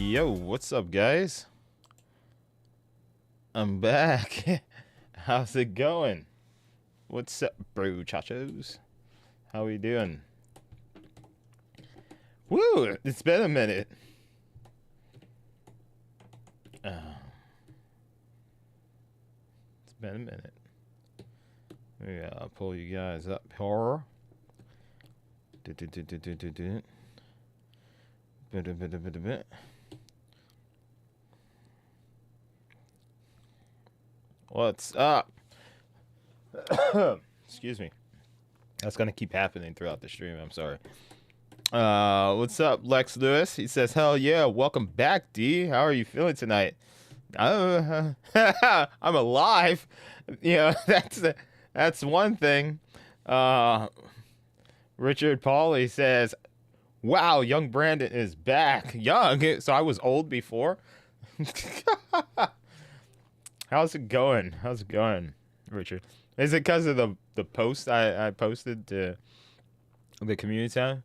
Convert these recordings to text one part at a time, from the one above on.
Yo, what's up, guys? I'm back. How's it going? What's up, bro chachos? How we doing? Woo! It's been a minute. It's been a minute. Yeah, I'll pull you guys up. Horror. What's up? Excuse me. That's gonna keep happening throughout the stream. I'm sorry. What's up, Lex Lewis? He says, "Hell yeah, welcome back, D. How are you feeling tonight?" I'm alive. You know, that's one thing. Richard Pauly says, "Wow, young Brandon is back. Young, so I was old before." How's it going? How's it going, Richard? Is it because of the post I posted to the community tab?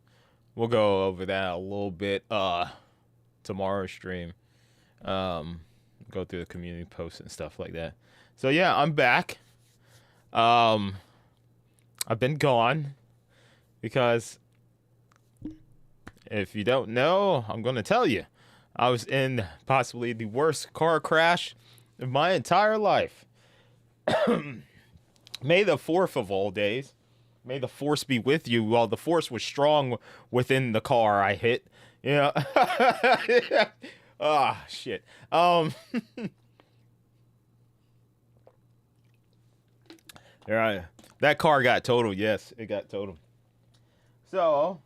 We'll go over that a little bit tomorrow's stream. Go through the community posts and stuff like that. So yeah, I'm back. I've been gone because if you don't know, I'm gonna tell you. I was in possibly the worst car crash of my entire life. May the 4th of all days. May the force be with you. Well, the force was strong within the car I hit. Yeah. Ah, shit. Right. That car got totaled. Yes, it got totaled. So,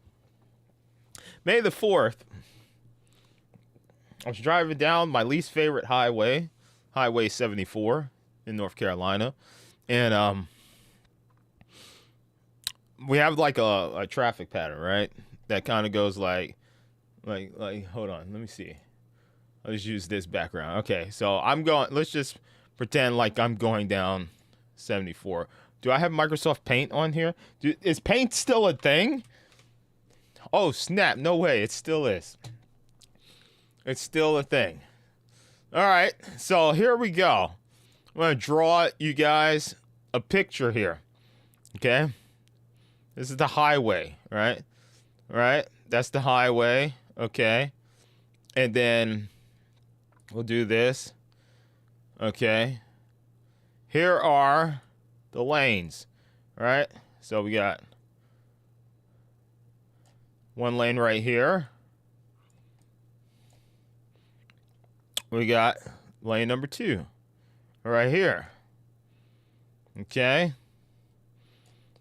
May the 4th, I was driving down my least favorite highway, Highway 74 in North Carolina. And we have like a traffic pattern, right? That kind of goes like, hold on, let me see. I'll just use this background. Okay, so let's just pretend like I'm going down 74. Do I have Microsoft Paint on here? Is Paint still a thing? Oh, snap. No way. It still is. It's still a thing. All right, so here we go. I'm going to draw you guys a picture here. Okay? This is the highway, right? Right? That's the highway. Okay. And then we'll do this. Okay. Here are the lanes, right? So we got one lane right here. We got lane number 2 right here. Okay.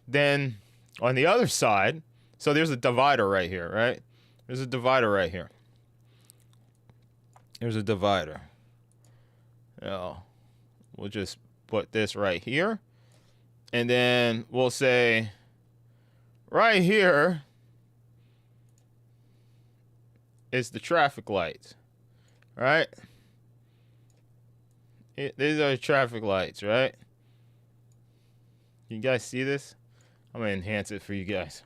Then on the other side, so there's a divider right here, right? There's a divider right here. There's a divider. Now, we'll just put this right here. And then we'll say right here is the traffic lights, right? These are the traffic lights, right? You guys see this? I'm going to enhance it for you guys.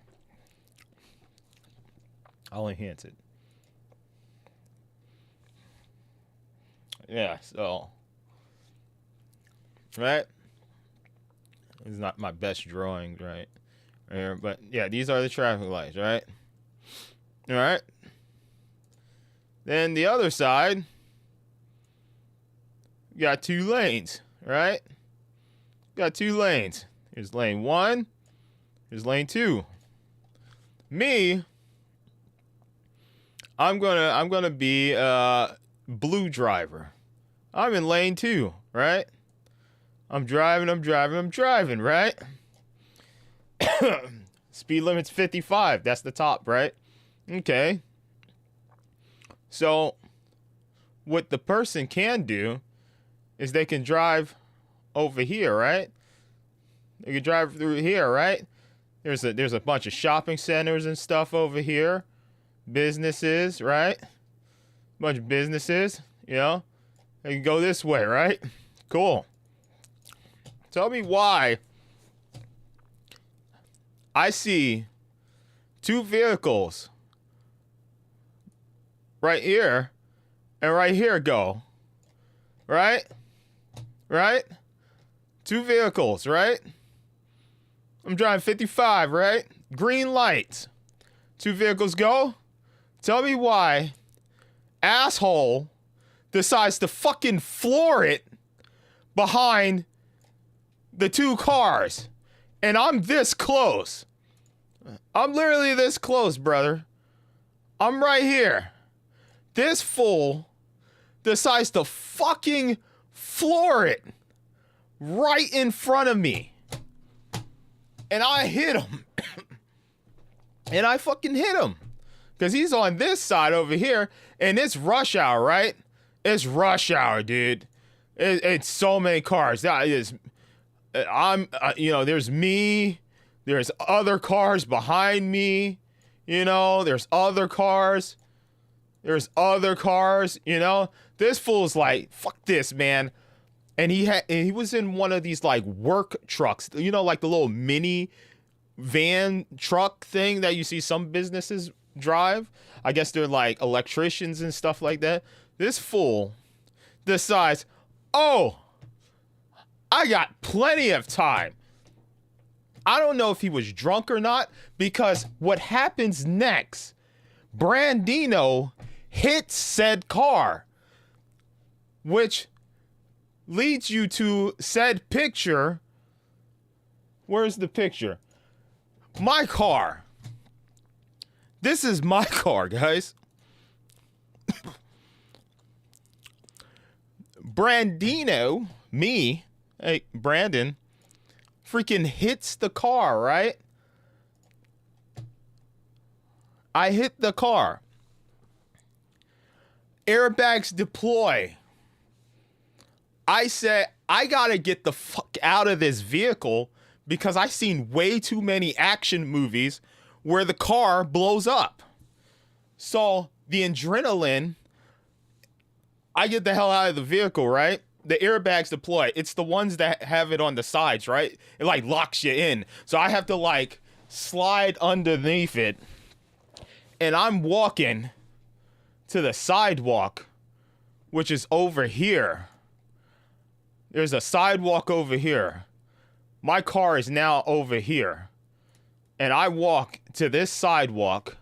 I'll enhance it. Yeah, so. Right? It's not my best drawing, right? But yeah, these are the traffic lights, right? All right. Then the other side, you got 2 lanes, right? Got 2 lanes. Here's lane 1. Here's lane 2. Me, I'm gonna be blue driver. I'm in lane 2, right? I'm driving, right? Speed limit's 55. That's the top, right? Okay. So, what the person can do is they can drive over here, right? They can drive through here, right? There's a bunch of shopping centers and stuff over here. Businesses, right? Bunch of businesses, you know? They can go this way, right? Cool. Tell me why I see 2 vehicles right here and right here go. Right? Right? 2 vehicles, right? I'm driving 55, right? Green lights. 2 vehicles go. Tell me why asshole decides to fucking floor it behind the 2 cars. And I'm this close. I'm literally this close, brother. I'm right here. This fool decides to fucking floor it right in front of me. And I hit him. And I fucking hit him. Because he's on this side over here. And it's rush hour, right? It's rush hour, dude. It's so many cars. That is, there's me. There's other cars behind me. There's other cars. There's other cars, This fool's like, fuck this, man. And he was in one of these like work trucks, like the little mini van truck thing that you see some businesses drive. I guess they're like electricians and stuff like that. This fool decides, oh, I got plenty of time. I don't know if he was drunk or not, because what happens next, Brandino hits said car, which leads you to said picture. Where's the picture? My car. This is my car, guys. Brandino, me, hey, Brandon, freaking hits the car, right? I hit the car. Airbags deploy. I said, I gotta get the fuck out of this vehicle because I've seen way too many action movies where the car blows up. So the adrenaline, I get the hell out of the vehicle, right? The airbags deploy. It's the ones that have it on the sides, right? It like locks you in. So I have to like slide underneath it. And I'm walking to the sidewalk, which is over here. There's a sidewalk over here. My car is now over here. And I walk to this sidewalk,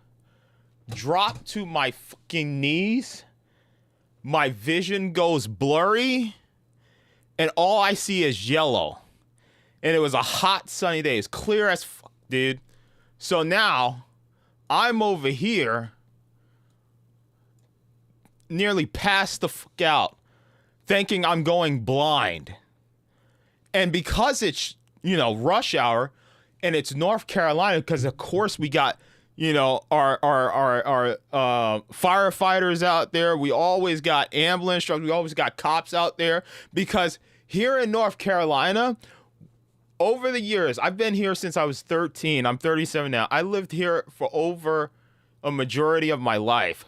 drop to my fucking knees. My vision goes blurry. And all I see is yellow. And it was a hot sunny day. It's clear as fuck, dude. So now I'm over here, nearly passed the fuck out, thinking I'm going blind. And because it's, rush hour and it's North Carolina, because of course we got, our firefighters out there. We always got ambulance trucks. We always got cops out there, because here in North Carolina, over the years, I've been here since I was 13. I'm 37 now. I lived here for over a majority of my life.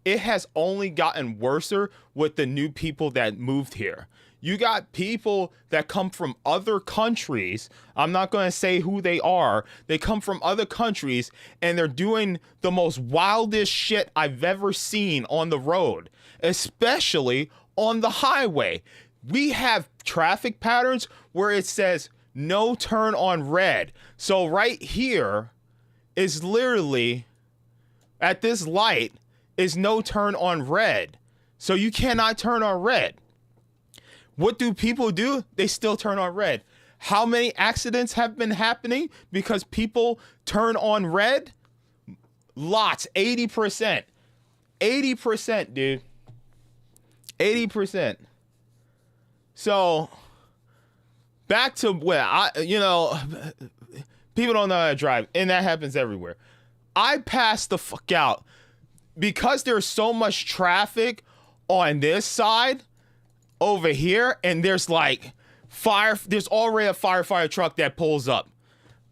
It has only gotten worse with the new people that moved here. You got people that come from other countries. I'm not going to say who they are. They come from other countries, and they're doing the most wildest shit I've ever seen on the road, especially on the highway. We have traffic patterns where it says no turn on red. So right here is literally, at this light, is no turn on red. So you cannot turn on red. What do people do? They still turn on red. How many accidents have been happening because people turn on red? Lots. 80%. 80%, dude. 80%. So back to where people don't know how to drive, and that happens everywhere. I passed the fuck out because there's so much traffic on this side over here, and there's like there's already a firefighter truck that pulls up.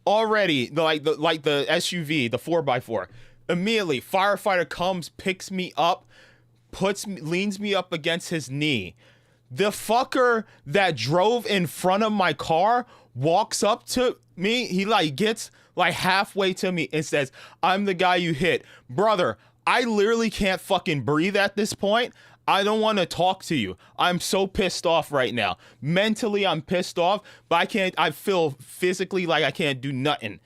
Already, the SUV, the 4x4. Immediately, firefighter comes, picks me up, leans me up against his knee. The fucker that drove in front of my car walks up to me. He gets halfway to me and says, "I'm the guy you hit." Brother, I literally can't fucking breathe at this point. I don't want to talk to you. I'm so pissed off right now. Mentally, I'm pissed off, but I feel physically like I can't do nothing.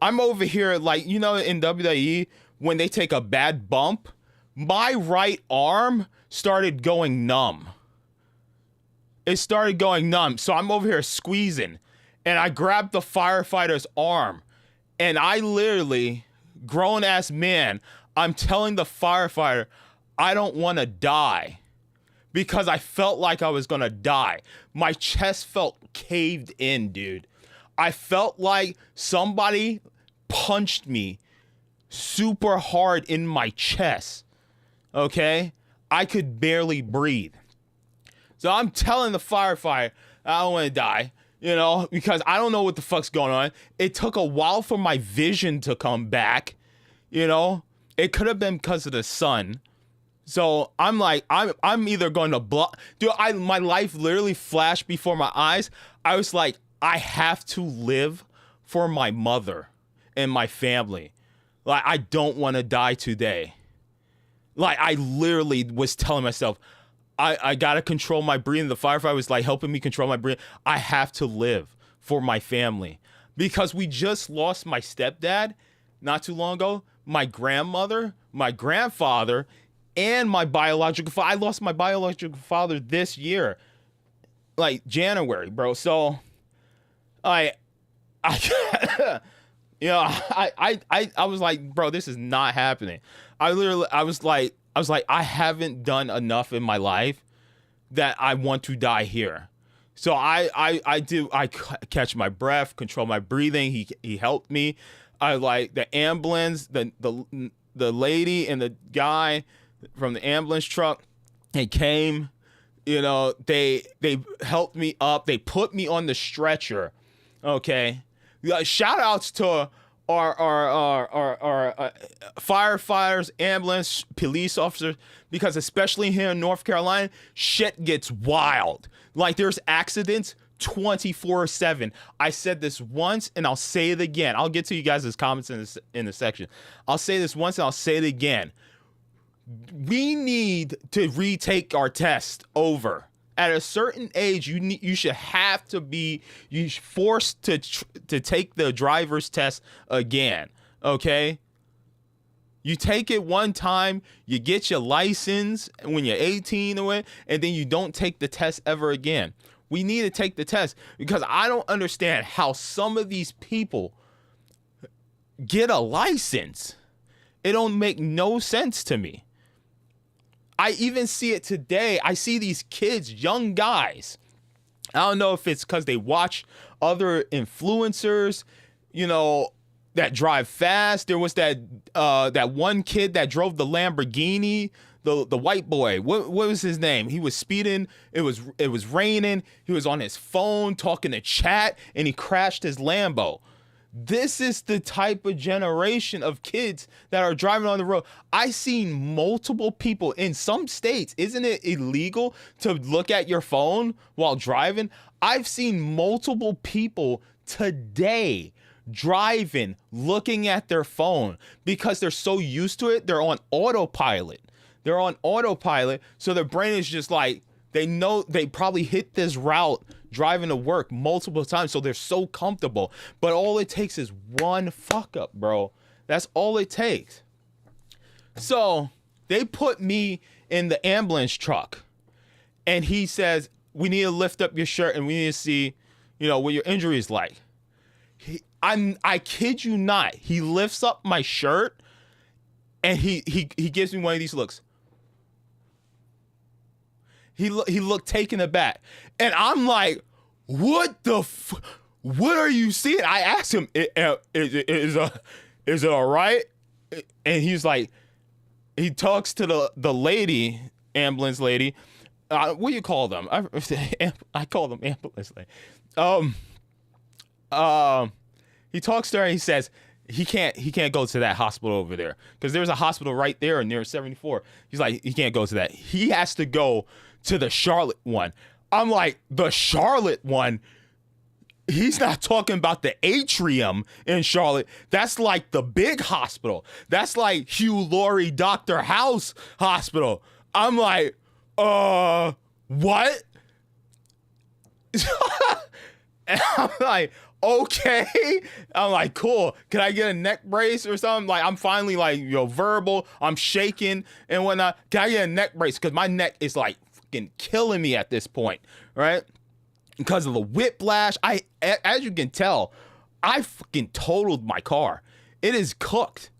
I'm over here like, in WWE, when they take a bad bump, my right arm started going numb. It started going numb. So I'm over here squeezing, and I grabbed the firefighter's arm, and I literally, grown ass man, I'm telling the firefighter, I don't want to die, because I felt like I was going to die. My chest felt caved in, dude. I felt like somebody punched me super hard in my chest. Okay? I could barely breathe. So I'm telling the firefighter, I don't want to die, because I don't know what the fuck's going on. It took a while for my vision to come back, It could have been because of the sun. So I'm like, I'm either going to block. Dude, my life literally flashed before my eyes. I was like, I have to live for my mother and my family. Like, I don't want to die today. Like, I literally was telling myself, I got to control my breathing. The firefighter was like helping me control my breathing. I have to live for my family, because we just lost my stepdad not too long ago, my grandmother, my grandfather, and my biological father. I lost my biological father this year, like January, bro. So I was like, bro, this is not happening. I was like, I haven't done enough in my life that I want to die here. So I catch my breath, control my breathing. He helped me. I like the ambulance, the lady and the guy from the ambulance truck. They came, they helped me up. They put me on the stretcher. Okay. Shout outs to our firefighters, ambulance, police officers, because especially here in North Carolina, shit gets wild. Like, there's accidents 24/7. I said this once and I'll say it again. I'll get to you guys' comments in the section. I'll say this once and I'll say it again. We need to retake our test over. At a certain age, you should have to be forced to take the driver's test again. Okay, you take it one time, you get your license when you're 18 and then you don't take the test ever again. We need to take the test, because I don't understand how some of these people get a license. It don't make no sense to me. I even see it today. I see these kids, young guys. I don't know if it's because they watch other influencers, that drive fast. There was that one kid that drove the Lamborghini, the white boy. What was his name? He was speeding. It was raining. He was on his phone talking to chat, and he crashed his Lambo. This is the type of generation of kids that are driving on the road. I've seen multiple people in some states. Isn't it illegal to look at your phone while driving? I've seen multiple people today driving, looking at their phone, because they're so used to it. They're on autopilot. So their brain is just like, they know they probably hit this route driving to work multiple times, so they're so comfortable. But all it takes is one fuck up, bro. That's all it takes. So they put me in the ambulance truck, and he says, we need to lift up your shirt and we need to see, what your injury is like. I kid you not. He lifts up my shirt, and he gives me one of these looks. He looked taken aback, and I'm like, "What what are you seeing?" I asked him, "Is it all right?" And he's like, he talks to the lady, ambulance lady. What do you call them? I call them ambulance lady. He talks to her and he says he can't go to that hospital over there, because there's a hospital right there near 74. He's like, he can't go to that. He has to go to the Charlotte one. I'm like, the Charlotte one? He's not talking about the Atrium in Charlotte. That's like the big hospital. That's like Hugh Laurie Dr. House Hospital. I'm like, What? And I'm like, okay. I'm like, cool. Can I get a neck brace or something? Like, I'm finally like, verbal. I'm shaking and whatnot. Can I get a neck brace? Because my neck is like fucking killing me at this point, right? Because of the whiplash. As you can tell, I fucking totaled my car. It is cooked.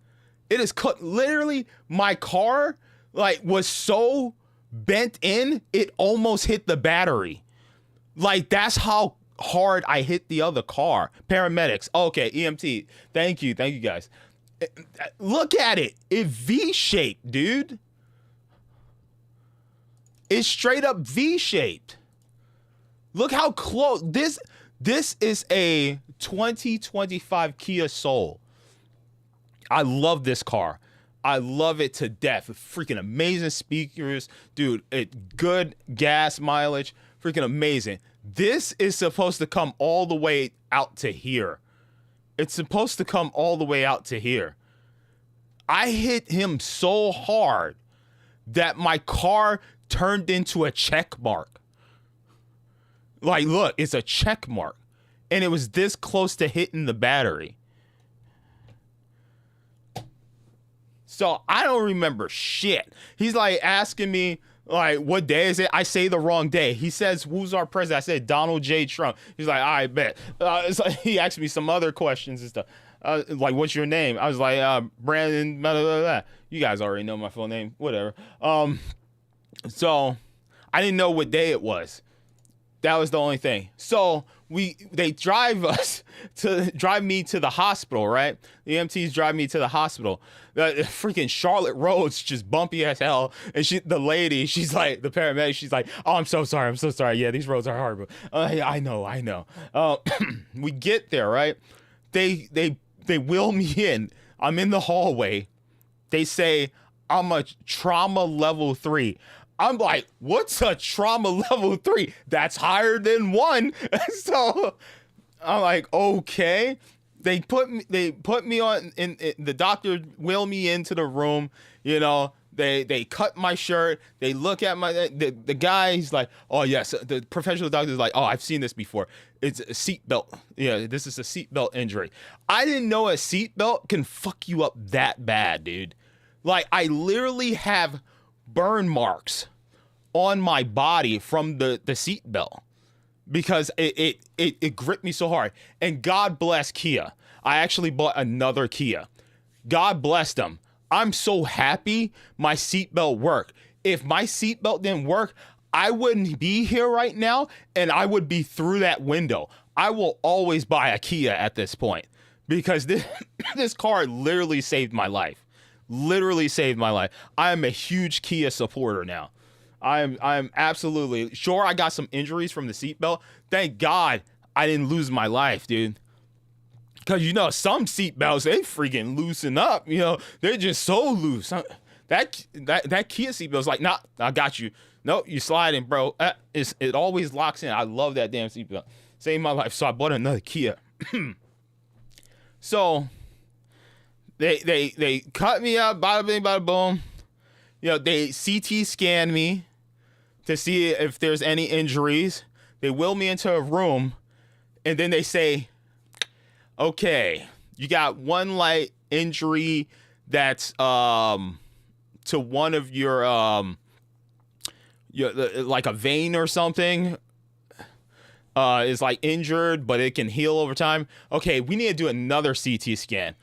It is cooked. Literally, my car like was so bent in, it almost hit the battery. Like, that's how hard I hit the other car. Paramedics. Okay, EMT. Thank you guys. Look at it. It V-shaped, dude. It's straight up V-shaped. Look how close. This is a 2025 Kia Soul. I love this car. I love it to death. Freaking amazing speakers. Dude, good gas mileage. Freaking amazing. This is supposed to come all the way out to here. It's supposed to come all the way out to here. I hit him so hard that my car turned into a check mark. Like, look, it's a check mark. And it was this close to hitting the battery. So I don't remember shit. He's like asking me, like, what day is it? I say the wrong day. He says, who's our president? I said, Donald J. Trump. He's like, I bet. It's like, he asked me some other questions and stuff. Like, what's your name? I was like, Brandon, blah, blah, blah, blah. You guys already know my full name. Whatever. So I didn't know what day it was. That was the only thing. So they drive me to the hospital, right? The EMTs drive me to the hospital. Freaking Charlotte roads just bumpy as hell. And the lady, she's like, the paramedic, she's like, oh, I'm so sorry. Yeah, these roads are horrible. I know. We get there, right? They wheel me in. I'm in the hallway. They say I'm a trauma level 3. I'm like, what's a trauma level 3? That's higher than 1. So I'm like, okay. They put me on in the doctor wheel me into the room, they cut my shirt, they look at the guy, he's like, oh yes, the professional doctor's like, oh, I've seen this before. It's a seatbelt. Yeah, this is a seatbelt injury. I didn't know a seatbelt can fuck you up that bad, dude. Like, I literally have burn marks on my body from the seatbelt because it gripped me so hard. And God bless Kia. I actually bought another Kia. God bless them. I'm so happy my seatbelt worked. If my seatbelt didn't work, I wouldn't be here right now, and I would be through that window. I will always buy a Kia at this point because this car literally saved my life. Literally saved my life. I am a huge Kia supporter now. I'm absolutely sure I got some injuries from the seatbelt. Thank God I didn't lose my life, dude. Because, some seatbelts, they freaking loosen up. They're just so loose. That Kia seatbelt's like, nah, I got you. Nope, you sliding, bro. It always locks in. I love that damn seatbelt. Saved my life. So I bought another Kia. So they cut me up, bada bing, bada boom. They CT scan me to see if there's any injuries. They wheel me into a room, and then they say, okay, you got one light injury that's to one of your like a vein or something is like injured, but it can heal over time. Okay, we need to do another CT scan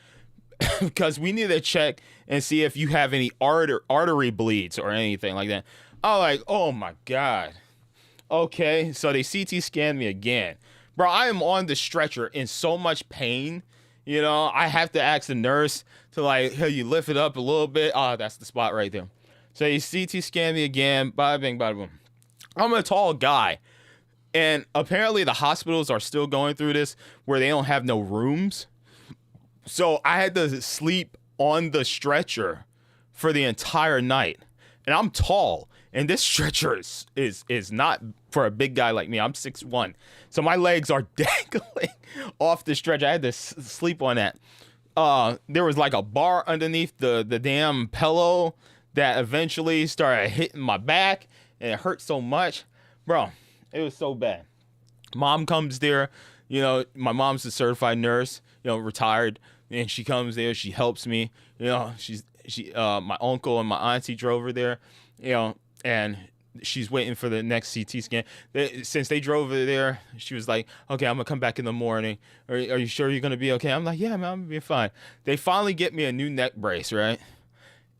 because we need to check and see if you have any artery bleeds or anything like that. I'm like, oh my God. Okay, so they CT scanned me again. Bro, I am on the stretcher in so much pain. I have to ask the nurse to like, hey, you lift it up a little bit. Oh, that's the spot right there. So they CT scanned me again. Bada bing, bada boom. I'm a tall guy. And apparently the hospitals are still going through this where they don't have no rooms. So I had to sleep on the stretcher for the entire night. And I'm tall. And this stretcher is not for a big guy like me. I'm 6'1". So my legs are dangling off the stretcher. I had to sleep on that. There was like a bar underneath the damn pillow that eventually started hitting my back. and it hurt so much, bro. It was so bad. Mom comes there, you know, my mom's a certified nurse, you know, retired, and she comes there, she helps me, you know, my uncle and my auntie drove her there, you know, and she's waiting for the next CT scan. Since they drove her there, she was like, okay, I'm gonna come back in the morning. Are you sure you're gonna be okay? I'm like, yeah, man, I'm gonna be fine. They finally get me a new neck brace, right?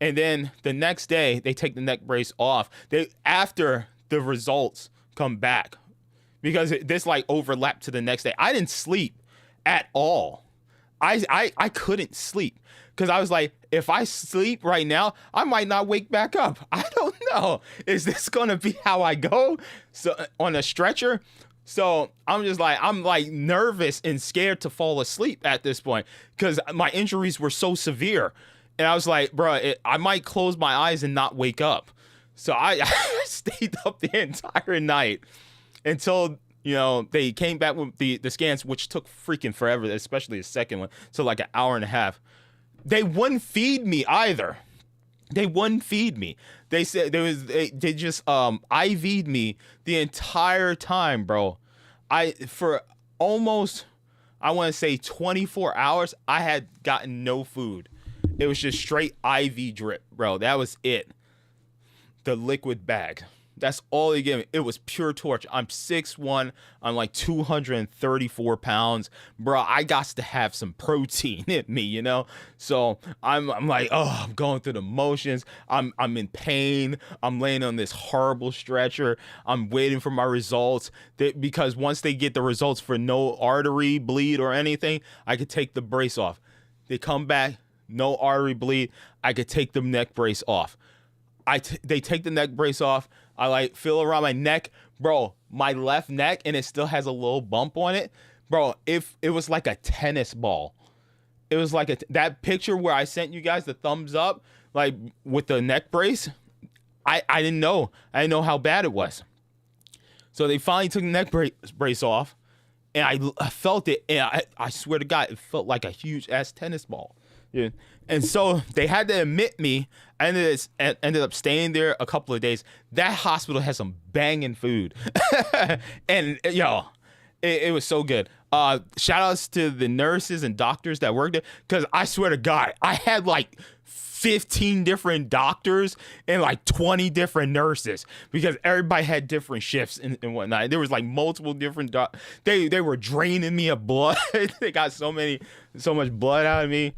And then the next day, they take the neck brace off. After the results come back, because this like overlapped to the next day. I didn't sleep at all. I couldn't sleep because I was like, if I sleep right now, I might not wake back up. I don't know. Is this gonna be how I go? So on a stretcher? So I'm like nervous and scared to fall asleep at this point because my injuries were so severe. And I was like, bro, I might close my eyes and not wake up. So I stayed up the entire night until, you know, they came back with the scans, which took freaking forever, especially the second one. So like an hour and a half. They wouldn't feed me either. They wouldn't feed me. They said they just IV'd me the entire time, bro. For almost, I want to say 24 hours, I had gotten no food. It was just straight IV drip, bro. That was it. The liquid bag. That's all they gave me. It was pure torture. I'm 6'1". I'm like 234 pounds. Bro, I got to have some protein in me, you know? So I'm like, oh, I'm going through the motions. I'm in pain. I'm laying on this horrible stretcher. I'm waiting for my results. Because once they get the results for no artery bleed or anything, I could take the brace off. They come back, no artery bleed. I could take the neck brace off. They take the neck brace off. I like feel around my neck, bro, my left neck, and it still has a little bump on it. Bro, if it was like a tennis ball. It was like that picture where I sent you guys the thumbs up, like with the neck brace. I didn't know. I didn't know how bad it was. So they finally took the neck brace off, and I felt it, and I swear to God, it felt like a huge ass tennis ball. Yeah. And so they had to admit me. I ended up staying there a couple of days. That hospital has some banging food. And yo, it was so good. Shout outs to the nurses and doctors that worked there. Because I swear to God, I had like 15 different doctors and like 20 different nurses because everybody had different shifts and whatnot. There was like multiple different they were draining me of blood. They got so much blood out of me.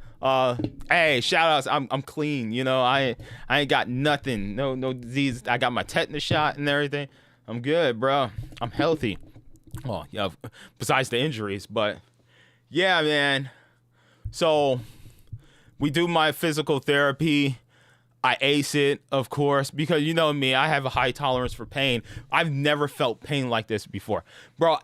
Hey, shout outs. I'm clean. You know, I ain't got nothing. No disease. I got my tetanus shot and everything. I'm good, bro. I'm healthy. Oh yeah. Besides the injuries, but yeah, man. So we do my physical therapy. I ace it, of course, because you know me, I have a high tolerance for pain. I've never felt pain like this before. Bro,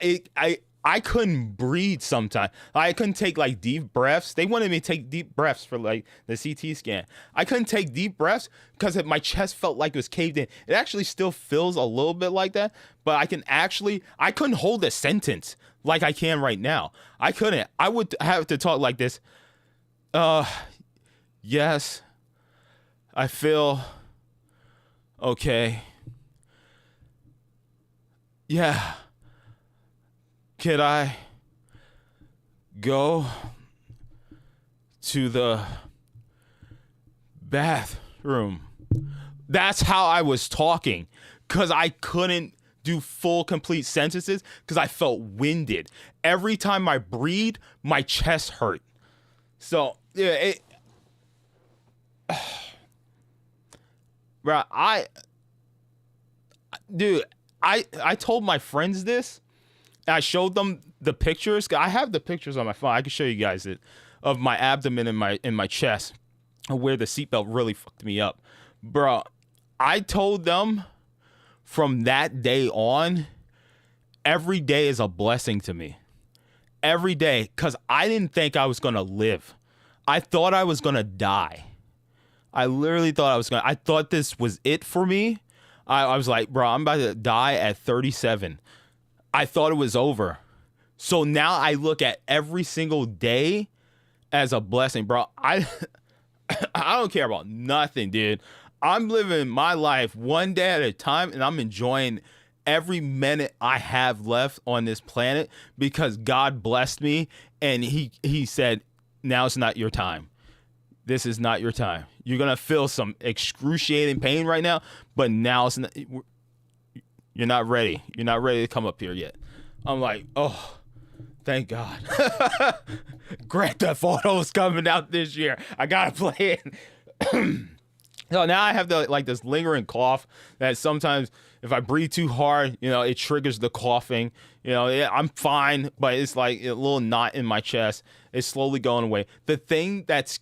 I couldn't breathe sometimes. I couldn't take like deep breaths. They wanted me to take deep breaths for like the CT scan. I couldn't take deep breaths because my chest felt like it was caved in. It actually still feels a little bit like that, but I couldn't hold a sentence like I can right now. I couldn't. I would have to talk like this. Yes, I feel okay. Yeah. Could I go to the bathroom? That's how I was talking because I couldn't do full, complete sentences because I felt winded. Every time I breathed, my chest hurt. So, yeah, bro, I told my friends this. I showed them the pictures. I have the pictures on my phone. I can show you guys it of my abdomen and my chest, where the seatbelt really fucked me up, bro. I told them from that day on, every day is a blessing to me. Every day, because I didn't think I was gonna live. I thought I was gonna die. I literally thought I thought this was it for me. I was like, bro, I'm about to die at 37. I thought it was over. So now I look at every single day as a blessing, bro. I don't care about nothing, dude. I'm living my life one day at a time, and I'm enjoying every minute I have left on this planet because God blessed me, and he said, "Now it's not your time. This is not your time. You're gonna feel some excruciating pain right now, but now it's not. You're not ready. You're not ready to come up here yet." I'm like, oh. Thank God. Grand Theft Auto is coming out this year. I gotta play it. So now I have this lingering cough that sometimes if I breathe too hard, it triggers the coughing. I'm fine, but it's like a little knot in my chest. It's slowly going away. The thing that's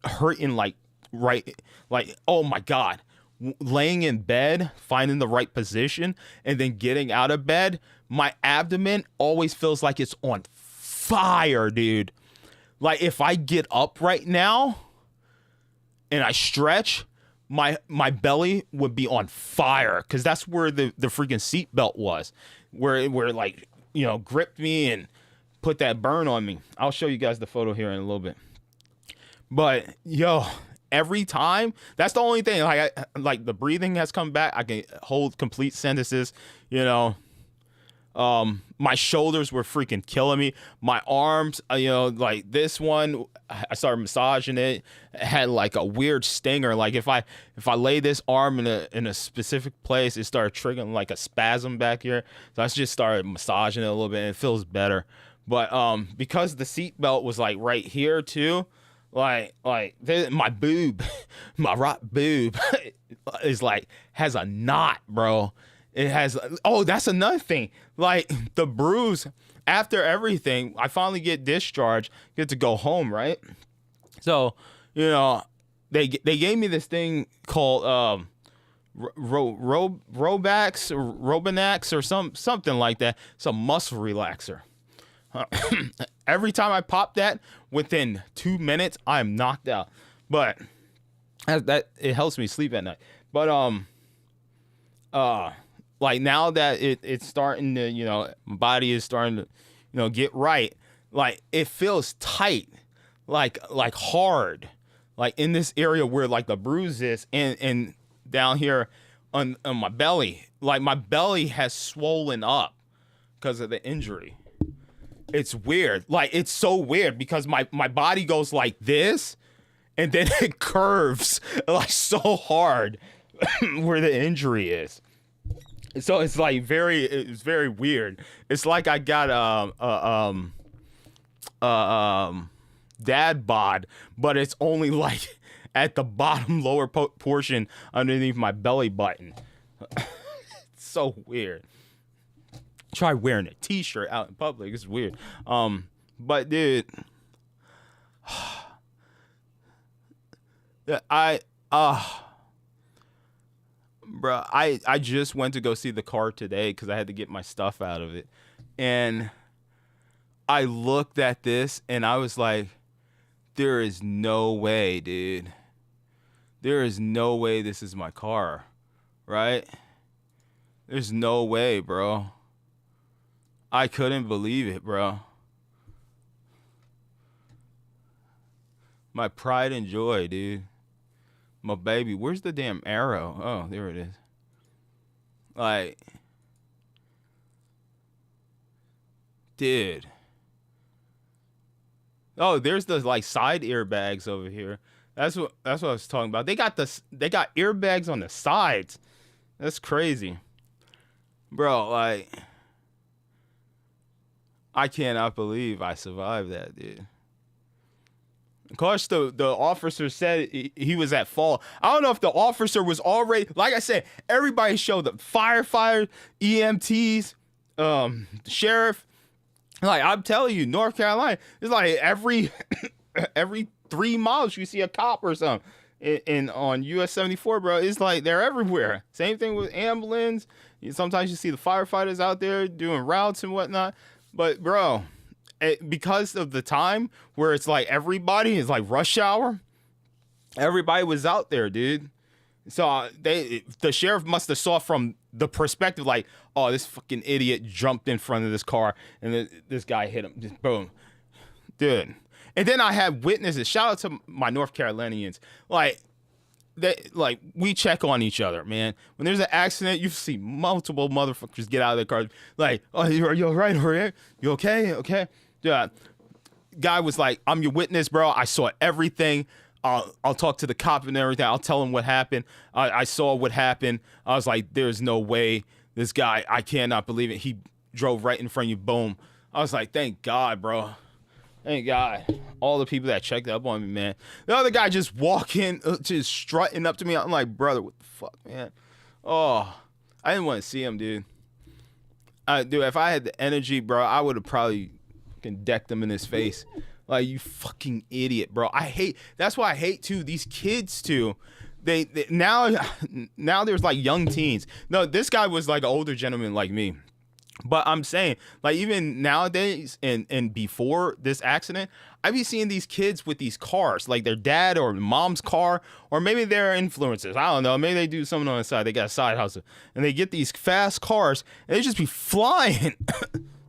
hurting, oh my God, laying in bed, finding the right position, and then getting out of bed, my abdomen always feels like it's on fire, dude. Like if I get up right now and I stretch, my belly would be on fire because that's where the freaking seatbelt was, where like, gripped me and put that burn on me. I'll show you guys the photo here in a little bit. But every time, that's the only thing. Like the breathing has come back. I can hold complete sentences. My shoulders were freaking killing me. My arms, like this one, I started massaging it. It had like a weird stinger. Like if I lay this arm in a specific place, it started triggering like a spasm back here. So I just started massaging it a little bit, and it feels better. But because the seatbelt was like right here too, like my boob, my right boob is like has a knot, bro. It has. Oh, that's another thing. Like the bruise after everything, I finally get discharged, get to go home, right? So, they gave me this thing called Robax or Robinax or something like that. It's a muscle relaxer. Every time I pop that, within 2 minutes, I'm knocked out. But that it helps me sleep at night. But like now that it's starting to, my body is starting to, get right. Like it feels tight, like hard, like in this area where like the bruise is, and down here on my belly, like my belly has swollen up because of the injury. It's weird. Like it's so weird because my body goes like this, and then it curves like so hard where the injury is. So it's like it's very weird. It's like I got dad bod, but it's only like at the bottom lower portion underneath my belly button. It's so weird. Try wearing a t-shirt out in public. It's weird. But dude, bro, I just went to go see the car today because I had to get my stuff out of it. And I looked at this and I was like, there is no way, dude. There is no way this is my car, right? There's no way, bro. I couldn't believe it, bro. My pride and joy, dude. My baby. Where's the damn arrow? Oh, there it is. Like, dude. Oh, there's the like side airbags over here. That's what I was talking about. They got airbags on the sides. That's crazy. Bro, like I cannot believe I survived that, dude. Of course, the officer said he was at fault. I don't know if the officer was already, like I said, everybody showed up. Firefighters, EMTs, sheriff. Like, I'm telling you, North Carolina, it's like every 3 miles you see a cop or something. On US 74, bro, it's like they're everywhere. Same thing with ambulance. Sometimes you see the firefighters out there doing routes and whatnot. But, bro, because of the time where it's like everybody is like rush hour, everybody was out there, dude. So the sheriff must have saw from the perspective like, oh, this fucking idiot jumped in front of this car and this guy hit him. Just boom. Dude. And then I had witnesses. Shout out to my North Carolinians. Like, like we check on each other, man. When there's an accident, you see multiple motherfuckers get out of their cars, like, "Oh, are you all right? You okay? Okay?" Yeah. Guy was like, "I'm your witness, bro. I saw everything. I'll talk to the cop and everything. I'll tell him what happened. I saw what happened." I was like, "There's no way this guy. I cannot believe it. He drove right in front of you. Boom." I was like, "Thank God, bro. Thank God." All the people that checked up on me, man. The other guy just walking, just strutting up to me. I'm like, "Brother, what the fuck, man?" Oh, I didn't want to see him, dude. Dude, if I had the energy, bro, I would have probably fucking decked him in his face. Like, you fucking idiot, bro. That's why I hate, too, these kids, too. They now there's, like, young teens. No, this guy was, like, an older gentleman like me. But I'm saying, like, even nowadays and before this accident, I be seeing these kids with these cars, like their dad or mom's car, or maybe they're influencers. I don't know. Maybe they do something on the side. They got a side hustle. And they get these fast cars, and they just be flying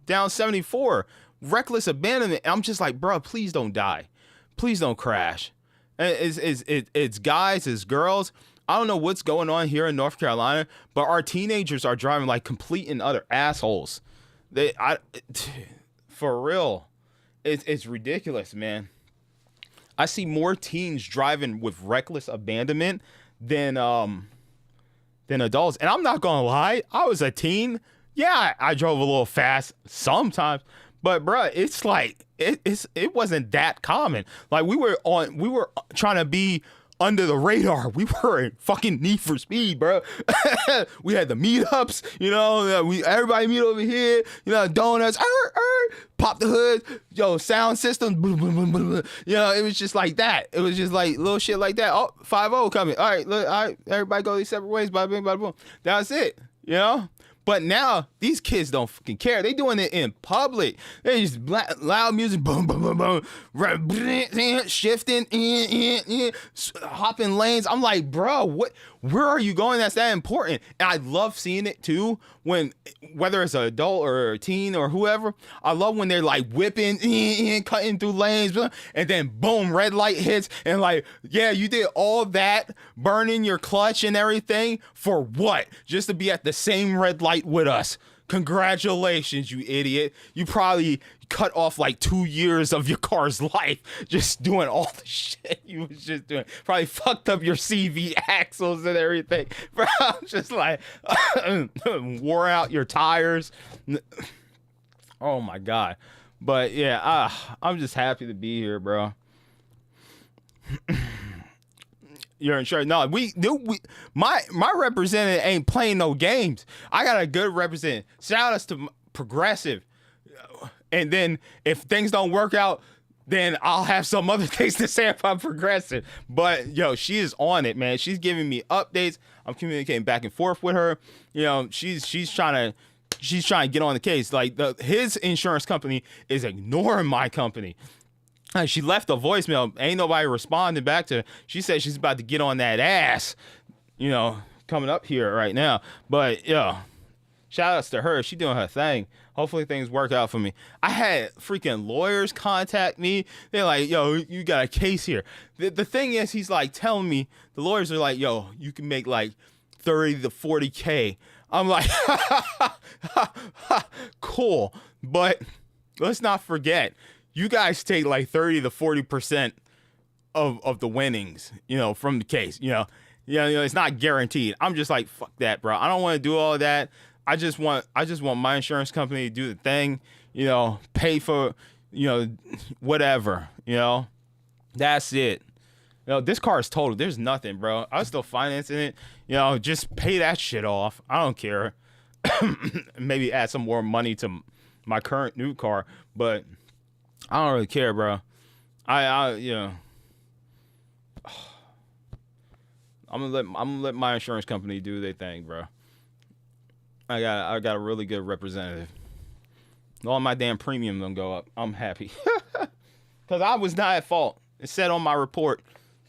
down 74. Reckless abandonment. I'm just like, bro, please don't die. Please don't crash. And it's guys, it's girls. I don't know what's going on here in North Carolina, but our teenagers are driving like complete and utter assholes. For real, it's ridiculous, man. I see more teens driving with reckless abandonment than adults. And I'm not gonna lie, I was a teen. Yeah, I drove a little fast sometimes, but bruh, it's like it wasn't that common. Like we were trying to be under the radar. We were in fucking Need for Speed, bro. We had the meetups, you know. Everybody meet over here, you know, donuts. Pop the hood, yo, sound system. Blah, blah, blah, blah. You know, it was just like that. It was just like little shit like that. Oh, 5-0 coming. All right, look, all right, everybody go these separate ways. Bada bing, bada boom. That's it. You know. But now these kids don't fucking care. They doing it in public. They just loud music, boom, boom, boom, boom, shifting, hopping lanes. I'm like, bro, what? Where are you going? That's that important. And I love seeing it too. When whether it's an adult or a teen or whoever, I love when they're like whipping, cutting through lanes, and then boom, red light hits, and like, yeah, you did all that, burning your clutch and everything for what? Just to be at the same red light with us. Congratulations, you idiot. You probably cut off like 2 years of your car's life just doing all the shit you was just doing. Probably fucked up your CV axles and everything. Bro, I'm just like, wore out your tires. Oh my God. But yeah, I'm just happy to be here, bro. You're insured. No, my representative ain't playing no games. I got a good representative. Shout outs to Progressive. And then if things don't work out, then I'll have some other things to say about Progressive. But yo, she is on it, man. She's giving me updates. I'm communicating back and forth with her. You know, she's trying to get on the case. Like his insurance company is ignoring my company. She left a voicemail. Ain't nobody responding back to her. She said she's about to get on that ass, you know, coming up here right now. But, yo, shout outs to her. She doing her thing. Hopefully things work out for me. I had freaking lawyers contact me. They're like, yo, you got a case here. The thing is, he's like telling me, the lawyers are like, yo, you can make like 30 to 40K. I'm like, cool. But let's not forget, you guys take like 30 to 40% of the winnings, you know, from the case. You know, it's not guaranteed. I'm just like, fuck that, bro. I don't want to do all that. I just want my insurance company to do the thing, you know, pay for, you know, whatever, you know. That's it. You know, this car is totaled. There's nothing, bro. I was still financing it. You know, just pay that shit off. I don't care. Maybe add some more money to my current new car, but I don't really care, bro. I you know, I'm gonna let my insurance company do their thing, bro. I got a really good representative. All my damn premium don't go up. I'm happy because I was not at fault. It said on my report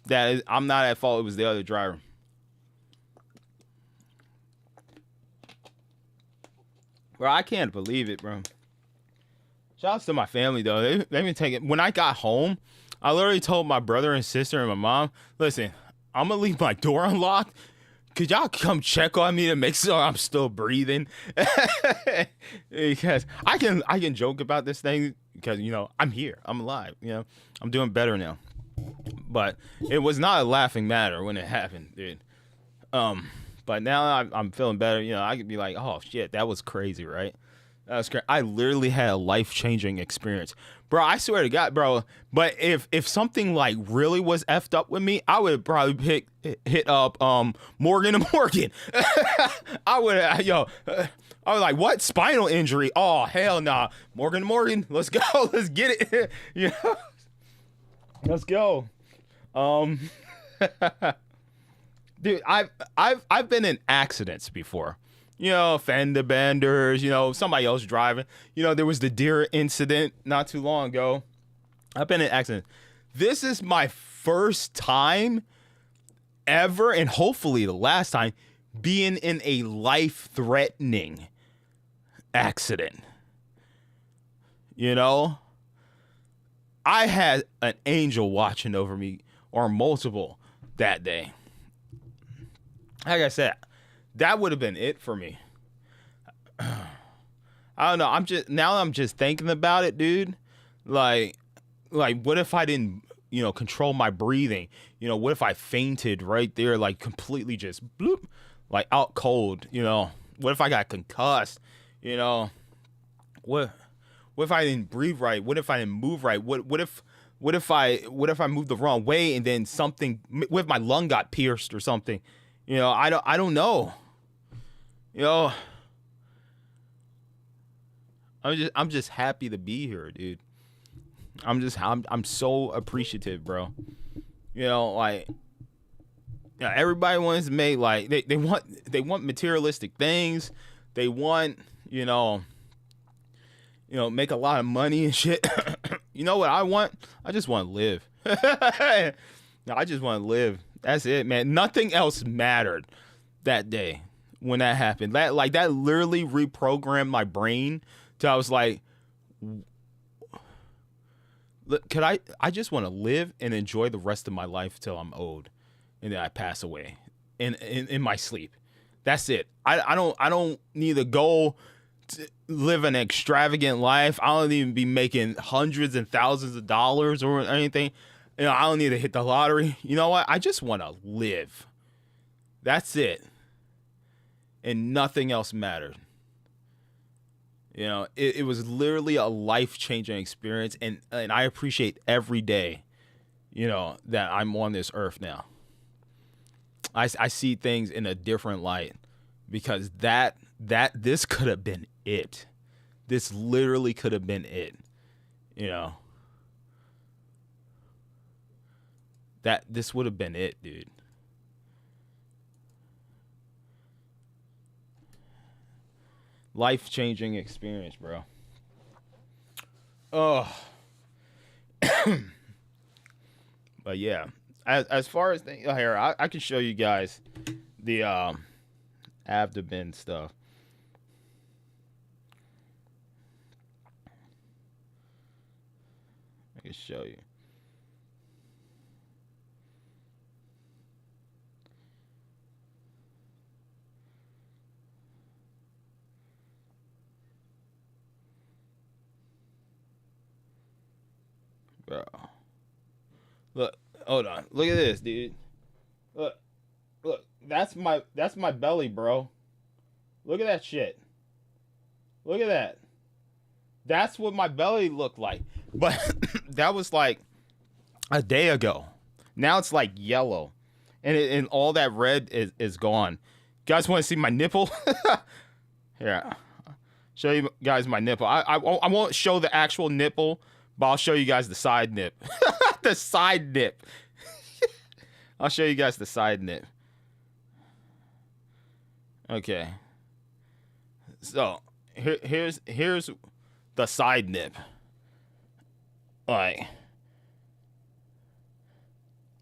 that I'm not at fault. It was the other driver. Bro, I can't believe it, bro. Shouts to my family, though. They've been taking... When I got home, I literally told my brother and sister and my mom, listen, I'm gonna leave my door unlocked. Could y'all come check on me to make sure I'm still breathing? Because I can joke about this thing because I'm here, I'm alive, I'm doing better now. But it was not a laughing matter when it happened, dude. But now I'm feeling better. I could be like, oh shit, that was crazy, right? That was crazy. I literally had a life-changing experience, bro. I swear to God, bro. But if something like really was effed up with me, I would probably hit up Morgan and Morgan. I would I was like, what? Spinal injury? Oh hell nah, Morgan and Morgan. Let's go. Let's get it. Let's go. Dude, I've been in accidents before. Fender benders, somebody else driving. There was the deer incident not too long ago. I've been in accidents. This is my first time ever, and hopefully the last time, being in a life-threatening accident. I had an angel watching over me, or multiple, that day. Like I said, that would have been it for me. I don't know. I'm just thinking about it, dude. Like what if I didn't, control my breathing? What if I fainted right there, like completely just bloop, like out cold? What if I got concussed? What if I didn't breathe right? What if I didn't move right? What if I moved the wrong way and then something? What if my lung got pierced or something? I don't know. I'm just happy to be here, dude. I'm so appreciative, bro. Everybody wants to make like they want materialistic things. They want, make a lot of money and shit. You know what I want? I just want to live. No, I just want to live. That's it, man. Nothing else mattered that day when that happened. That literally reprogrammed my brain till I was like, I just want to live and enjoy the rest of my life till I'm old and then I pass away in my sleep. That's it. I don't need to go to live an extravagant life. I don't even be making hundreds and thousands of dollars or anything. I don't need to hit the lottery. You know what? I just want to live. That's it. And nothing else mattered. It was literally a life-changing experience, and I appreciate every day, that I'm on this earth now. I see things in a different light because this could have been it. This literally could have been it. That this would have been it, dude. Life-changing experience, bro. Oh. But yeah, as far as here, I can show you guys the abdomen stuff. I can show you. Bro. Look, hold on. Look at this, dude. Look. That's my belly, bro. Look at that shit. Look at that. That's what my belly looked like. But that was like a day ago. Now it's like yellow. And all that red is gone. You guys want to see my nipple? Here. Show you guys my nipple. I won't show the actual nipple, but I'll show you guys the side nip. The side nip. I'll show you guys the side nip. Okay. So here's the side nip. Like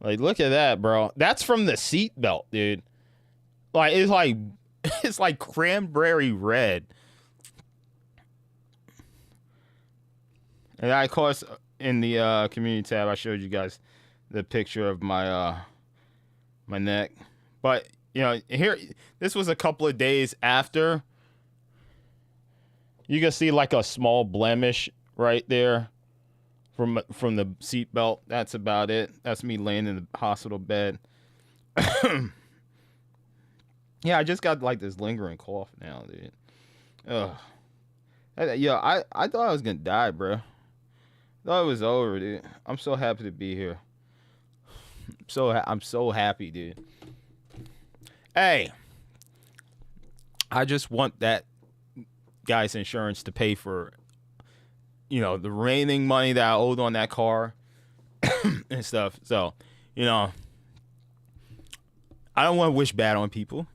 look at that, bro. That's from the seat belt, dude. Like it's like cranberry red. And I, of course, in the community tab, I showed you guys the picture of my my neck. But here, this was a couple of days after. You can see like a small blemish right there from the seatbelt. That's about it. That's me laying in the hospital bed. Yeah, I just got like this lingering cough now, dude. Ugh. I thought I was gonna die, bro. I thought it was over, dude. I'm so happy to be here. I'm so happy, dude. Hey, I just want that guy's insurance to pay for, the remaining money that I owed on that car and stuff. So, I don't want to wish bad on people,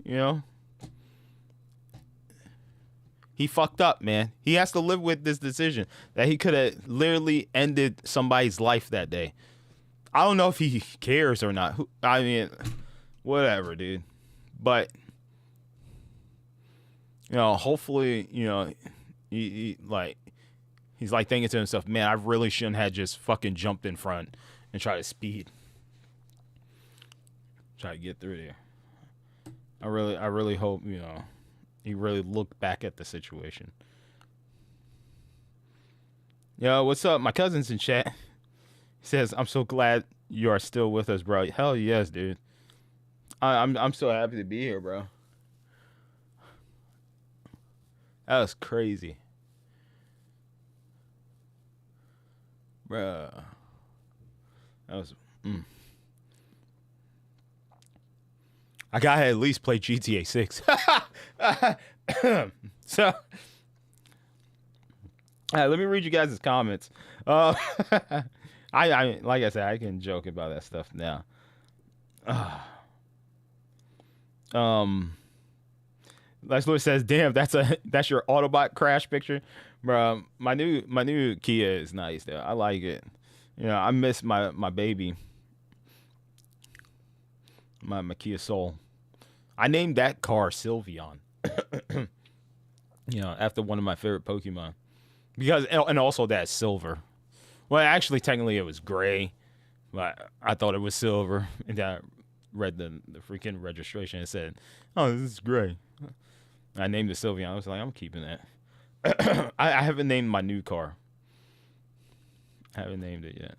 He fucked up, man. He has to live with this decision that he could have literally ended somebody's life that day. I don't know if he cares or not. I mean, whatever, dude. But, hopefully, he's like thinking to himself, man, I really shouldn't have just fucking jumped in front and tried to speed. Try to get through there. I really hope, he really looked back at the situation. Yo, what's up? My cousin's in chat. He says, I'm so glad you are still with us, bro. Hell yes, dude. I'm so happy to be here, bro. That was crazy. Bruh. That was... I gotta at least play GTA 6. So, let me read you guys' comments. I like I said, I can joke about that stuff now. Les Lewis says, "Damn, that's your Autobot crash picture, bro. My new Kia is nice though. I like it. I miss my baby, my Kia Soul. I named that car Sylveon, after one of my favorite Pokemon, and also that silver. Well, actually, technically, it was gray, but I thought it was silver, and then I read the freaking registration and said, "Oh, this is gray." I named it Sylveon. I was like, I'm keeping that. I haven't named my new car. I haven't named it yet.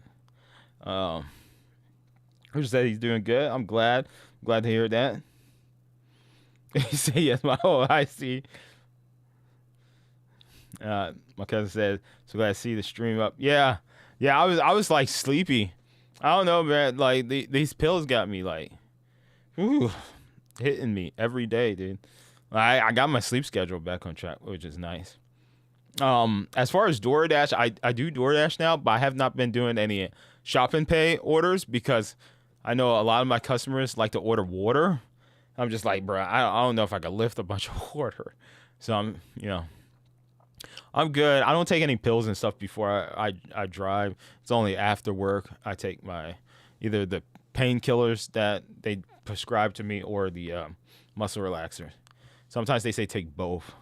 Who said he's doing good? I'm glad. Glad to hear that. He said yes. I see. My cousin said, so glad to see the stream up. Yeah. I was like sleepy. I don't know, man. Like these pills got me like, hitting me every day, dude. I got my sleep schedule back on track, which is nice. As far as DoorDash, I do DoorDash now, but I have not been doing any shop and pay orders because I know a lot of my customers like to order water. I'm just like, bro, I don't know if I could lift a bunch of water. So I'm good. I don't take any pills and stuff before I drive. It's only after work I take either the painkillers that they prescribe to me or the muscle relaxers. Sometimes they say take both.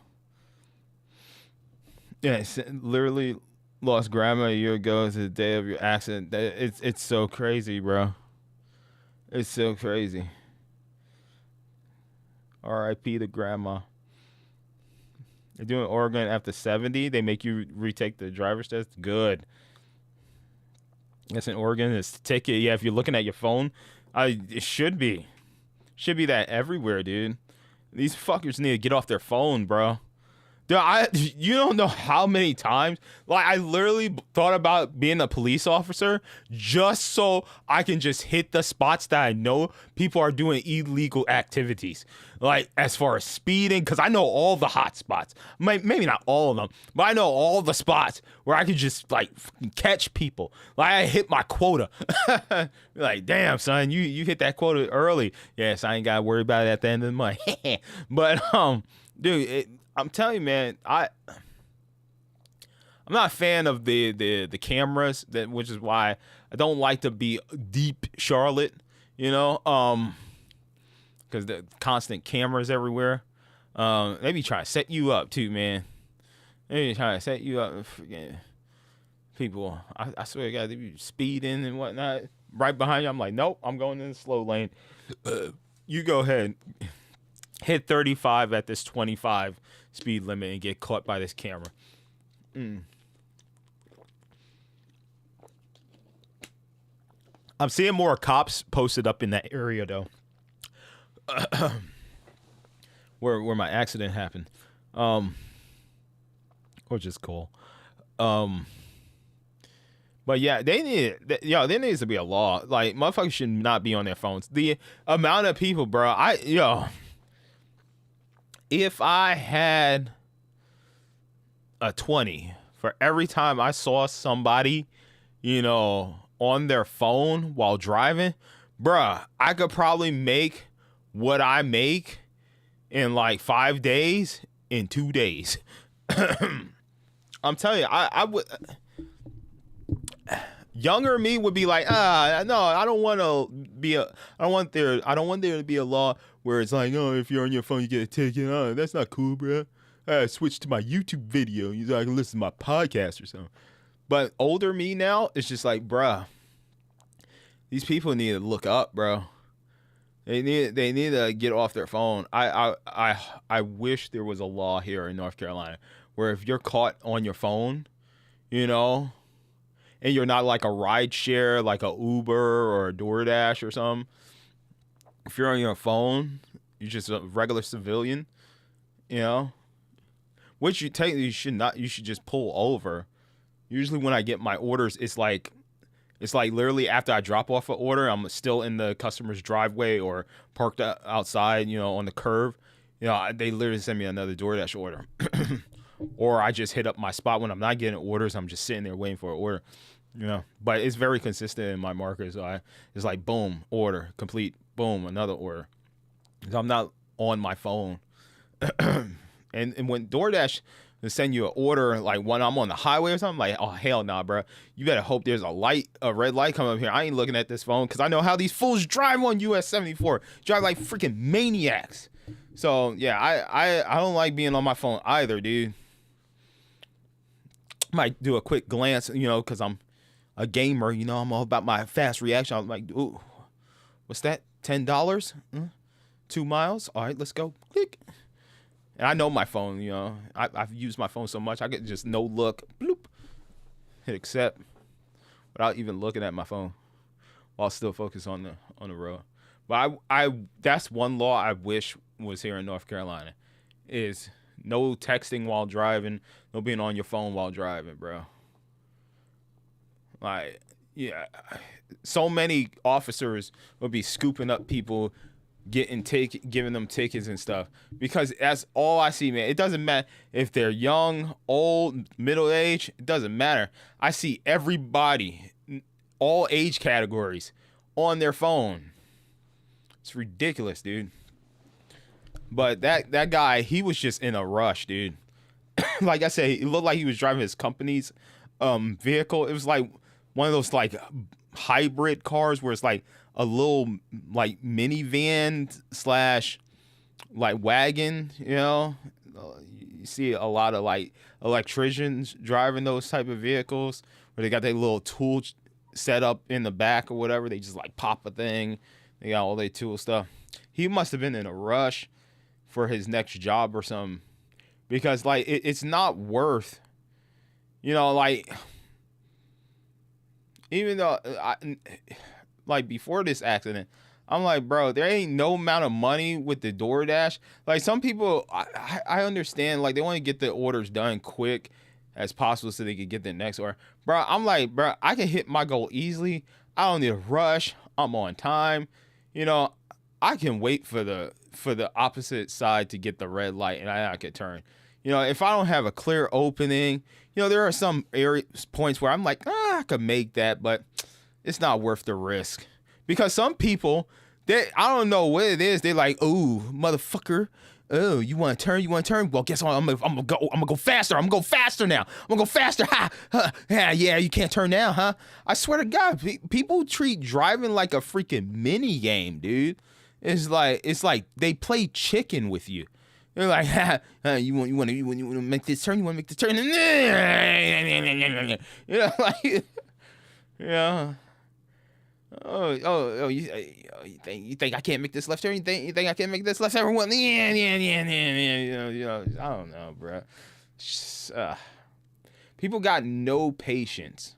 Yeah, literally lost grandma a year ago. It's the day of your accident. It's so crazy, bro. It's so crazy. R.I.P. to grandma. They're doing Oregon after 70. They make you retake the driver's test. Good. That's in Oregon. It's a ticket. Yeah, if you're looking at your phone, it should be. Should be that everywhere, dude. These fuckers need to get off their phone, bro. Dude, you don't know how many times, like, I literally thought about being a police officer just so I can just hit the spots that I know people are doing illegal activities. Like, as far as speeding, because I know all the hot spots. Maybe not all of them, but I know all the spots where I could just, like, catch people. Like, I hit my quota. Like, damn, son, you hit that quota early. Yes, I ain't got to worry about it at the end of the month. But, dude, I'm telling you, man, I'm not a fan of the cameras, which is why I don't like to be deep Charlotte, because the constant cameras everywhere. They be trying to set you up too, man. They be trying to set you up. People, I swear to God, they be speeding and whatnot. right behind you. I'm like, nope, I'm going in the slow lane. You go ahead, hit 35 at this 25 speed limit and get caught by this camera. I'm seeing more cops posted up in that area though, where my accident happened, which is cool. But yeah, there needs to be a law. Like, motherfuckers should not be on their phones. The amount of people, bro, if I had a 20 for every time I saw somebody, on their phone while driving, bruh, I could probably make what I make in like 5 days in 2 days. I'm telling you, I would. Younger me would be like, no, I don't want there to be a law where it's like, oh, if you're on your phone, you get a ticket. Oh, that's not cool, bro. I switch to my YouTube video. I can listen to my podcast or something. But older me now, it's just like, bruh, these people need to look up, bro. They need to get off their phone. I wish there was a law here in North Carolina where if you're caught on your phone, and you're not like a ride share, like a Uber or a DoorDash or something. If you're on your phone, you're just a regular civilian, which you should not. You should just pull over. Usually when I get my orders, it's like literally after I drop off an order, I'm still in the customer's driveway or parked outside, on the curb. They literally send me another DoorDash order. Or I just hit up my spot when I'm not getting orders. I'm just sitting there waiting for an order, But it's very consistent in my market. So it's like, boom, order, complete, boom, another order. So I'm not on my phone. and when DoorDash send you an order, like when I'm on the highway or something, like, oh, hell nah, bro. You better hope there's a red light coming up here. I ain't looking at this phone because I know how these fools drive on US 74. Drive like freaking maniacs. So, yeah, I don't like being on my phone either, dude. Might do a quick glance, because I'm a gamer, I'm all about my fast reaction. I'm like, ooh, what's that? $10? 2 miles? All right, let's go. Click. And I know my phone, I've used my phone so much, I get just no look, bloop, hit accept without even looking at my phone while still focused on the road. But I that's one law I wish was here in North Carolina is no texting while driving, no being on your phone while driving, bro. Like, yeah, so many officers would be scooping up people, giving them tickets and stuff, because that's all I see, man. It doesn't matter if they're young, old, middle age. It doesn't matter. I see everybody, all age categories, on their phone. It's ridiculous, dude. But that guy, he was just in a rush, dude. Like I said, it looked like he was driving his company's vehicle. It was like one of those like hybrid cars where it's like a little like minivan / like wagon, You see a lot of like electricians driving those type of vehicles where they got their little tool set up in the back or whatever. They just like pop a thing. They got all their tool stuff. He must have been in a rush for his next job or something, because like it's not worth, like, even though like before this accident, I'm like, bro, there ain't no amount of money with the DoorDash. Like, some people, I understand, like, they want to get the orders done quick as possible so they can get the next order. Bro, I'm like, bro, I can hit my goal easily. I don't need a rush. I'm on time. I can wait for the opposite side to get the red light and I can turn. If I don't have a clear opening, there are some points where I'm like, I could make that, but it's not worth the risk. Because some people, I don't know what it is. They're like, oh, motherfucker. Oh, you want to turn? You want to turn? Well, guess what? I'm gonna go faster. I'm gonna go faster now. I'm gonna go faster. Ha! Yeah, you can't turn now, huh? I swear to God, people treat driving like a freaking mini game, dude. It's like they play chicken with you. They're like, you want to make this turn? You want to make this turn? Like, You think I can't make this left turn? You think I can't make this left turn? Everyone, yeah. I don't know, bro. People got no patience.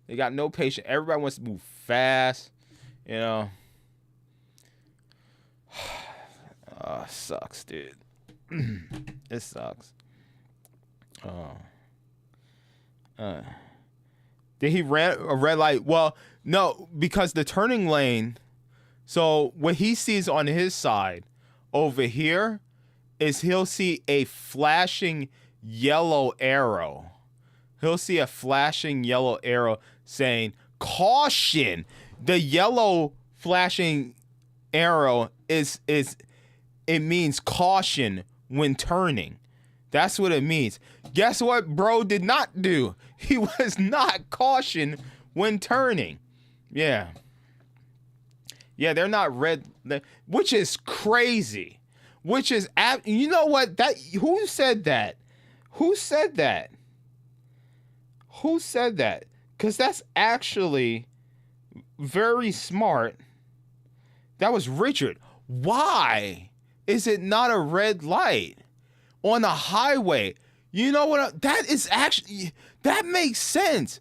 They got no patience. Everybody wants to move fast, you know. Sucks, dude. It sucks. Did he ran a red light? Well, no, because the turning lane. So what he sees on his side over here is he'll see a flashing yellow arrow. He'll see a flashing yellow arrow saying caution. The yellow flashing arrow it means caution when turning. That's what it means. Guess what bro did not do? He was not caution when turning. Yeah, they're not red, which is crazy. Which is, you know what? Who said that? Who said that? Because that's actually very smart. That was Richard. Why is it not a red light on a highway? You know what? That makes sense.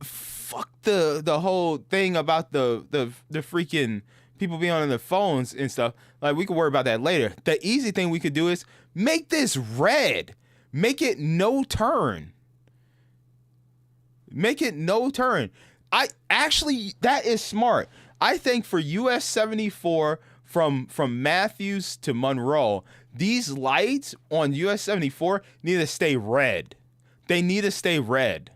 Fuck the whole thing about the freaking people being on their phones and stuff. Like, we could worry about that later. The easy thing we could do is make this red. Make it no turn. Make it no turn. That is smart. I think for US 74 from Matthews to Monroe, these lights on US 74 need to stay red. They need to stay red.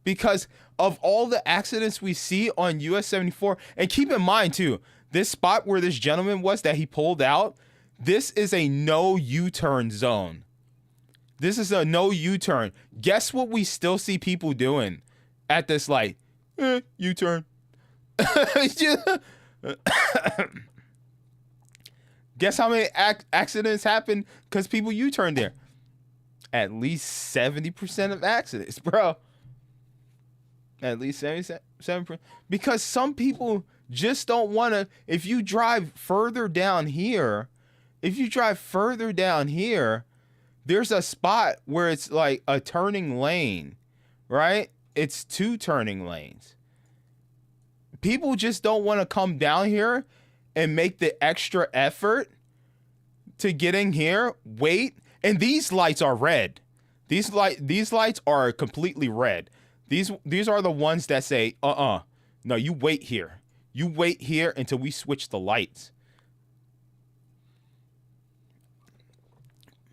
Because of all the accidents we see on US 74, and keep in mind too, this spot where this gentleman was that he pulled out, this is a no U-turn zone. This is a no U-turn. Guess what we still see people doing at this light? U-turn. Guess how many accidents happen because people U-turn there? At least 70% of accidents, bro. At least 77%. Because some people just don't want to. If you drive further down here, there's a spot where it's like a turning lane, right? It's 2 turning lanes. People just don't want to come down here and make the extra effort to get in here, wait, and these lights are red. These lights are completely red. These are the ones that say, no, you wait here. You wait here until we switch the lights.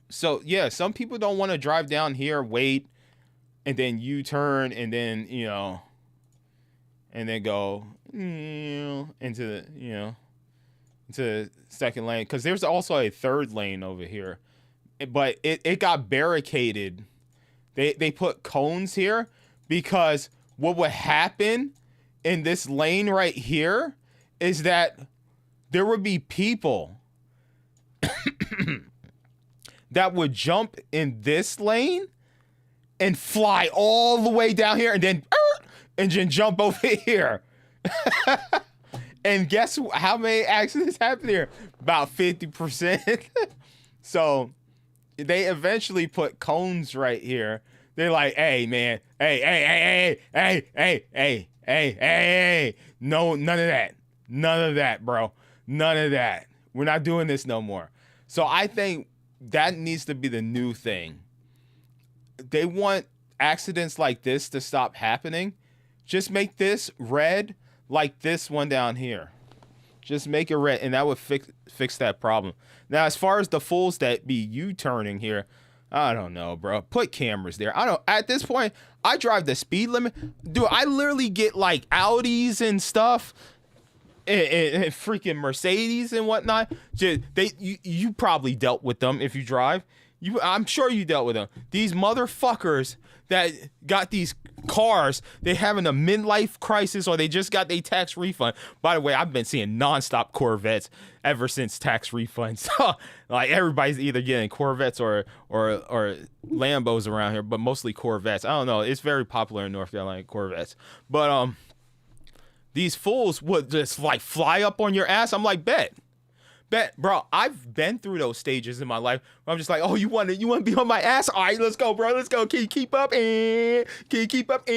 So, yeah, some people don't want to drive down here, wait, and then U-turn, and then, and then go, into the second lane. Because there's also a third lane over here. But it got barricaded. They put cones here because what would happen in this lane right here is that there would be people that would jump in this lane and fly all the way down here and then jump over here. And guess how many accidents happen here? About 50%. So they eventually put cones right here. They're like, hey, man, hey. No, none of that. None of that, bro. None of that. We're not doing this no more. So I think that needs to be the new thing. They want accidents like this to stop happening. Just make this red like this one down here. Just make it red, and that would fix that problem. Now, as far as the fools that be U-turning here, I don't know, bro. Put cameras there. At this point, I drive the speed limit. Dude, I literally get like Audis and stuff and freaking Mercedes and whatnot. You probably dealt with them if you drive. I'm sure you dealt with them. These motherfuckers that got these cars, they having a midlife crisis or they just got their tax refund. By the way, I've been seeing nonstop Corvettes ever since tax refunds. Like, everybody's either getting Corvettes or Lambos around here, but mostly Corvettes. I don't know. It's very popular in North Carolina, Corvettes. But these fools would just like fly up on your ass. I'm like, bet, bro. I've been through those stages in my life where I'm just like, oh, you want to be on my ass? All right, let's go, bro. Let's go. Can you keep up? Can you keep up?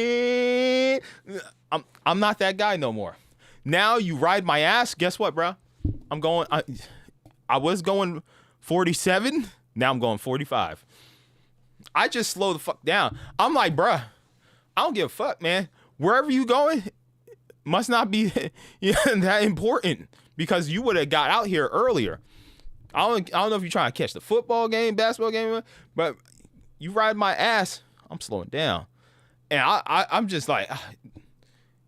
I'm not that guy no more. Now you ride my ass. Guess what, bro? I'm going. I was going 47. Now I'm going 45. I just slow the fuck down. I'm like, bruh, I don't give a fuck, man. Wherever you going, must not be that important because you would have got out here earlier. I don't know if you're trying to catch the football game, basketball game, but you ride my ass, I'm slowing down. And I'm just like,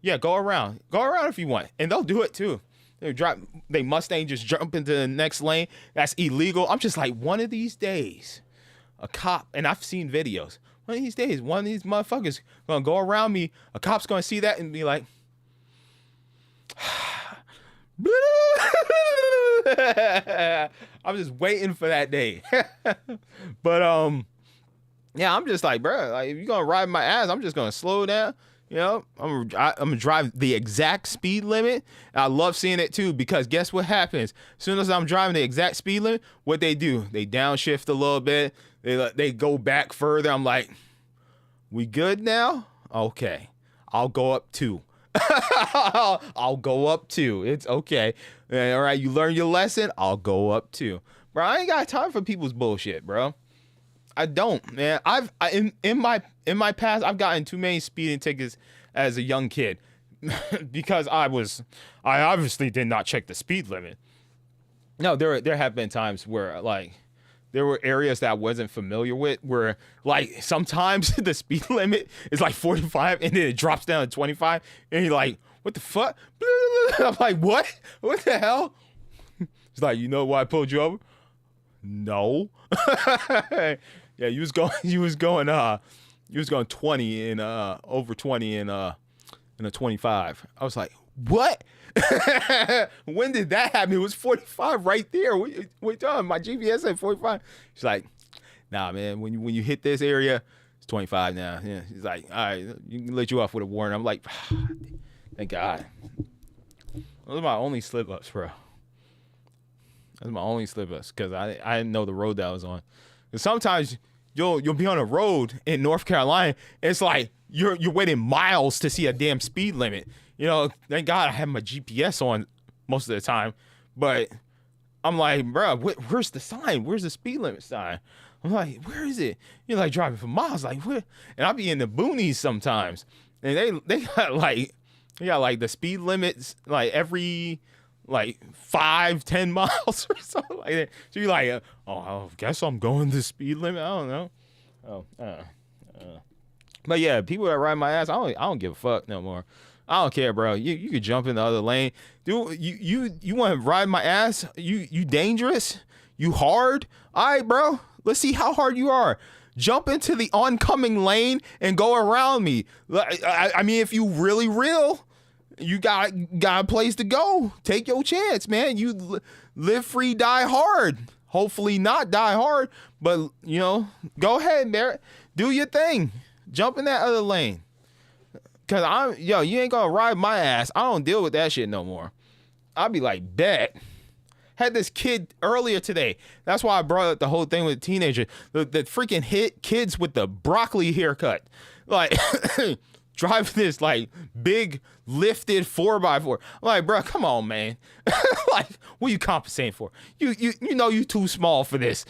yeah, go around if you want. And they'll do it too. They Mustang just jump into the next lane. That's illegal. I'm just like, one of these days, a cop, and I've seen videos, one of these days, one of these motherfuckers gonna go around me, a cop's gonna see that and be like, I'm just waiting for that day. But yeah, I'm just like, bro, like if you're gonna ride my ass, I'm just gonna slow down. You know, I'm gonna drive the exact speed limit. I love seeing it too because guess what happens? As soon as I'm driving the exact speed limit, what they do? They downshift a little bit. They go back further. I'm like, we good now? Okay, I'll go up 2. I'll go up 2. It's okay. All right, you learn your lesson. I'll go up 2. Bro, I ain't got time for people's bullshit, bro. I don't, man. In my past, I've gotten too many speeding tickets as a young kid because I obviously did not check the speed limit. No, there have been times where like there were areas that I wasn't familiar with where like sometimes the speed limit is like 45 and then it drops down to 25 and you're like, what the fuck? I'm like, what? What the hell? It's like, you know why I pulled you over? No. Yeah, you was going 20 and over 20 in a 25. I was like, what? When did that happen? It was 45 right there. What time? My GPS said 45. She's like, nah, man, when you hit this area, it's 25 now. Yeah. She's like, all right, you can let you off with a warning. I'm like, thank God. Those are my only slip-ups, bro. That's my only slip-ups because I didn't know the road that I was on. And sometimes you'll be on a road in North Carolina. It's like you're waiting miles to see a damn speed limit. You know, thank God I have my GPS on most of the time. But I'm like, bro, where's the sign? Where's the speed limit sign? I'm like, where is it? You're like driving for miles, like where? And I'll be in the boonies sometimes, and they got like the speed limits like every like 5-10 miles or something like that. So you're like, I guess I'm going the speed limit. I don't know. But yeah, people that ride my ass, I don't give a fuck no more. I don't care, bro. You could jump in the other lane. Dude, you want to ride my ass? You dangerous? You hard? All right, bro. Let's see how hard you are. Jump into the oncoming lane and go around me. I mean, if you really real, you got a place to go. Take your chance, man. You live free, die hard. Hopefully not die hard, but you know, go ahead, Barrett. Do your thing. Jump in that other lane. Cause you ain't gonna ride my ass. I don't deal with that shit no more. I'll be like, bet. Had this kid earlier today. That's why I brought up the whole thing with teenagers. The freaking hit kids with the broccoli haircut. Like driving this like big lifted 4x4. I'm like, bro, come on, man. Like, what are you compensating for? You know you too small for this.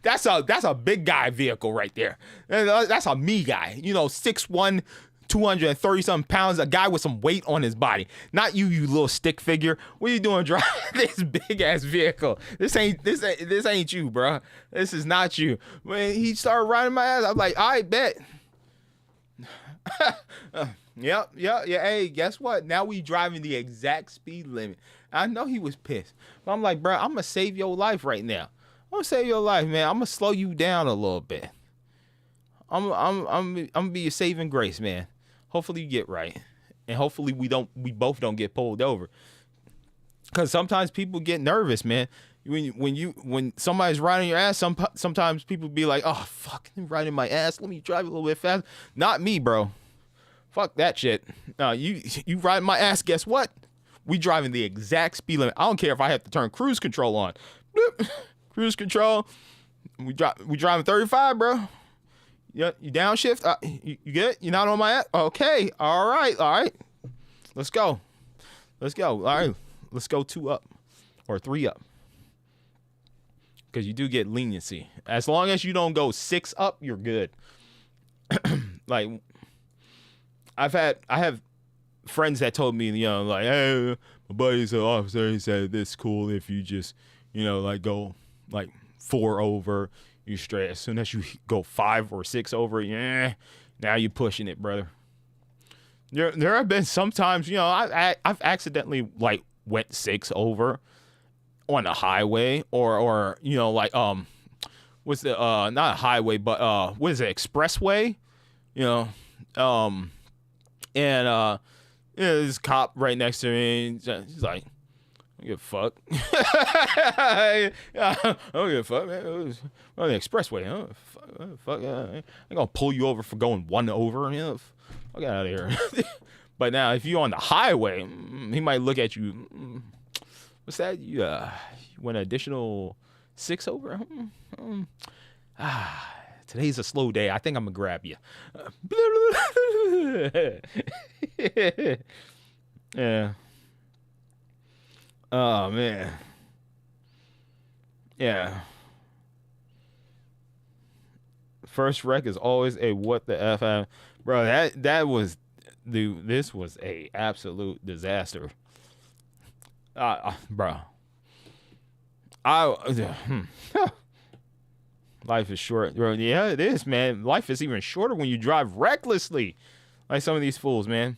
That's a big guy vehicle right there. That's a me guy. You know, 6'1", 230 something pounds, a guy with some weight on his body. Not you little stick figure. What are you doing driving this big ass vehicle? This ain't you, bro. This is not you. When he started riding my ass, I'm like, I bet. Yep. Hey, guess what? Now we driving the exact speed limit. I know he was pissed, but I'm like, bro, I'm gonna save your life right now. I'm gonna save your life, man. I'm gonna slow you down a little bit. I'm gonna be your saving grace, man. Hopefully you get right, and hopefully we both don't get pulled over. Cause sometimes people get nervous, man. When somebody's riding your ass, sometimes people be like, oh fuck, they're riding my ass. Let me drive a little bit fast. Not me, bro. Fuck that shit. You riding my ass. Guess what? We driving the exact speed limit. I don't care if I have to turn cruise control on. Bloop. Cruise control. We driving 35, bro. You downshift? You good? You not on my ass? Okay. All right. Let's go. All right. Let's go 2 up or 3 up. Because you do get leniency. As long as you don't go 6 up, you're good. Like, I have friends that told me, like, hey, my buddy's an officer. He said this cool if you just, like go like 4 over, you straight. As soon as you go 5 or 6 over, now you're pushing it, brother. There have been some times, I've accidentally like went 6 over on a highway or like what's the not a highway but what is it, expressway, and this cop right next to me, he's like, I don't give a fuck. I don't give a fuck, man. It was on the expressway. Fuck. I'm gonna pull you over for going 1 over. Fuck out of here. But now, if you're on the highway, he might look at you. What's that? You went an additional 6 over? Today's a slow day. I think I'm gonna grab you. Yeah. Oh man. Yeah. First wreck is always a what the F, bro. This was a absolute disaster. Bro. Life is short, bro. Yeah, it is, man. Life is even shorter when you drive recklessly, like some of these fools, man.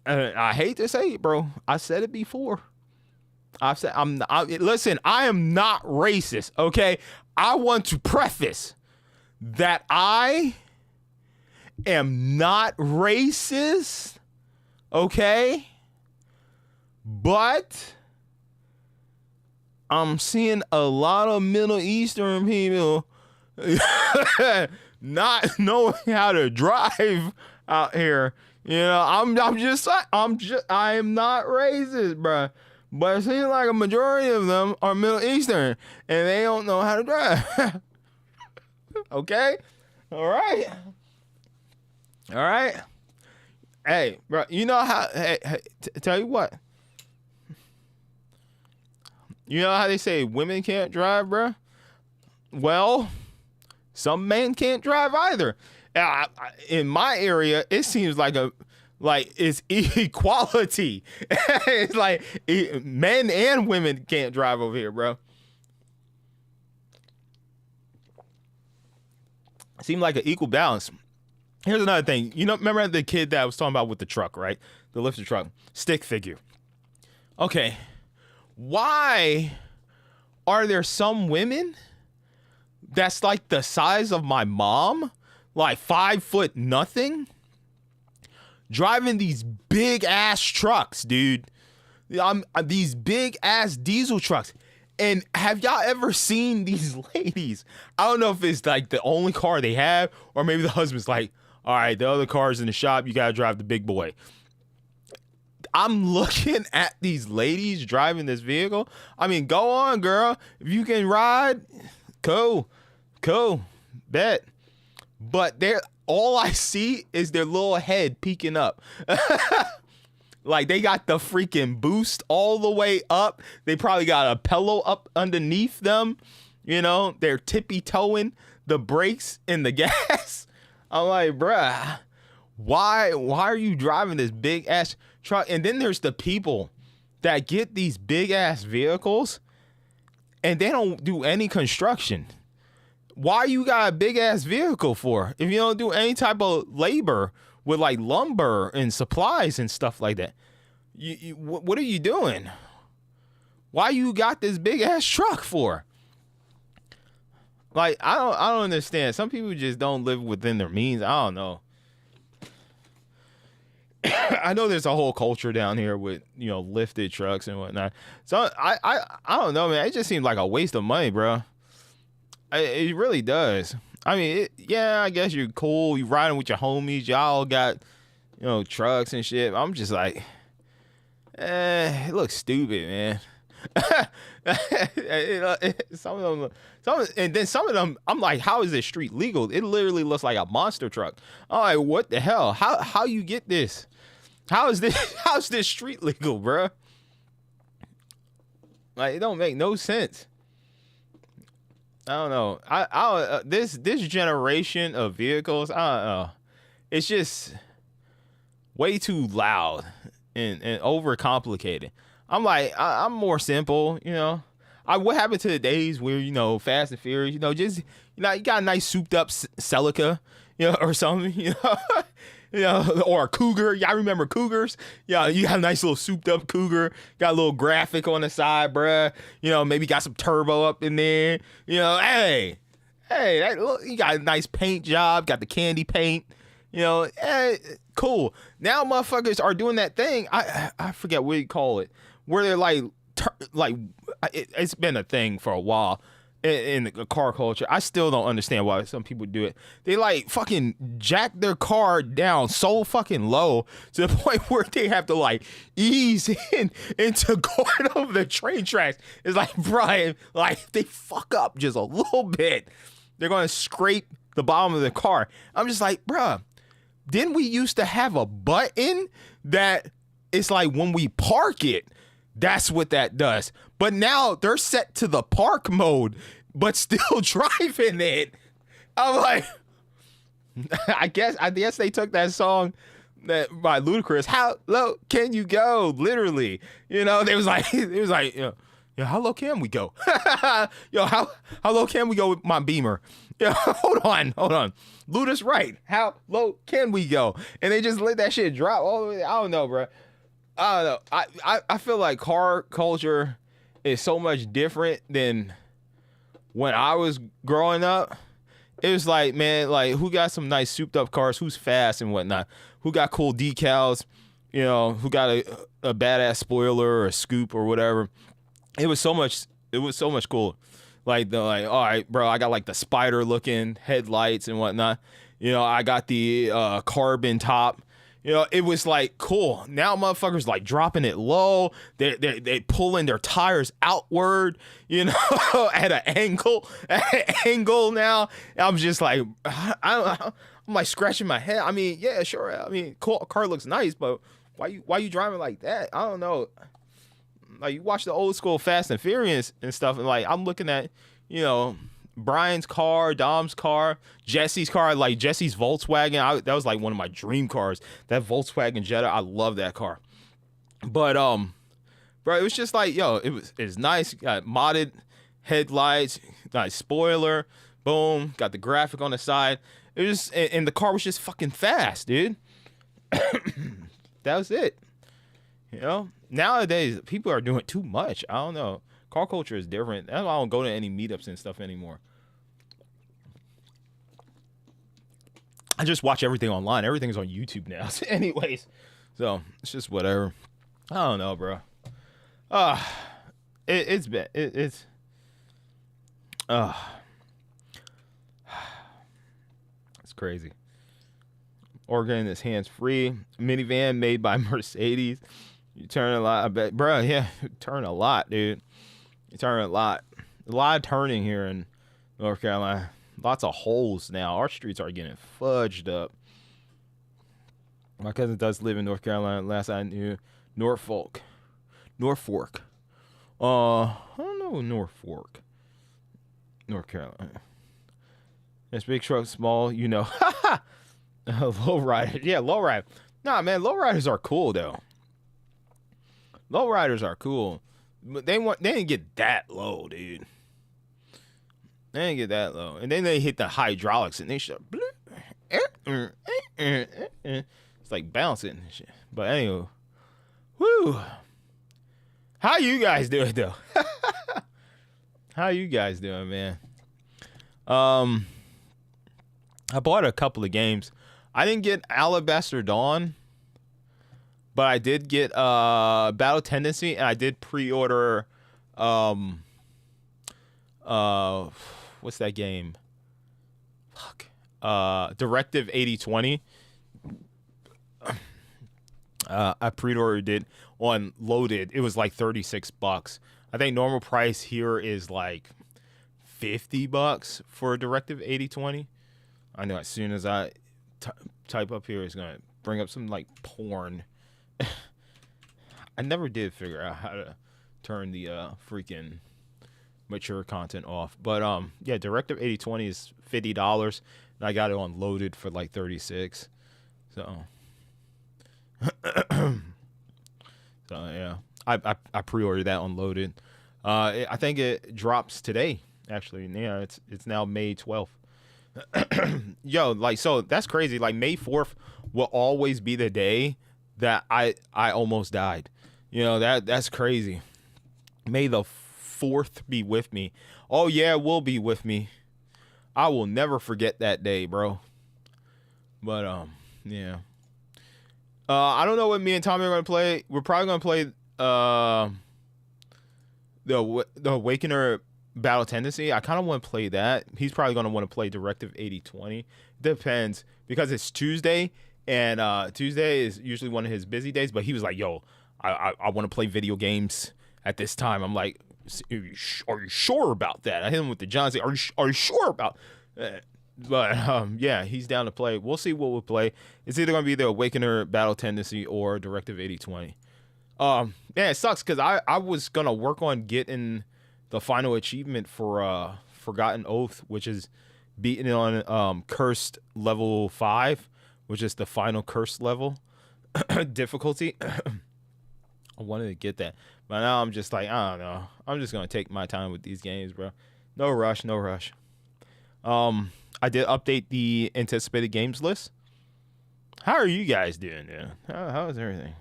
I hate to say it, bro. I said it before. Listen, I am not racist, okay? I want to preface that I am not racist, okay? But I'm seeing a lot of Middle Eastern people not knowing how to drive out here. I am not racist, bro. But it seems like a majority of them are Middle Eastern and they don't know how to drive. Okay? All right. Hey, bro, you know how, tell you what. You know how they say women can't drive, bro? Well, some men can't drive either. In my area, it seems like it's equality. It's like men and women can't drive over here, bro. Seemed like an equal balance. Here's another thing. Remember the kid that I was talking about with the truck, right? The lifted truck. Stick figure. Okay. Why are there some women that's like the size of my mom, like 5 foot nothing, driving these big ass trucks, dude? These big ass diesel trucks. And have y'all ever seen these ladies? I don't know if it's like the only car they have, or maybe the husband's like, all right, the other car's in the shop, you gotta drive the big boy. I'm looking at these ladies driving this vehicle. I mean, go on, girl. If you can ride, cool, bet. But all I see is their little head peeking up. Like they got the freaking boost all the way up. They probably got a pillow up underneath them. They're tippy-toeing the brakes and the gas. I'm like, bruh, why are you driving this big ass truck? And then there's the people that get these big ass vehicles and they don't do any construction. Why you got a big ass vehicle for if you don't do any type of labor with like lumber and supplies and stuff like that? What are you doing? Why you got this big ass truck for? Like, I don't understand. Some people just don't live within their means. I don't know. I know there's a whole culture down here with, lifted trucks and whatnot. So I don't know, man. It just seems like a waste of money, bro. It really does. I mean, yeah, I guess you're cool. You riding with your homies. Y'all got, trucks and shit. I'm just like, it looks stupid, man. Some of them, and then some of them, I'm like, how is this street legal? It literally looks like a monster truck. I'm like, what the hell? How you get this? How's this street legal, bruh? Like, it don't make no sense. I don't know. This generation of vehicles, I don't know. It's just way too loud and overcomplicated. I'm like, I'm more simple, what happened to the days where, Fast and Furious, just, you got a nice souped up Celica, or something, or a Cougar. Y'all remember Cougars? Yeah, you got a nice little souped up Cougar. Got a little graphic on the side, bruh. Maybe got some turbo up in there. Hey, you got a nice paint job. Got the candy paint. Cool. Now motherfuckers are doing that thing. I forget what you call it, where they're it's been a thing for a while in the car culture. I still don't understand why some people do it. They fucking jack their car down so fucking low to the point where they have to ease into going over the train tracks. It's like, Brian, if they fuck up just a little bit, they're gonna scrape the bottom of the car. I'm just like, bruh, didn't we used to have a button that it's like when we park it, that's what that does. But now they're set to the park mode, but still driving it. I'm like, I guess they took that song by Ludacris, "How Low Can You Go?" Literally, they was like, yo, how low can we go? Yo, how low can we go with my Beamer? Yo, hold on. Luda's right. How low can we go? And they just let that shit drop all the way. I don't know, bro. I don't know. I feel like car culture is so much different than when I was growing up. It was like, man, who got some nice souped up cars? Who's fast and whatnot? Who got cool decals? Who got a badass spoiler or a scoop or whatever? It was so much cool. All right, bro, I got the spider looking headlights and whatnot. I got the carbon top. It was cool. Now motherfuckers dropping it low. They pulling their tires outward, at an angle now. I'm just I'm scratching my head. I mean, yeah, sure. I mean, cool, car looks nice, but why you driving like that? I don't know. You watch the old school Fast and Furious and stuff, and I'm looking at, Brian's car, Dom's car, Jesse's car, Jesse's Volkswagen. That was one of my dream cars. That Volkswagen Jetta, I love that car. But bro, it was just it's nice. Got modded headlights, nice spoiler, boom, got the graphic on the side. It was, and the car was just fucking fast, dude. That was it. Nowadays people are doing too much. I don't know. Car culture is different. That's why I don't go to any meetups and stuff anymore. I just watch everything online. Everything's on YouTube now. Anyways, so it's just whatever. I don't know, bro. It's crazy. Organ is hands free. Minivan made by Mercedes. You turn a lot, I bet, bro. Yeah, you turn a lot, dude. You turn a lot. A lot of turning here in North Carolina. Lots of holes now. Our streets are getting fudged up. My cousin does live in North Carolina. Last I knew, Norfolk. I don't know Norfolk. North Carolina. It's big truck, small, low rider. Yeah, low rider. Nah, man, low riders are cool though. Low riders are cool. But they didn't get that low, dude. They didn't get that low. And then they hit the hydraulics and they shut. It's like bouncing and shit. But anyway. Whoo. How you guys doing though? How you guys doing, man? I bought a couple of games. I didn't get Alabaster Dawn, but I did get Battle Tendency, and I did pre-order what's that game? Directive 8020. I pre-ordered it on Loaded. It was like $36. I think normal price here is like $50 for a Directive 8020. I know as soon as I type up here, it's gonna bring up some like porn. I never did figure out how to turn the freaking mature content off. But yeah, Directive 8020 is $50, and I got it on Loaded for like 36. So yeah, I pre-ordered that on Loaded. I think it drops today. Actually, yeah, it's now May 12th. Yo, like, so that's crazy. Like, May 4th will always be the day that I almost died. You know, that's crazy. May the 4th be with me. Oh yeah, it will be with me. I will never forget that day, bro. But yeah. I don't know what me and Tommy are gonna play. We're probably gonna play the Awakener Battle Tendency. I kind of want to play that. He's probably gonna want to play Directive 8020. Depends, because it's Tuesday, and Tuesday is usually one of his busy days. But he was like, "Yo, I want to play video games at this time." I'm like, "Are you sure about that?" I hit him with the John. Say, "Are you sure about?" But yeah, he's down to play. We'll see what we'll play. It's either gonna be the Awakener Battle Tendency or Directive 8020. Man, it sucks because I was gonna work on getting the final achievement for Forgotten Oath, which is beating it on Cursed level 5, which is the final Cursed level difficulty. I wanted to get that, but now I'm just like, I don't know. I'm just gonna take my time with these games, bro. No rush, no rush. I did update the anticipated games list. How are you guys doing, dude? How is everything?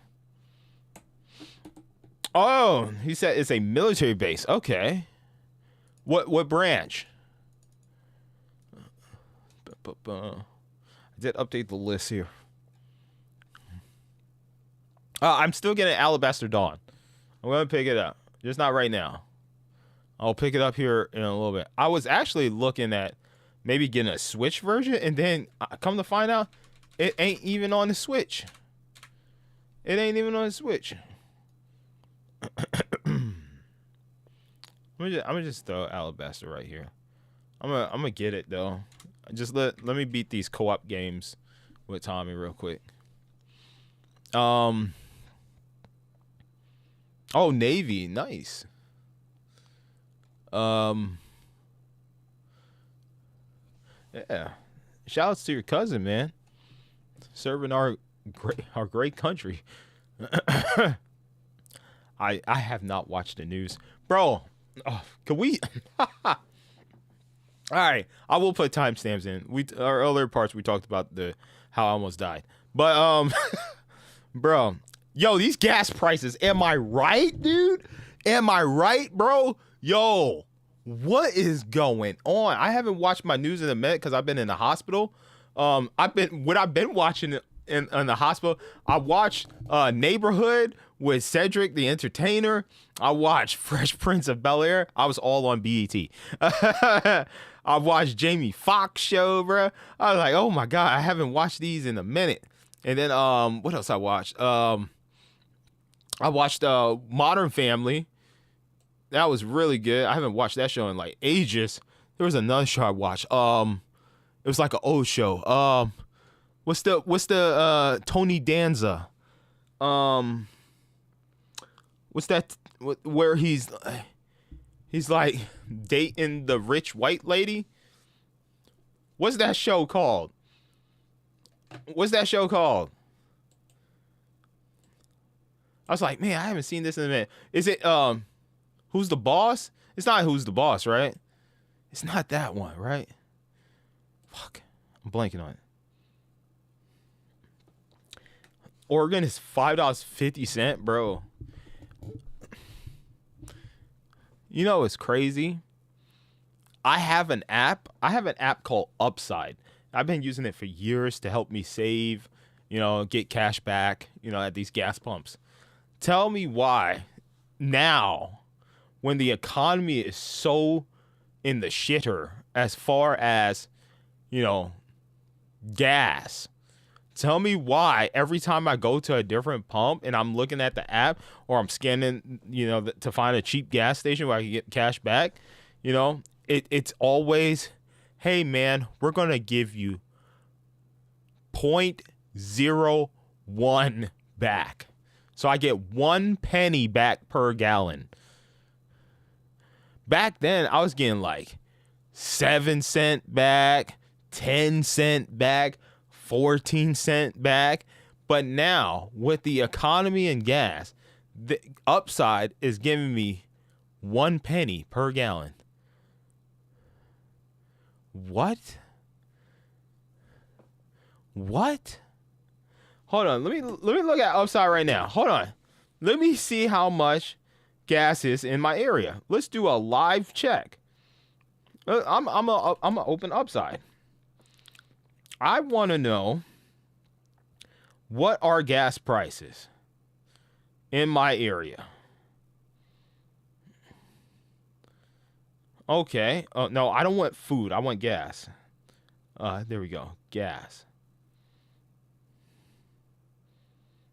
Oh, he said it's a military base. Okay. What branch? I did update the list here. I'm still getting Alabaster Dawn. I'm going to pick it up. Just not right now. I'll pick it up here in a little bit. I was actually looking at maybe getting a Switch version, and then come to find out, it ain't even on the Switch. It ain't even on the Switch. I'm gonna just throw Alabaster right here. I'm gonna get it though. Just let me beat these co-op games with Tommy real quick. Oh, Navy, nice. Yeah. Shoutouts to your cousin, man. Serving our great country. I have not watched the news, bro. Oh, can we? All right, I will put timestamps in. Our earlier parts we talked about how I almost died, but bro, yo, these gas prices. Am I right, dude? Am I right, bro? Yo, what is going on? I haven't watched my news in a minute because I've been in the hospital. I've been watching in the hospital. I watched Neighborhood with Cedric the Entertainer. I watched Fresh Prince of Bel-Air. I was all on BET. I watched Jamie Foxx show, bro. I was like, oh my god, I haven't watched these in a minute. And then what else I watched? I watched Modern Family. That was really good. I haven't watched that show in like ages. There was another show I watched. It was like an old show. What's the Tony Danza? What's that? Where he's like dating the rich white lady? What's that show called? What's that show called? I was like, man, I haven't seen this in a minute. Is it Who's the Boss? It's not Who's the Boss, right? It's not that one, right? Fuck, I'm blanking on it. Oregon is $5.50, bro. You know what's crazy? I have an app. I have an app called Upside. I've been using it for years to help me save, get cash back, at these gas pumps. Tell me why now, when the economy is so in the shitter as far as you know, gas. Tell me why every time I go to a different pump and I'm looking at the app or I'm scanning, you know, to find a cheap gas station where I can get cash back, you know, it's always, hey, man, we're going to give you 0.01 back. So I get 1 penny back per gallon. Back then, I was getting like 7 cent back, 10 cent back, 14 cent back. But now, with the economy and gas, the upside is giving me 1 penny per gallon. What? Hold on. Let me look at upside right now. Hold on. Let me see how much gas is in my area. Let's do a live check. I'm a open upside. I want to know what are gas prices in my area. Okay. Oh, no, I don't want food. I want gas. There we go. Gas.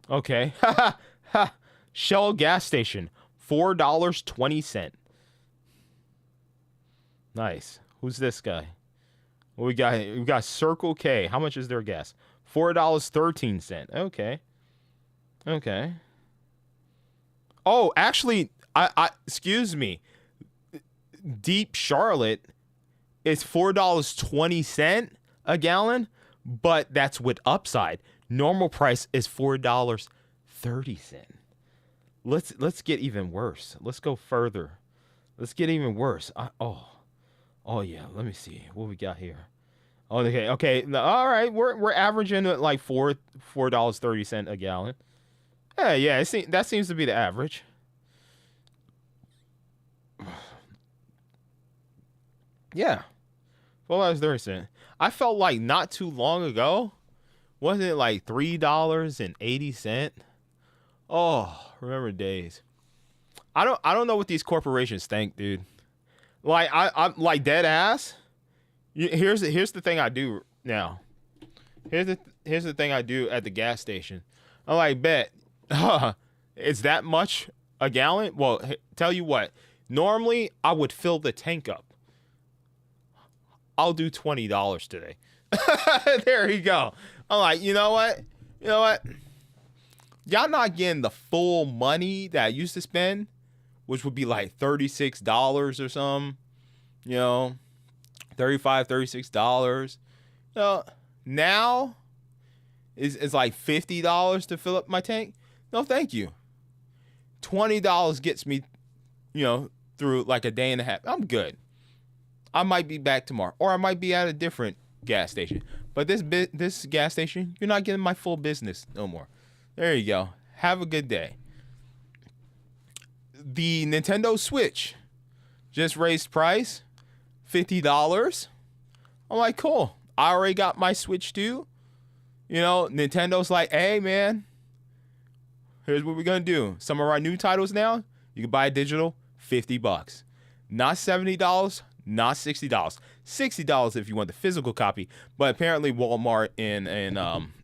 Okay. Shell gas station, $4.20. Nice. Who's this guy? What we got? We got Circle K. How much is their gas? $4.13. Okay. Oh, actually, I excuse me. Deep Charlotte is $4.20 a gallon, but that's with upside. Normal price is $4.30. Let's get even worse. Let's go further. Let's get even worse. Oh yeah. Let me see what we got here. Okay. All right. We're averaging at like $4.30 a gallon. Yeah. That seems to be the average. Yeah, $4.30. I felt like not too long ago, wasn't it like $3.80? Oh, remember days. I don't know what these corporations think, dude. Like I'm like dead ass. Here's the thing I do now. Here's the thing I do at the gas station. I'm like, bet, it's that much a gallon? Well, tell you what. Normally I would fill the tank up. I'll do $20 today. There you go. I'm like, you know what? Y'all not getting the full money that I used to spend, which would be like $36 or something. You know, $35, $36. You know, now it's like $50 to fill up my tank. No, thank you. $20 gets me, you know, through like a day and a half. I'm good. I might be back tomorrow, or I might be at a different gas station. But this gas station, you're not getting my full business no more. There you go. Have a good day. The Nintendo Switch just raised price, $50. I'm like, cool. I already got my Switch too. You know, Nintendo's like, hey man, here's what we're gonna do. Some of our new titles now, you can buy digital, $50. Not $70. Not $60. $60 if you want the physical copy. But apparently Walmart and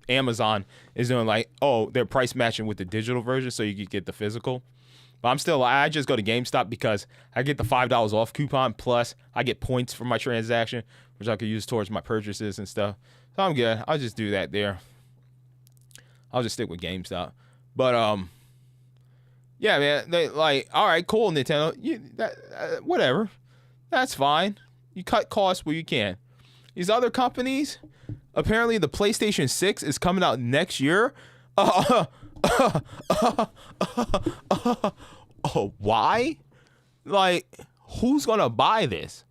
Amazon is doing like, oh, they're price matching with the digital version so you can get the physical. But I just go to GameStop because I get the $5 off coupon, plus I get points for my transaction, which I could use towards my purchases and stuff. So I'm good. I'll just do that there. I'll just stick with GameStop. But yeah, man, they like, all right, cool, Nintendo. Whatever. That's fine. You cut costs where you can. These other companies, apparently the PlayStation 6 is coming out next year. Why? Like, who's gonna buy this?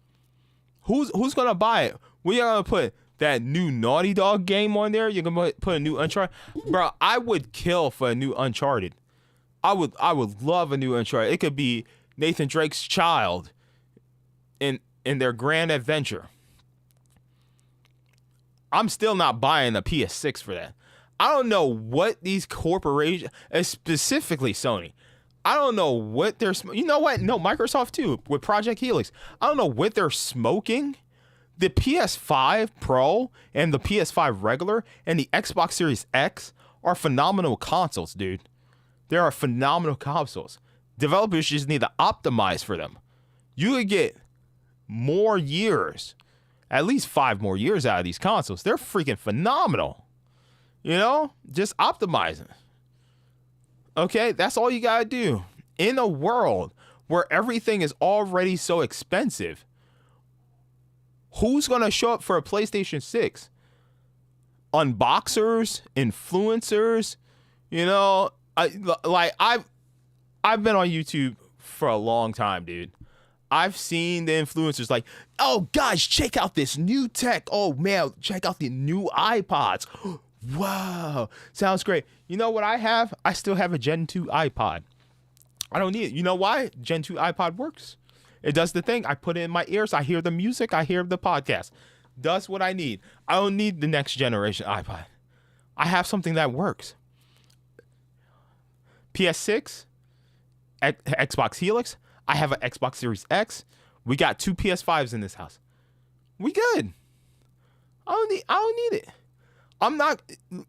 Who's gonna buy it? We are gonna put that new Naughty Dog game on there. You're gonna put a new Uncharted, bro. I would kill for a new Uncharted. I would love a new Uncharted. It could be Nathan Drake's child in their grand adventure. I'm still not buying a PS6 for that. I don't know what these corporations, specifically Sony, I don't know what they're, you know what? No, Microsoft too, with Project Helix. I don't know what they're smoking The PS5 Pro and the PS5 regular and the Xbox Series X are phenomenal consoles, dude. They are phenomenal consoles. Developers just need to optimize for them. You could get more years, at least 5 more years out of these consoles. They're freaking phenomenal. You know, just optimizing. Okay, that's all you gotta do. In a world where everything is already so expensive, who's gonna show up for a PlayStation 6? Unboxers, influencers, you know, I've been on YouTube for a long time, dude. I've seen the influencers like, oh guys, check out this new tech. Oh man, check out the new iPods. Wow, sounds great. You know what I have? I still have a Gen 2 iPod. I don't need it. You know why? Gen 2 iPod works. It does the thing. I put it in my ears. I hear the music. I hear the podcast. Does what I need. I don't need the next generation iPod. I have something that works. PS6, Xbox Helix. I have an Xbox Series X. We got 2 PS5s in this house. We good. I don't need it. I'm not,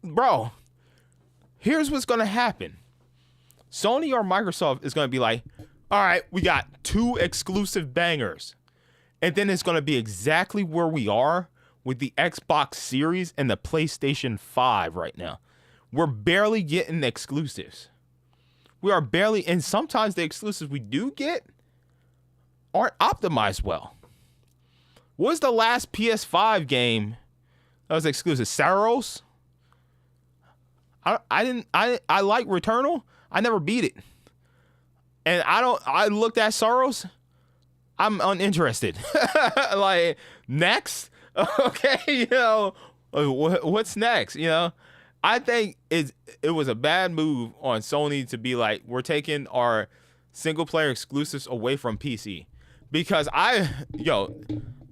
bro. Here's what's gonna happen. Sony or Microsoft is gonna be like, all right, we got 2 exclusive bangers. And then it's gonna be exactly where we are with the Xbox Series and the PlayStation 5 right now. We're barely getting exclusives. We are barely, and sometimes the exclusives we do get aren't optimized well. What was the last PS5 game that was exclusive? Saros? I like Returnal. I never beat it. And I looked at Saros. I'm uninterested. Like, next? Okay, you know, what's next? You know, I think it was a bad move on Sony to be like, we're taking our single player exclusives away from PC. Because I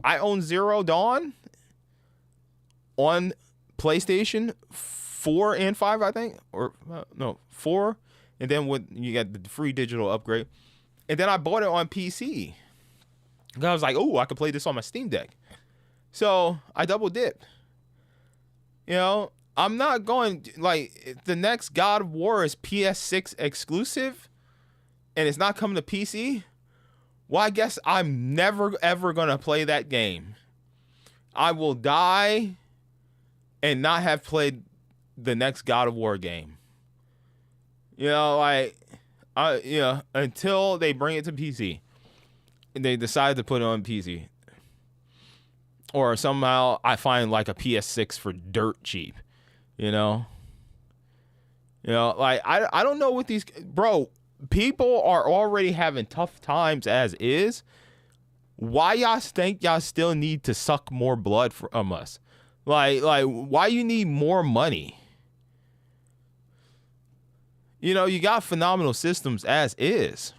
own Zero Dawn on PlayStation 4 and 5, I think. Or, no, 4. And then you got the free digital upgrade. And then I bought it on PC. I was like, oh, I could play this on my Steam Deck. So I double dipped. You know, I'm not going, like, the next God of War is PS6 exclusive and it's not coming to PC. Well, I guess I'm never, ever going to play that game. I will die and not have played the next God of War game. You know, like, until they bring it to PC. And they decide to put it on PC. Or somehow I find like a PS6 for dirt cheap. You know? You know, like, I don't know what these... Bro, people are already having tough times as is. Why y'all think y'all still need to suck more blood from us? Like, why you need more money? You know, you got phenomenal systems as is.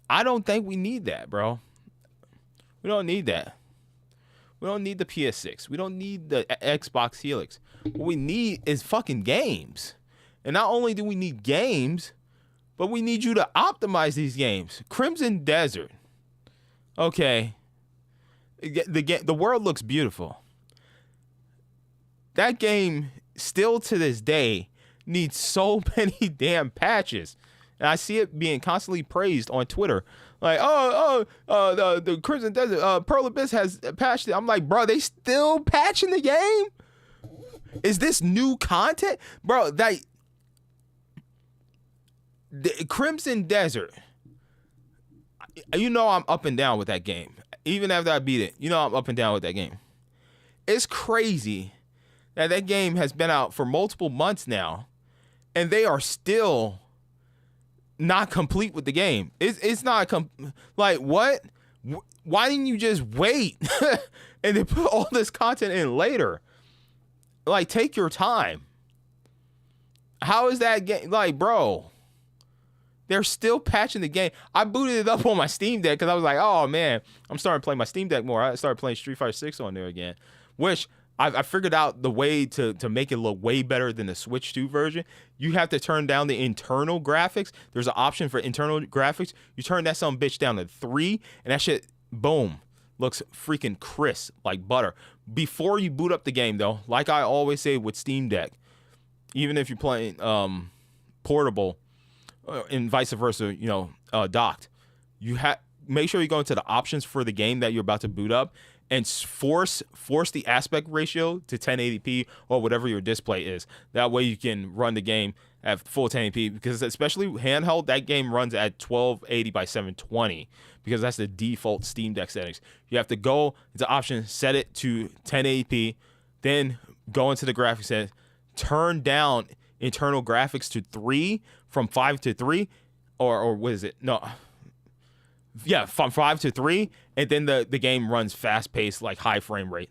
I don't think we need that, bro. We don't need that. We don't need the PS6. We don't need the Xbox Helix. What we need is fucking games. And not only do we need games, but we need you to optimize these games. Crimson Desert. Okay. The world looks beautiful. That game, still to this day, needs so many damn patches. And I see it being constantly praised on Twitter. Like, the Crimson Desert, Pearl Abyss has patched it. I'm like, bro, they still patching the game? Is this new content? Bro, the Crimson Desert, you know I'm up and down with that game. Even after I beat it, you know I'm up and down with that game. It's crazy that game has been out for multiple months now, and they are still not complete with the game. It's not like, what? Why didn't you just wait and then put all this content in later? Like, take your time. How is that game? Like, bro, they're still patching the game. I booted it up on my Steam Deck because I was like, oh man, I'm starting to play my Steam Deck more. I started playing Street Fighter 6 on there again, which I figured out the way to make it look way better than the Switch 2 version. You have to turn down the internal graphics. There's an option for internal graphics. You turn that son bitch down to 3, and that shit, boom, looks freaking crisp like butter. Before you boot up the game, though, like I always say with Steam Deck, even if you're playing portable and vice versa, docked, you make sure you go into the options for the game that you're about to boot up and force the aspect ratio to 1080p or whatever your display is. That way you can run the game at full 1080p, because especially handheld, that game runs at 1280 by 720 because that's the default Steam Deck settings. You have to go into options, set it to 1080p, then go into the graphics settings, turn down internal graphics to 3 from 5 to 3, or what is it? No. Yeah, from 5 to 3, and then the game runs fast-paced, like high frame rate.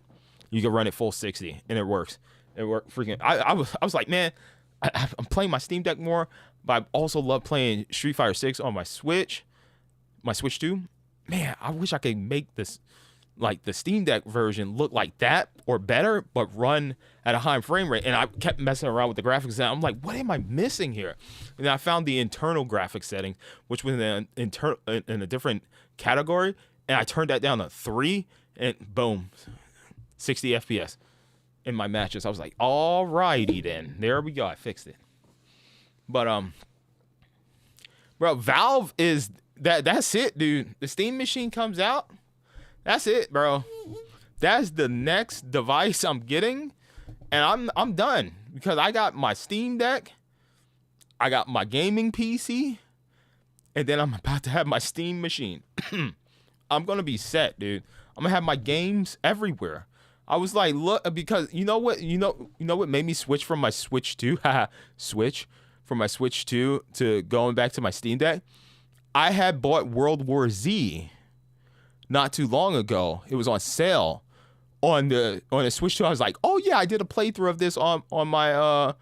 You can run it full 60, and it works. It worked freaking. I was like, man, I'm playing my Steam Deck more, but I also love playing Street Fighter 6 on my Switch 2. Man, I wish I could make this, like the Steam Deck version, look like that or better, but run at a high frame rate. And I kept messing around with the graphics, and I'm like, what am I missing here? And I found the internal graphics setting, which was in a different category, and I turned that down to 3, and boom, 60 FPS in my matches. I was like, all righty then, there we go, I fixed it. But bro, Valve is that's it, dude. The Steam machine comes out, that's it, bro. That's the next device I'm getting, and I'm done, because I got my Steam Deck, I got my gaming PC, and then I'm about to have my Steam machine. I'm gonna be set, dude. I'm gonna have my games everywhere. I was like, look, because you know what made me switch from my Switch 2, from my Switch 2 to going back to my Steam Deck? I had bought World War Z not too long ago. It was on sale on the Switch 2. I was like, oh yeah, I did a playthrough of this on my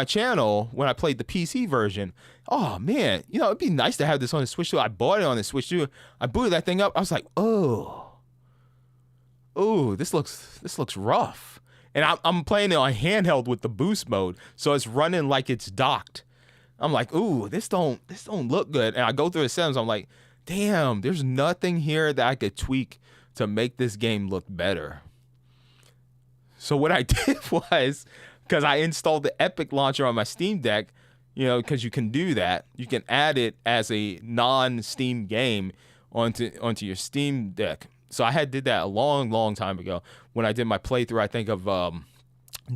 channel when I played the PC version. Oh man, it'd be nice to have this on the Switch 2. I bought it on the Switch 2. I booted that thing up. I was like, oh, this looks rough. And I'm playing it on handheld with the boost mode, so it's running like it's docked. I'm like, ooh, this don't look good. And I go through the settings. I'm like, damn, there's nothing here that I could tweak to make this game look better. So what I did was, because I installed the Epic launcher on my Steam Deck, because you can do that. You can add it as a non-Steam game onto your Steam Deck. So I did that a long time ago when I did my playthrough, I think, of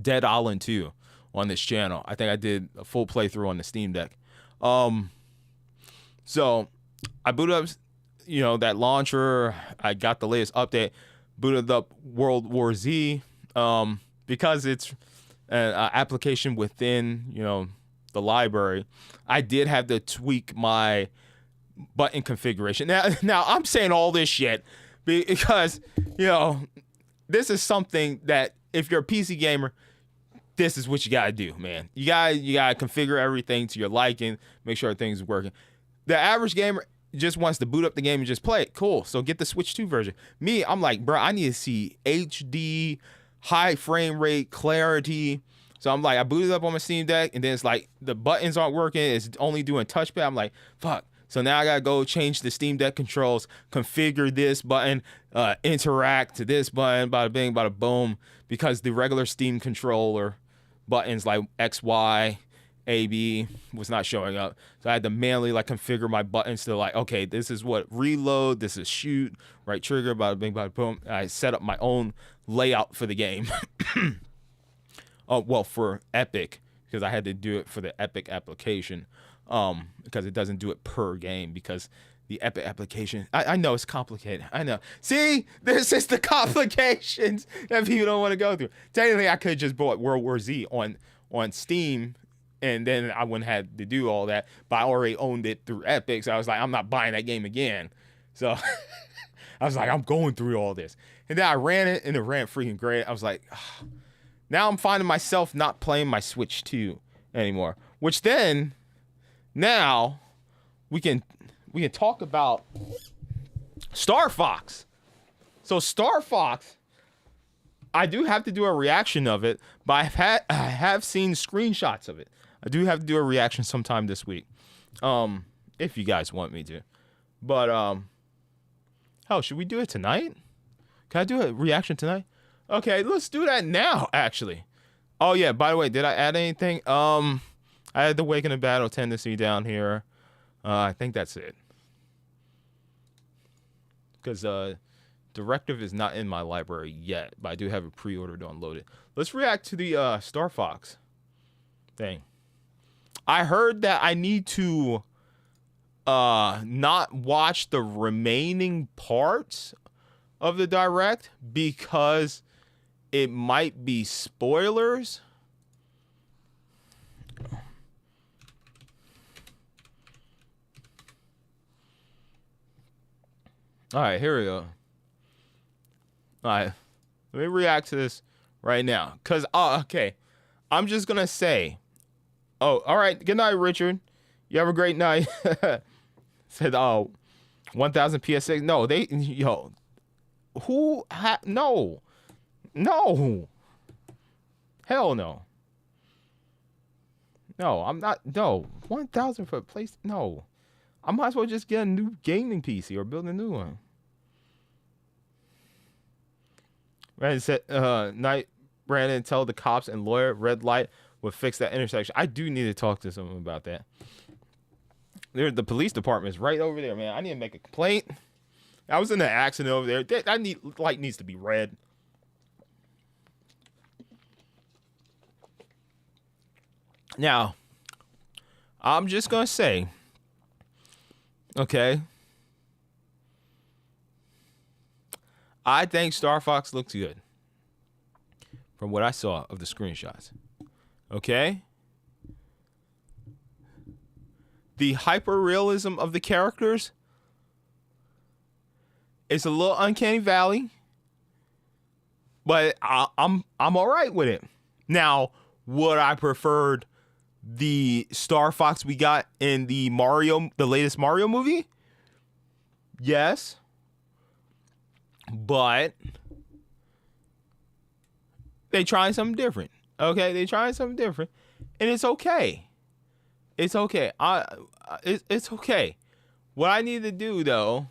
Dead Island 2 on this channel. I think I did a full playthrough on the Steam Deck. So I booted up, that launcher. I got the latest update, booted up World War Z, because it's an application within, the library. I did have to tweak my button configuration. Now I'm saying all this shit because, this is something that if you're a PC gamer, this is what you gotta do, man. You gotta configure everything to your liking, make sure everything's working. The average gamer just wants to boot up the game and just play it. Cool. So get the Switch 2 version. Me, I'm like, bro, I need to see HD, high frame rate, clarity. So I'm like, I booted up on my Steam Deck, and then it's like the buttons aren't working. It's only doing touchpad. I'm like, fuck. So now I gotta go change the Steam Deck controls, configure this button, interact to this button, bada bing, bada boom, because the regular Steam controller buttons like X, Y, A, B was not showing up. So I had to manually configure my buttons to okay, this is what reload, this is shoot, right trigger, bada bing, bada boom. And I set up my own layout for the game. For Epic, because I had to do it for the Epic application. Because it doesn't do it per game, because the Epic application, I know it's complicated. I know. See, this is the complications that people don't want to go through. Technically, I could have just bought World War Z on Steam, and then I wouldn't have to do all that. But I already owned it through Epic, so I was like, I'm not buying that game again. So I was like, I'm going through all this. And then I ran it, and it ran freaking great. I was like, oh. Now I'm finding myself not playing my Switch 2 anymore. Which then, now we can talk about Star Fox. So Star Fox, I do have to do a reaction of it, but I have seen screenshots of it. I do have to do a reaction sometime this week, if you guys want me to. But hell, should we do it tonight? Can I do a reaction tonight? Okay, let's do that now, actually. Oh, yeah, by the way, did I add anything? I had the Waking of Battle Tendency down here. I think that's it. Because Directive is not in my library yet, but I do have a pre-order to unload it. Let's react to the Star Fox thing. I heard that I need to not watch the remaining parts of the direct because it might be spoilers. All right, here we go. All right, let me react to this right now. Because, okay, I'm just going to say, all right, good night, Richard. You have a great night. Said, 1,000 PS6. No, no. Hell no. No, I'm not, no. 1,000 for a place, no. I might as well just get a new gaming PC or build a new one. Brandon said, night, Brandon, tell the cops and lawyer red light will fix that intersection. I do need to talk to someone about that. The police department is right over there, man. I need to make a complaint. I was in an accident over there. That light needs to be red. Now, I'm just going to say, okay, I think Star Fox looks good from what I saw of the screenshots. Okay? The hyper-realism of the characters is a little uncanny valley, but I'm all right with it. Now, would I preferred the Star Fox we got in the latest Mario movie? Yes. But they trying something different. Okay? They trying something different. And it's okay. It's okay. It's okay. What I need to do, though,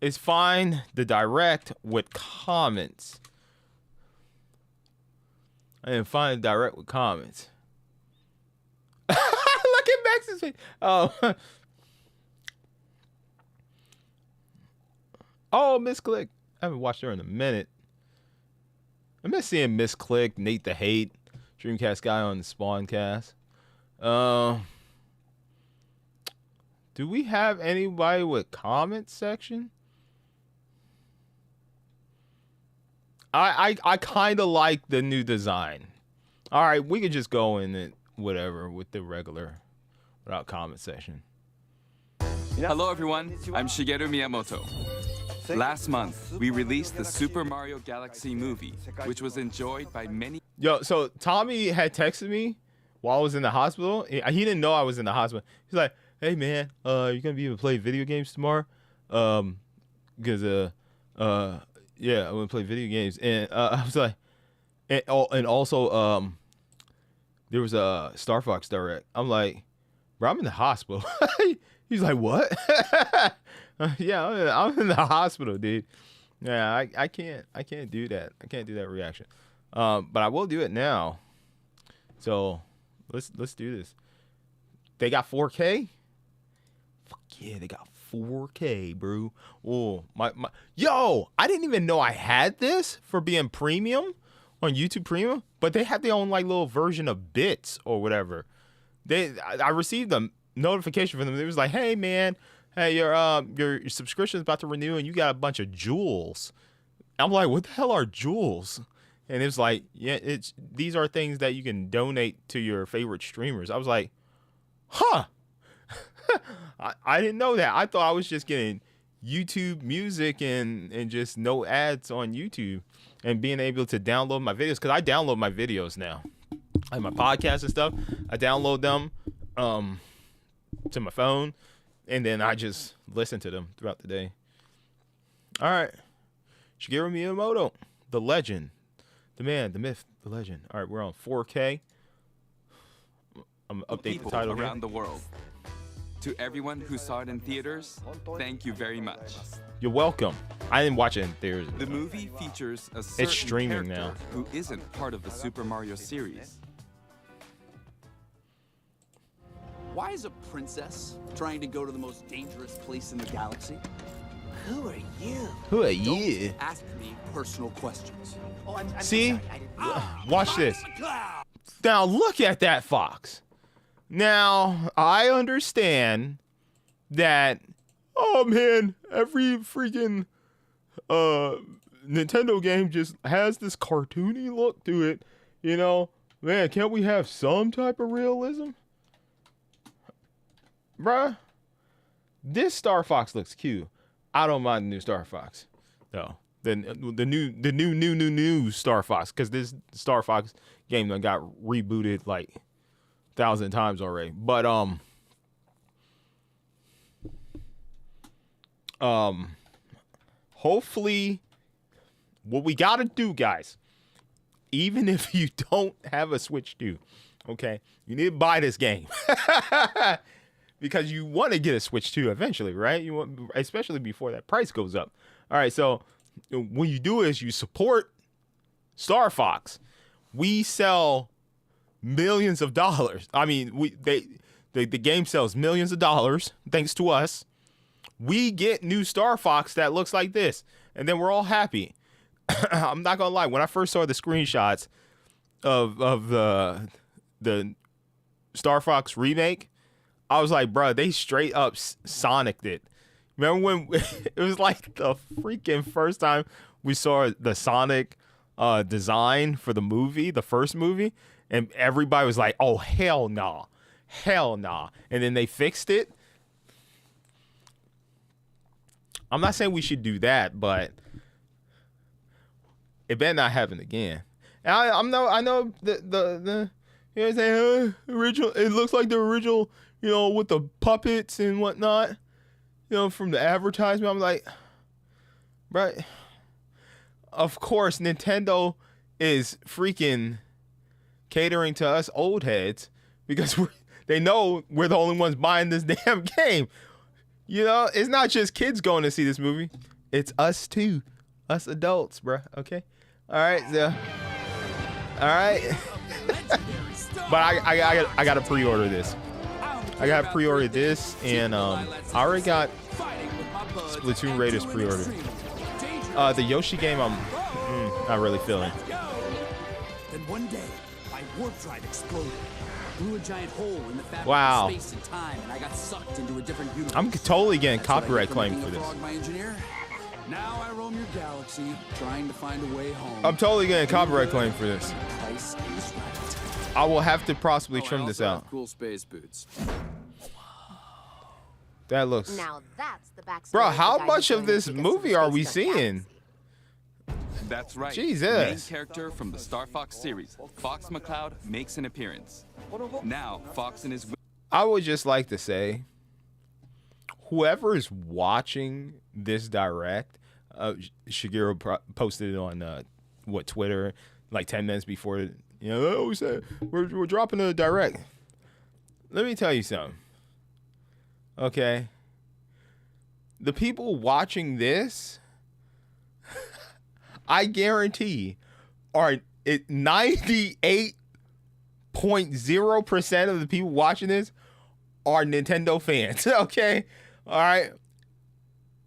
is find the direct with comments. And find the direct with comments. Look at Max's face. Oh. Oh, Miss Click. I haven't watched her in a minute. I miss seeing Miss Click, Nate the Hate, Dreamcast guy on the Spawncast. Do we have anybody with comment section? I kind of like the new design. All right, we could just go in it, whatever, with the regular, without comment section. Hello, everyone. I'm Shigeru Miyamoto. Last month, we released the Super Mario Galaxy movie, which was enjoyed by many. Yo, so Tommy had texted me while I was in the hospital. He didn't know I was in the hospital. He's like, "Hey man, you're gonna be able to play video games tomorrow?" Because yeah, I'm gonna play video games, and I was like, and also there was a Star Fox Direct. I'm like, bro, I'm in the hospital. He's like, what? Yeah, I'm in the hospital, dude. Yeah, I can't do that. I can't do that reaction. But I will do it now. So let's do this. They got 4K? Fuck yeah, they got 4K, bro. Oh, my yo, I didn't even know I had this for being premium on YouTube Premium, but they have their own like little version of bits or whatever. I received a notification from them. It was like, hey man, hey, your subscription is about to renew and you got a bunch of jewels. I'm like, what the hell are jewels? And it's like, yeah, these are things that you can donate to your favorite streamers. I was like, huh. I didn't know that. I thought I was just getting YouTube music and just no ads on YouTube and being able to download my videos, because I download my videos now. Like my podcasts and stuff, I download them to my phone, and then I just listen to them throughout the day. All right. Shigeru Miyamoto, the legend, the man, the myth, the legend. All right, we're on 4K. I'm gonna update the title around here. the world. to everyone who saw it in theaters, thank you very much. You're welcome. I didn't watch it in theaters. The movie features a certain streaming character now. who isn't part of the Super Mario series. Why is a princess trying to go to the most dangerous place in the galaxy? Who are you? Who are you? Don't ask me personal questions. Oh, I'm See? sorry. I didn't... Watch this. Now look at that, Fox. Now I understand that. Oh man, every freaking Nintendo game just has this cartoony look to it. You know, man, can't we have some type of realism? Bruh, this Star Fox looks cute. I don't mind the new Star Fox. No. The new Star Fox, because this Star Fox game that got rebooted like 1,000 times already. But hopefully, what we gotta do, guys, even if you don't have a Switch 2, okay, you need to buy this game. Because you want to get a Switch 2 eventually, right? You want, especially before that price goes up. All right, so what you do is you support Star Fox. We sell millions of dollars. I mean, the game sells millions of dollars thanks to us. We get new Star Fox that looks like this, and then we're all happy. I'm not gonna lie. When I first saw the screenshots of the Star Fox remake, I was like, bro, they straight up Sonic'd it. Remember when it was like the freaking first time we saw the Sonic design for the movie, the first movie, and everybody was like, oh, hell nah. Hell nah. And then they fixed it. I'm not saying we should do that, but it better not happen again. And I know the you know what I'm saying, original, it looks like the original, you know, with the puppets and whatnot, you know, from the advertisement. I'm like, right. Of course, Nintendo is freaking catering to us old heads because they know we're the only ones buying this damn game. You know, it's not just kids going to see this movie. It's us too. Us adults, bro. Okay? All right. So, all right. But I got to pre-order this. I got to pre-order this, and I already got Splatoon Raiders pre-ordered. The Yoshi game, I'm not really feeling. Then one day, my warp drive exploded. Blew a giant hole in the fabric Wow. of space and time, and I got sucked into a different universe. I'm totally getting That's what I copyright get for claim being for a this. frog, my engineer. Now I roam your galaxy, trying to find a way home. I'm totally getting copyright claim for this. Price is right. I will have to possibly Oh, I trim this also out. have cool space boots. That looks... Now that's the backstory. Bro, of the how guy much who of joined the this Pegasus movie are we Space seeing? Galaxy. That's right. Jesus. Main character from the Star Fox series, Fox McCloud, makes an appearance. Now, Fox and his... I would just like to say, whoever is watching this direct, Shigeru posted it on Twitter, like 10 minutes before. You know, oh, we said we're dropping a direct. Let me tell you something. Okay, the people watching this, I guarantee, are 98.0% of the people watching this are Nintendo fans. Okay, all right,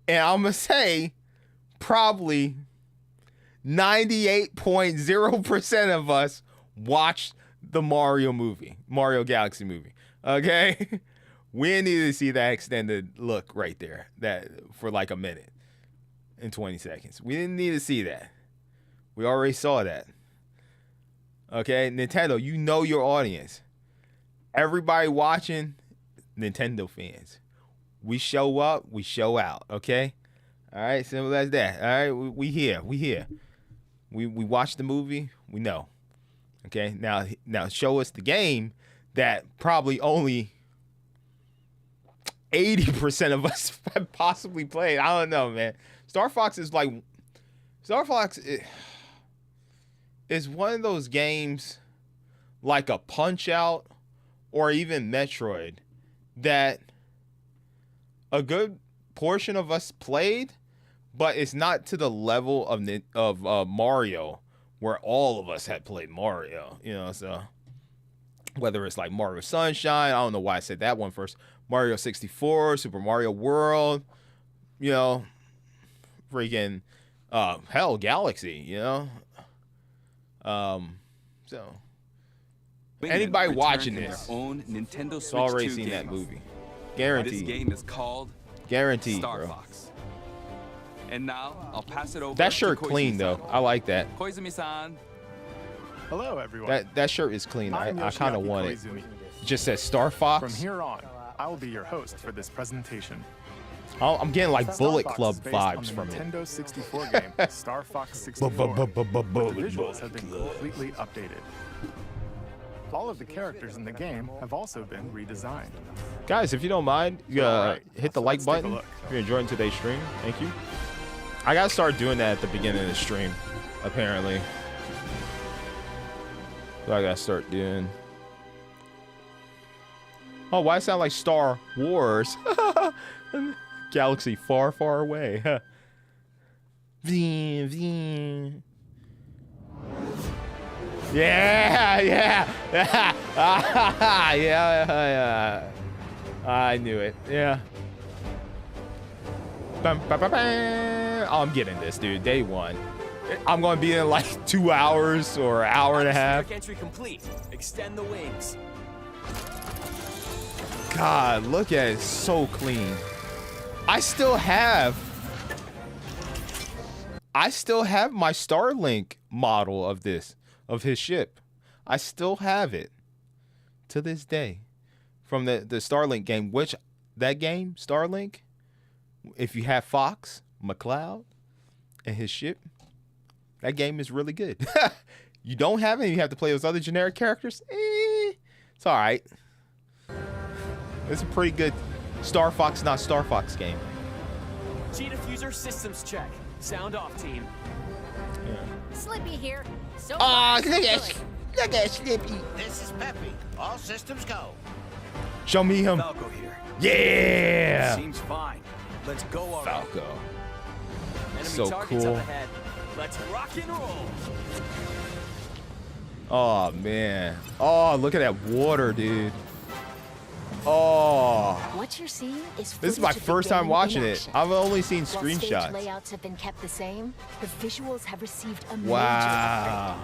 and I'm gonna say probably 98.0% of us watched the Mario Galaxy movie. Okay, we need to see that extended look right there, that for like a minute and 20 seconds. We didn't need to see that. We already saw that. Okay, Nintendo, you know your audience. Everybody watching, Nintendo fans. We show up, we show out. Okay, all right, simple as that. All right, we here. We watched the movie. We know. Okay, now show us the game that probably only 80% of us have possibly played. I don't know, man. Star Fox is one of those games like a Punch-Out or even Metroid that a good portion of us played, but it's not to the level of Mario, where all of us had played Mario. You know, so whether it's like Mario Sunshine, I don't know why I said that one first. Mario 64, Super Mario World, you know, freaking hell, Galaxy, you know. So anybody watching this own Nintendo has Switch already 2 seen game. that movie. This Guaranteed. game is called Guaranteed, Star bro. Fox. And now I'll pass it over That to shirt clean though. I like that. Koizumi-san. Hello, everyone. That shirt is clean. I kind of Yoshiaki want it. Koizumi. It just says Star Fox. From here on, I will be your host for this presentation. I'm getting like Star Bullet Fox Club is based on vibes the from it. Nintendo 64 game Star Fox 64. But the visuals have been completely updated. All of the characters in the game have also been redesigned. Guys, if you don't mind, Alright, hit the so like let's take a button look. if you're enjoying today's stream. Thank you. I gotta start doing that at the beginning of the stream, apparently. So I gotta start doing. Oh, why it sound like Star Wars? Galaxy far, far away. Vroom, vroom. Yeah, yeah, yeah. I knew it. Yeah. Bum, ba, ba, ba. Oh, I'm getting this, dude. Day one. I'm gonna be in like 2 hours or an hour and a half. Entry complete. Extend the wings. God, look at it. It's so clean. I still have my Starlink model of his ship. I still have it to this day from the Starlink game, which that game, Starlink, if you have Fox McCloud and his ship, that game is really good. You don't have it, you have to play those other generic characters. It's all right. It's a pretty good Star Fox, not Star Fox game. G-diffuser systems check. Sound off, team. Yeah. Slippy here. So Oh, far, so look at Slippy. This is Peppy. All systems go. Show me him. Falco here. Yeah. Seems fine. Let's go already. Falco. Enemy So targets cool. up ahead. Let's rock and roll. Oh man. Oh, look at that water, dude. Oh. What you're seeing is This is my footage of the first time game watching in it. action. I've only seen While stage screenshots. layouts have been kept the same, the visuals have received a Wow.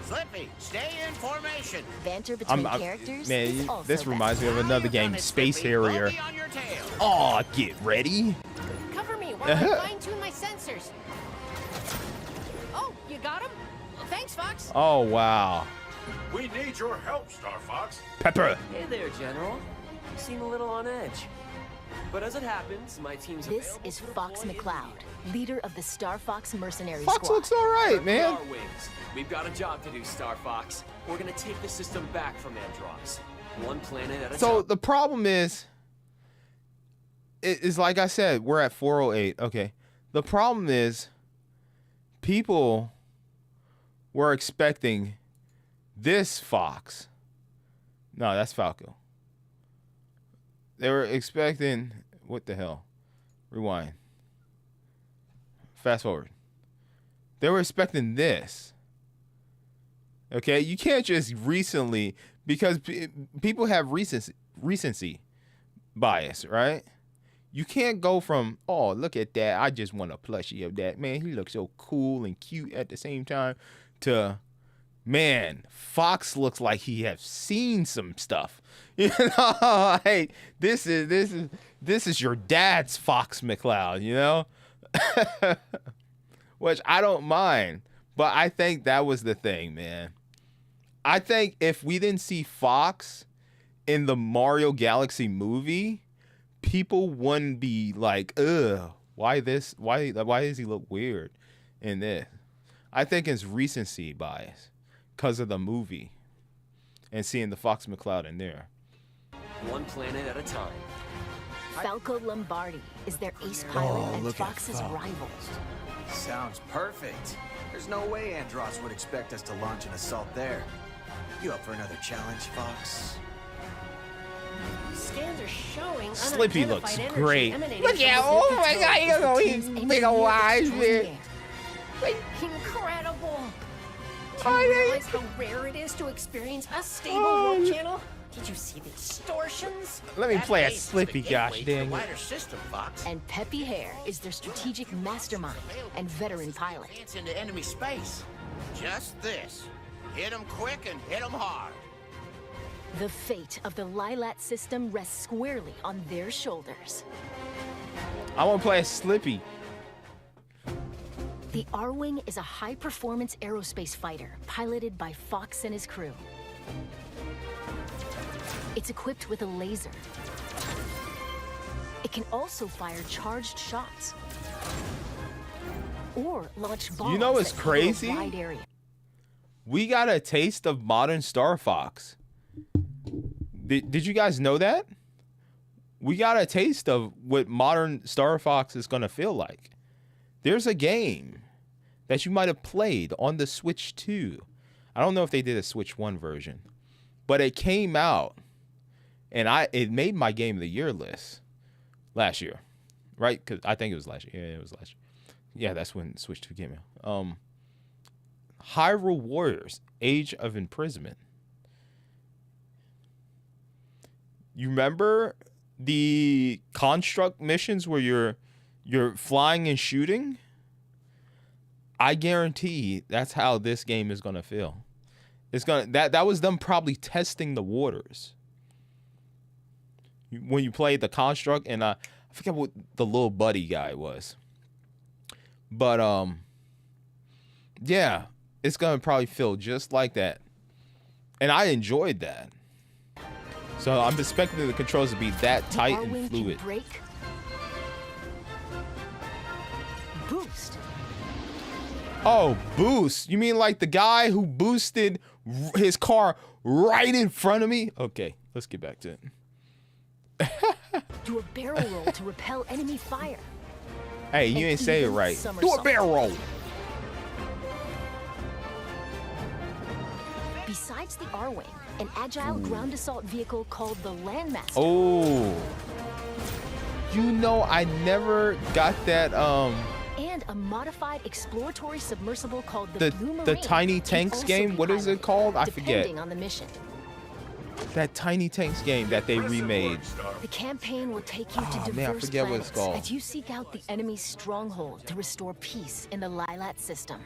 Slippy, stay in formation. major banter between characters. Man, is also this reminds me of Now another you've game, done it, Space Slippy. Harrier. Bogey on your tail. Oh, get ready. Cover me while I fine-tune my sensors. Oh, you got him? Thanks, Fox. Oh wow. We need your help, Star Fox. Pepper. Hey there, General. You seem a little on edge. But as it happens, my team's This available is to Fox deploy McCloud, leader of the Star Fox Mercenary Fox Squad. looks all right, in man. our wings. We've got a job to do, Star Fox. We're gonna take the system back from Andross. One planet at a So time. the problem is like I said, we're at 408. Okay. The problem is people were expecting this Fox. No, that's Falco. They were expecting, what the hell? Rewind. Fast forward. They were expecting this. Okay, you can't just recently, because people have recency bias, right? You can't go from, oh, look at that, I just want a plushie of that. Man, he looks so cool and cute at the same time, to, man, Fox looks like he has seen some stuff. You know, hey, this is your dad's Fox McCloud, you know? Which I don't mind, but I think that was the thing, man. I think if we didn't see Fox in the Mario Galaxy movie, people wouldn't be like, ugh, why this? Why does he look weird in this? I think it's recency bias because of the movie and seeing the Fox McCloud in there. One planet at a time. Falco Lombardi is their ace pilot and look at Fox's Falco. rival. Sounds perfect. There's no way Andross would expect us to launch an assault there. You up for another challenge, Fox? Scans are showing Slippy looks unidentified energy great. emanating Look from at, within oh the my God, you know, controls. he's big old eyes, man. Incredible! Do Oh, you yeah. realize how rare it is to experience a stable warp channel? Did you see the distortions? Let me That play a base is Slippy, the gosh gateway to the dang it. wider system, Fox. And Peppy Hare is their strategic mastermind and veteran pilot. Advance into enemy space. Just this. Hit 'em quick and hit 'em hard. The fate of the Lilat system rests squarely on their shoulders. I want to play a Slippy. The R-Wing is a high-performance aerospace fighter piloted by Fox and his crew. It's equipped with a laser. It can also fire charged shots or launch bombs. You know what's that cover a crazy? wide area. We got a taste of modern Star Fox. Did you guys know that? We got a taste of what modern Star Fox is going to feel like. There's a game that you might have played on the Switch 2. I don't know if they did a Switch 1 version, but it came out and it made my game of the year list last year, right? Because I think it was last year. Yeah, it was last year. Yeah, that's when Switch 2 came out. Hyrule Warriors: Age of Imprisonment. You remember the construct missions where you're flying and shooting? I guarantee that's how this game is gonna feel. It's gonna that was them probably testing the waters when you played the construct, and I forget what the little buddy guy was, but yeah, it's gonna probably feel just like that, and I enjoyed that. So I'm expecting the controls to be that tight and fluid. Brake, boost. Oh, boost. You mean like the guy who boosted his car right in front of me? Okay, let's get back to it. Do a barrel roll to repel enemy fire. Hey, you ain't say it right. Do a barrel roll. Besides the R-Wing, an agile ground assault vehicle called the Landmaster. Oh. You know, I never got that, And a modified exploratory submersible called the Blue Marine. the Tiny can Tanks also game. be What is it piloted, called? I forget. depending on the mission. That Tiny Tanks game that they remade. The campaign will take you to diverse man, I forget what planets it's called. as you seek out the enemy's stronghold to restore peace in the Lilat system.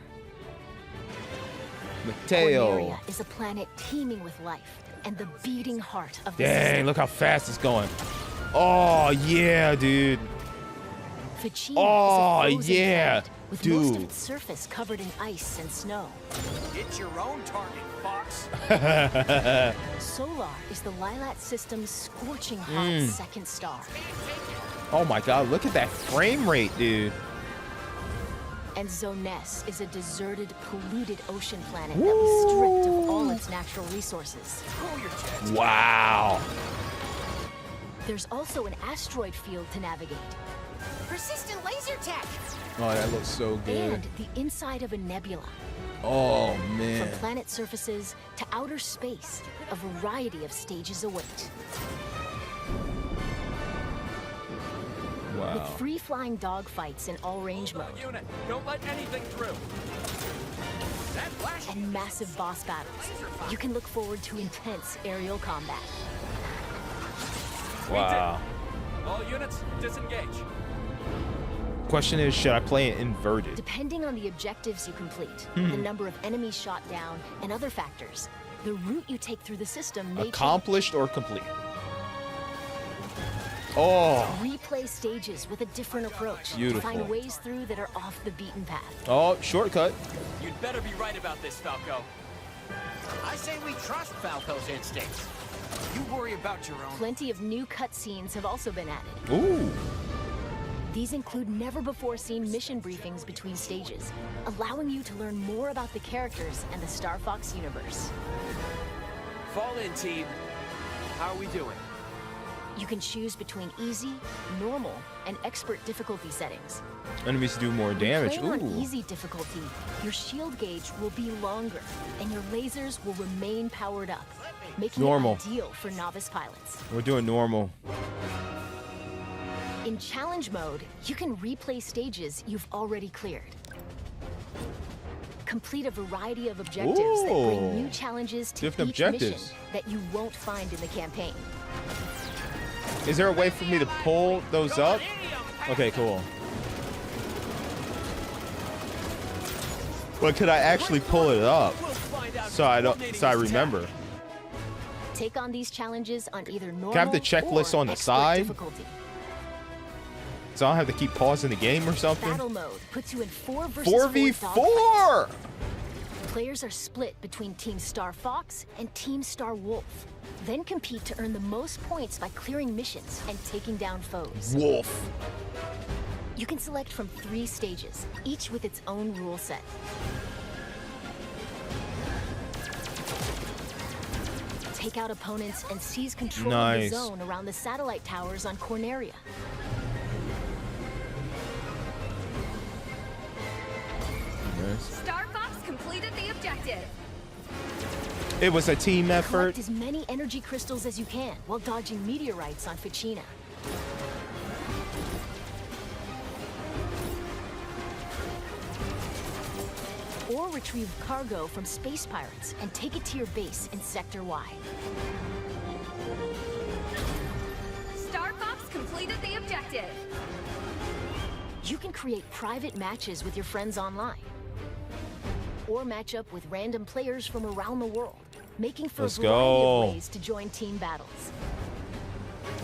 Mateo. Corneria is a planet teeming with life and the beating heart of the Dang, system. look how fast it's going. Oh, yeah, dude. Fuchsia Oh, is a frozen yeah, planet with most of dude. its surface covered in ice and snow. It's your own target, Fox. Solar is the Lilat system's scorching hot second star. Oh my God, look at that frame rate, dude. And Zoness is a deserted, polluted ocean planet that was stripped of all its natural resources. Wow. There's also an asteroid field to navigate. Persistent laser tech. Oh, that looks so good. And the inside of a nebula. Oh, From man. planet surfaces to outer space, a variety of stages await. Wow. With free-flying dogfights in all-range mode. Unit, don't let anything through. And massive boss battles, you can look forward to intense aerial combat. Wow. All units, disengage. Question is, should I play it inverted? Depending on the objectives you complete, the number of enemies shot down, and other factors, the route you take through the system may Accomplished or complete? Oh. replay stages with a different approach Beautiful. to find ways through that are off the beaten path. Oh, shortcut. You'd better be right about this, Falco. I say we trust Falco's instincts. You worry about your own. Plenty of new cutscenes have also been added. Ooh. These include never-before-seen mission briefings between stages, allowing you to learn more about the characters and the Star Fox universe. Fall in, team. How are we doing? You can choose between easy, normal, and expert difficulty settings. Enemies do more damage. Playing Ooh. on easy difficulty, your shield gauge will be longer, and your lasers will remain powered up, making Normal. it ideal for novice pilots. We're doing normal. In challenge mode, you can replay stages you've already cleared. Complete a variety of objectives that bring new challenges to Different each objectives. mission that you won't find in the campaign. Is there a way for me to pull those up? Okay, cool. But could I actually pull it up so I remember? Take on these challenges on either normal Can I have the checklist or on the expert side? difficulty. So I don't have to keep pausing the game or something? Battle mode puts you in 4 versus 4 4v4! Players are split between Team Star Fox and Team Star Wolf. Then compete to earn the most points by clearing missions and taking down foes. Wolf. You can select from 3 stages, each with its own rule set. Take out opponents and seize control of the zone around the satellite towers on Corneria. Star Fox completed the objective. It was a team effort. Collect as many energy crystals as you can while dodging meteorites on Ficina. Or retrieve cargo from space pirates and take it to your base in Sector Y. Star Fox completed the objective. You can create private matches with your friends online. Or match up with random players from around the world, making for a variety of ways to join team battles.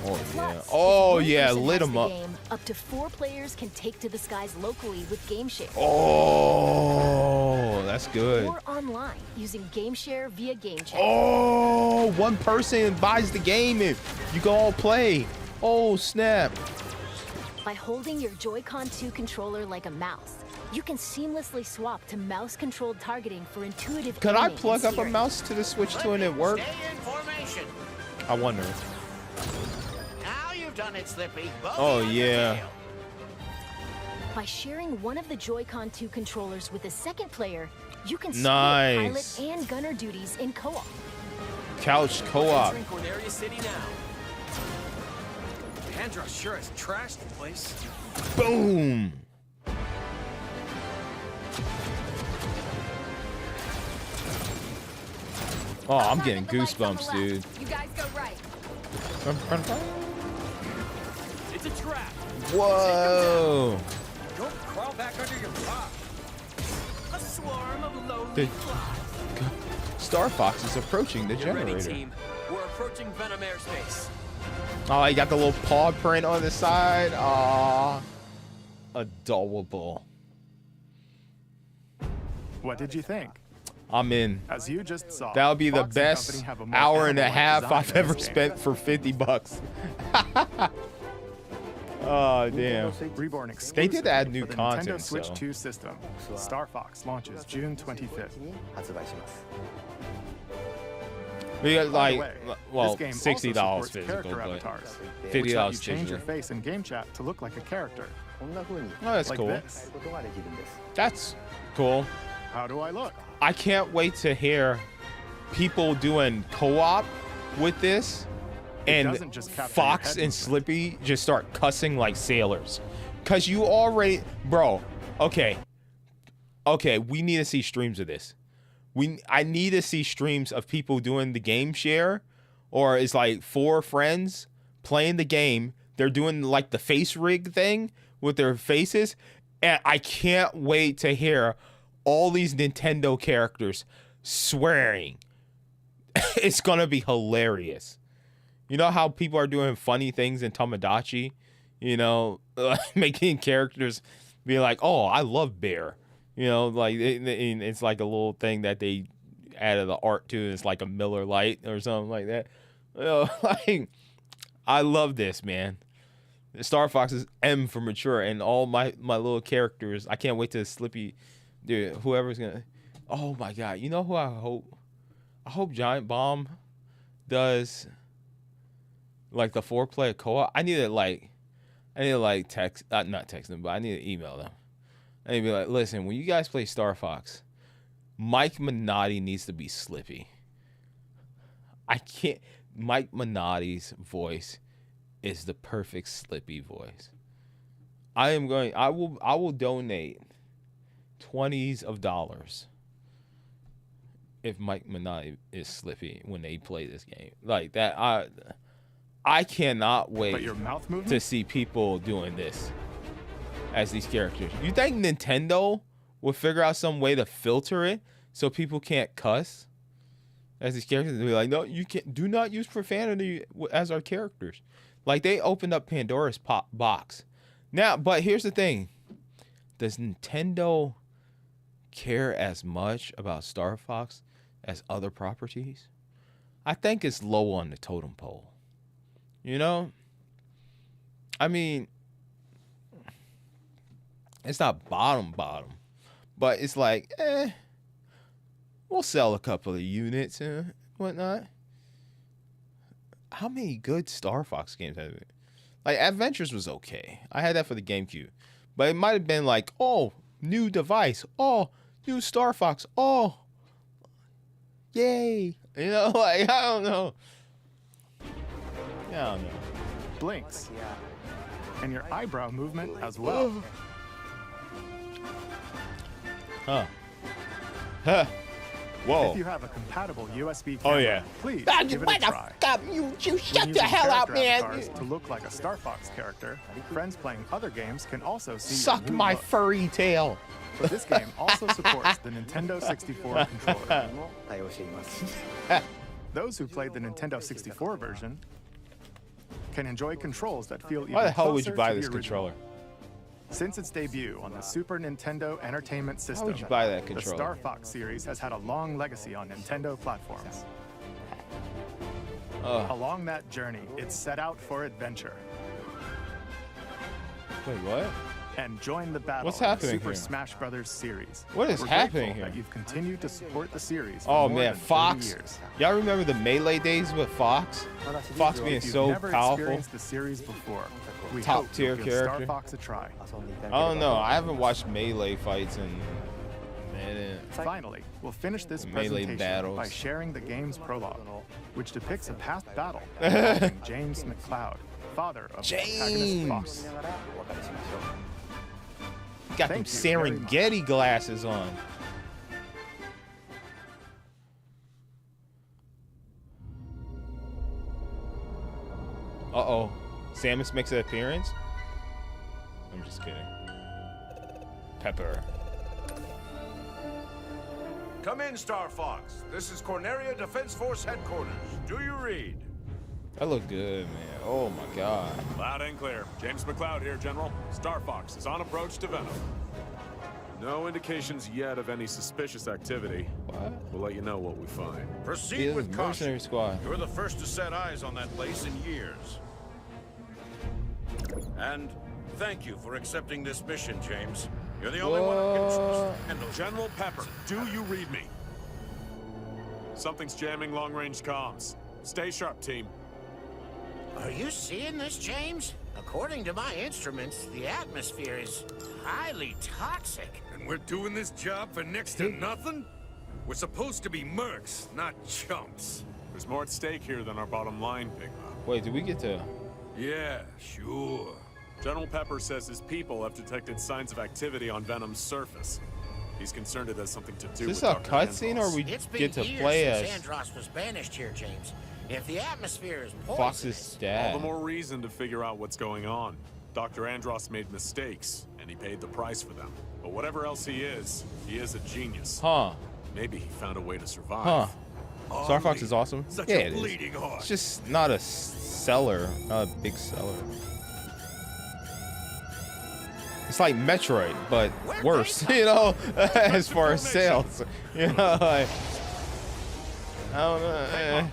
Oh, Plus, yeah. if Oh, one yeah. person Lit has them the up. game, up to 4 players can take to the skies locally with GameShare. Oh, that's good. Or online using GameShare via Game Chat. Oh, one person buys the game and you can all play. Oh, snap. By holding your Joy-Con 2 controller like a mouse, you can seamlessly swap to mouse-controlled targeting for intuitive Could I aiming plug and up a steering. mouse to the Switch 2 and it work? Stay in formation. I wonder. Now you've done it, Slippy. Bogey Oh, on your yeah. tail. By sharing one of the Joy-Con 2 controllers with a second player, you can split Nice. pilot and gunner duties in co-op. Couch co-op. Entering Corneria City now. Andros sure has trashed the place. Boom. Oh, I'm getting goosebumps, dude. You guys go right. It's a trap. Whoa. Don't crawl back under your rock. A swarm of lonely Dude. flies. Star Fox is approaching the Get ready, generator. team. We're approaching Venom airspace. Oh, he got the little paw print on the side. Aw. Adorable. What did you think? I'm in. As you just saw, That'll be the Fox and best Company have a more hour and a animal-like half design I've in ever this game. spent for $50. Oh, damn. Reborn They did add new for the content, Nintendo Switch so. 2 system. Star Fox launches June 25th. We got By the like, way, well, this game $60 also supports physical, character but avatars, which $50 let you change your digital. face in game chat to look like a character. Oh, that's like cool. this. That's cool. How do I look? I can't wait to hear people doing co-op with this, and doesn't just capture your Fox head and movement. Slippy just start cussing like sailors. Cause you already, bro. Okay, we need to see streams of this. I need to see streams of people doing the game share, or it's like 4 friends playing the game. They're doing like the face rig thing with their faces, and I can't wait to hear all these Nintendo characters swearing. It's gonna be hilarious. You know how people are doing funny things in Tomodachi? You know, making characters be like, "Oh, I love bear." You know, like it's like a little thing that they added the art to. It's like a Miller Lite or something like that. You know, like, I love this, man. Star Fox is M for mature, and all my little characters. I can't wait to Slippy, dude. Whoever's gonna. Oh my God! You know who I hope? I hope Giant Bomb does like the 4-player co-op. I need to text, not text them, but I need to email them. I need to be like, listen, when you guys play Star Fox, Mike Minotti needs to be Slippy. I can't. Mike Minotti's voice is the perfect Slippy voice. I will donate $20s of dollars if Mike Minotti is Slippy when they play this game. Like that, I cannot wait to see people doing this as these characters. You think Nintendo will figure out some way to filter it so people can't cuss as these characters? They'll be like, no, you can't. Do not use profanity as our characters. Like they opened up Pandora's box. Now, but here's the thing: does Nintendo care as much about Star Fox as other properties? I think it's low on the totem pole. You know? I mean, it's not bottom, but it's like, we'll sell a couple of units and whatnot. How many good Star Fox games have it? Like, Adventures was okay. I had that for the GameCube. But it might have been like, oh, new device. Oh, new Star Fox. Oh, yay. You know, like, I don't know. I don't know. Blinks. And your eyebrow movement as well. Huh. Whoa. If you have a compatible USB camera, Oh, yeah. please give it a try. You shut When the using hell up, character man. avatars to look like a Star Fox character, friends playing other games can also see Suck your new my look. furry tail. But this game also supports the Nintendo 64 controller. Those who played the Nintendo 64 version can enjoy controls that feel even Why the hell would you closer buy to the this original. controller? Since its debut on the Super Nintendo Entertainment System, would you buy that the controller? Star Fox series has had a long legacy on Nintendo platforms. Along that journey, it set out for adventure. Wait, what? And join the battle What's in the happening Super here? Smash Brothers series. What is We're happening grateful here? That you've continued to support the series for Oh more man, than 30 Fox. years. Y'all remember the Melee days with Fox? Fox being If you've so never powerful. experienced the series before, we Top hope tier you'll give Star character. Fox a try. I don't know. I haven't watched Melee fights in man. Finally, we'll finish this Melee presentation battles. by sharing the game's prologue, which depicts a past battle involving James McCloud, father of protagonist Fox. Got them Thank you very much. Serengeti glasses on. Uh-oh. Samus makes an appearance? I'm just kidding. Pepper. Come in, Star Fox. This is Corneria Defense Force Headquarters. Do you read? That look good, man. Oh my god. Loud and clear. James McCloud here, General. Star Fox is on approach to Venom. No indications yet of any suspicious activity. What? We'll let you know what we find. Proceed with caution. Mercenary squad. You're the first to set eyes on that place in years. And thank you for accepting this mission, James. You're the only one who can trust. Handle General Pepper, do you read me? Something's jamming long-range comms. Stay sharp, team. Are you seeing this, James? According to my instruments, the atmosphere is highly toxic. And we're doing this job for next to nothing? We're supposed to be mercs, not chumps. There's more at stake here than our bottom line, Big Mom. Wait, did we get to... Yeah, sure. General Pepper says his people have detected signs of activity on Venom's surface. He's concerned it has something to do Is with this a Dr. cutscene or Andros. we It's been get to years play since as Andros was banished here, James. If the atmosphere is poisonous, Fox's dad? All the more reason to figure out what's going on. Dr. Andros made mistakes, and he paid the price for them. But whatever else he is a genius. Huh. Maybe he found a way to survive. Huh. Star Fox is awesome. Such Yeah, a it is. bleeding heart. It's just not a seller, not a big seller. It's like Metroid, but worse, you know, as far as sales. You know, like, I don't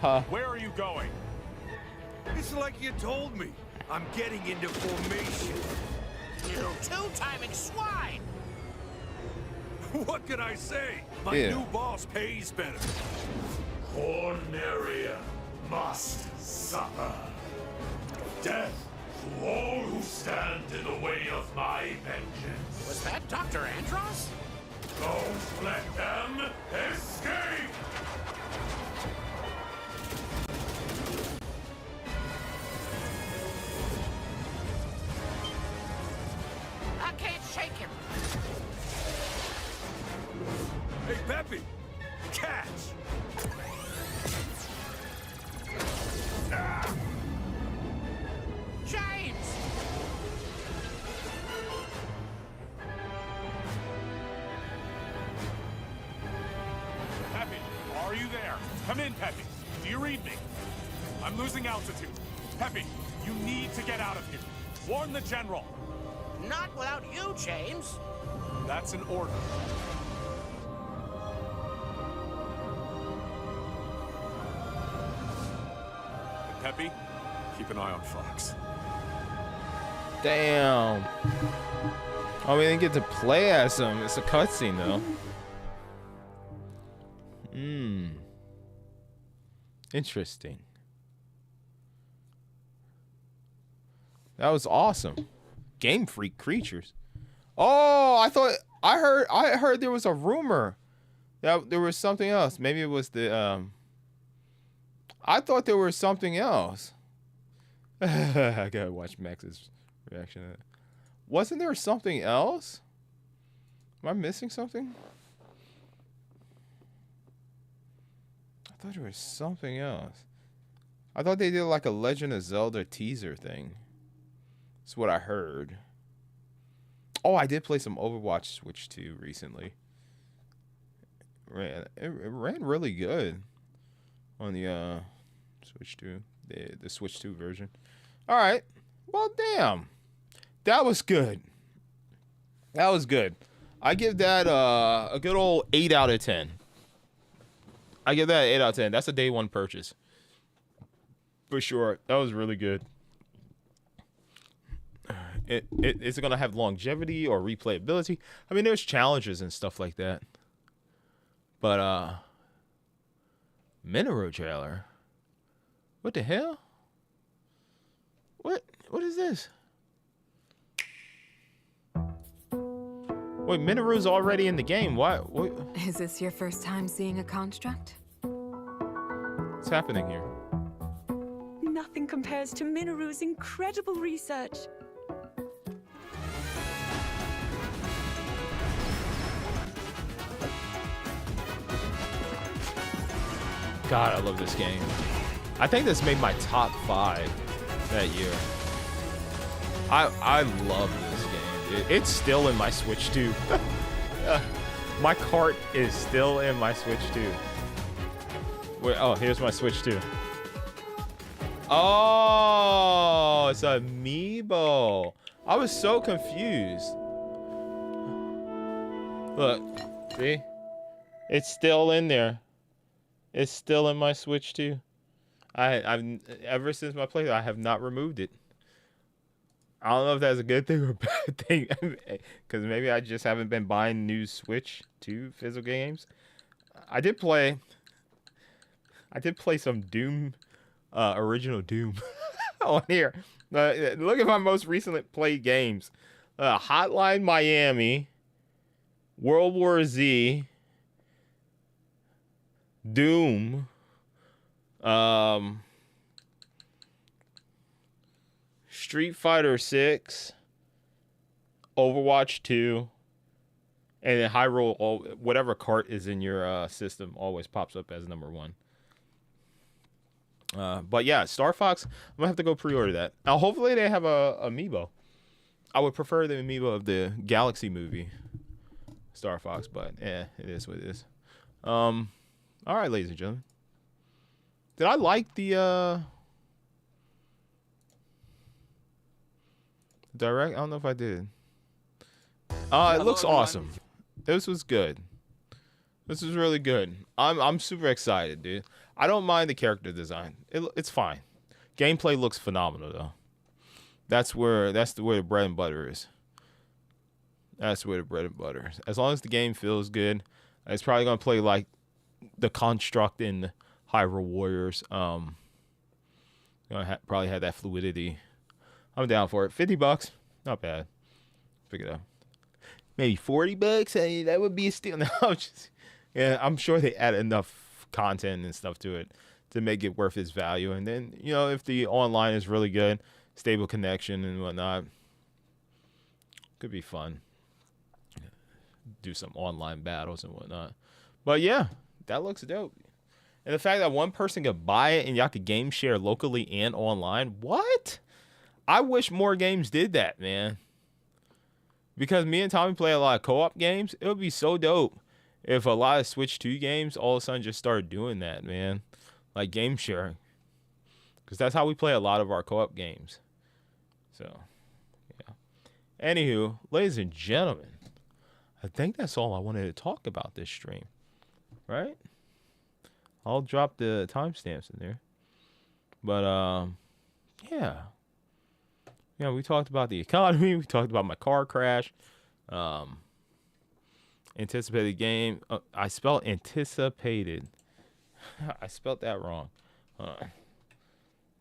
know. Where are you going? It's like you told me. I'm getting into formation. you two-timing swine! What can I say? My Yeah. new boss pays better. Corneria must suffer. Death to all who stand in the way of my vengeance. Was that Dr. Andros? Don't let them escape! I can't shake him. Hey, Peppy! Catch! Ah. James! Peppy, are you there? Come in, Peppy. Do you read me? I'm losing altitude. Peppy, you need to get out of here. Warn the general. Not without you, James. That's an order. And Peppy, keep an eye on Fox. Damn. Oh, we didn't get to play as him. It's a cutscene, though. Interesting. That was awesome. Game Freak creatures. Oh, I heard there was a rumor that there was something else. Maybe it was the I thought there was something else. I gotta watch Max's reaction to that. Wasn't there something else? Am I missing something? I thought there was something else. I thought they did like a Legend of Zelda teaser thing. That's what I heard. Oh, I did play some Overwatch Switch 2 recently. It ran really good on the Switch 2, the Switch 2 version. All right. Well, damn. That was good. That was good. I give that a good old 8 out of 10. I give that 8 out of 10. That's a day one purchase. For sure. That was really good. Is it going to have longevity or replayability? I mean, there's challenges and stuff like that. But, Minoru trailer? What the hell? What is this? Wait, Minoru's already in the game. What? Is this your first time seeing a construct? What's happening here? Nothing compares to Minoru's incredible research. God, I love this game. I think this made my top 5 that year. I love this game, dude. It's still in my Switch 2. My cart is still in my Switch 2. Wait, oh, here's my Switch 2. Oh, it's Amiibo. I was so confused. Look, see? It's still in there. It's still in my Switch 2. I've ever since my playthrough, I have not removed it. I don't know if that's a good thing or a bad thing, because maybe I just haven't been buying new Switch 2 physical games. I did play some Doom, original Doom on here. Look at my most recently played games: Hotline Miami, World War Z, Doom, Street Fighter 6, Overwatch 2, and then Hyrule. Whatever cart is in your system always pops up as number 1. But yeah, Star Fox, I'm gonna have to go pre-order that. Now, hopefully they have a amiibo. I would prefer the amiibo of the Galaxy movie, Star Fox, but it is what it is. All right, ladies and gentlemen. Did I like the direct? I don't know if I did. It looks awesome. This was good. This is really good. I'm super excited, dude. I don't mind the character design. It's fine. Gameplay looks phenomenal though. That's where the bread and butter is. That's where the bread and butter is. As long as the game feels good, it's probably gonna play like the construct in Hyrule Warriors. Gonna probably have that fluidity. I'm down for it. $50, not bad. Pick it up. Maybe $40. Hey, that would be a steal. No, yeah, I'm sure they add enough content and stuff to it to make it worth its value. And then, you know, if the online is really good, stable connection and whatnot, could be fun. Do some online battles and whatnot. But yeah, that looks dope. And the fact that one person could buy it and y'all could game share locally and online. What? I wish more games did that, man. Because me and Tommy play a lot of co-op games. It would be so dope if a lot of Switch 2 games all of a sudden just started doing that, man. Like game sharing. Because that's how we play a lot of our co-op games. So, yeah. Anywho, ladies and gentlemen, I think that's all I wanted to talk about this stream. Right? I'll drop the timestamps in there. But, yeah. Yeah, we talked about the economy. We talked about my car crash. Anticipated game. I spelled anticipated. I spelled that wrong.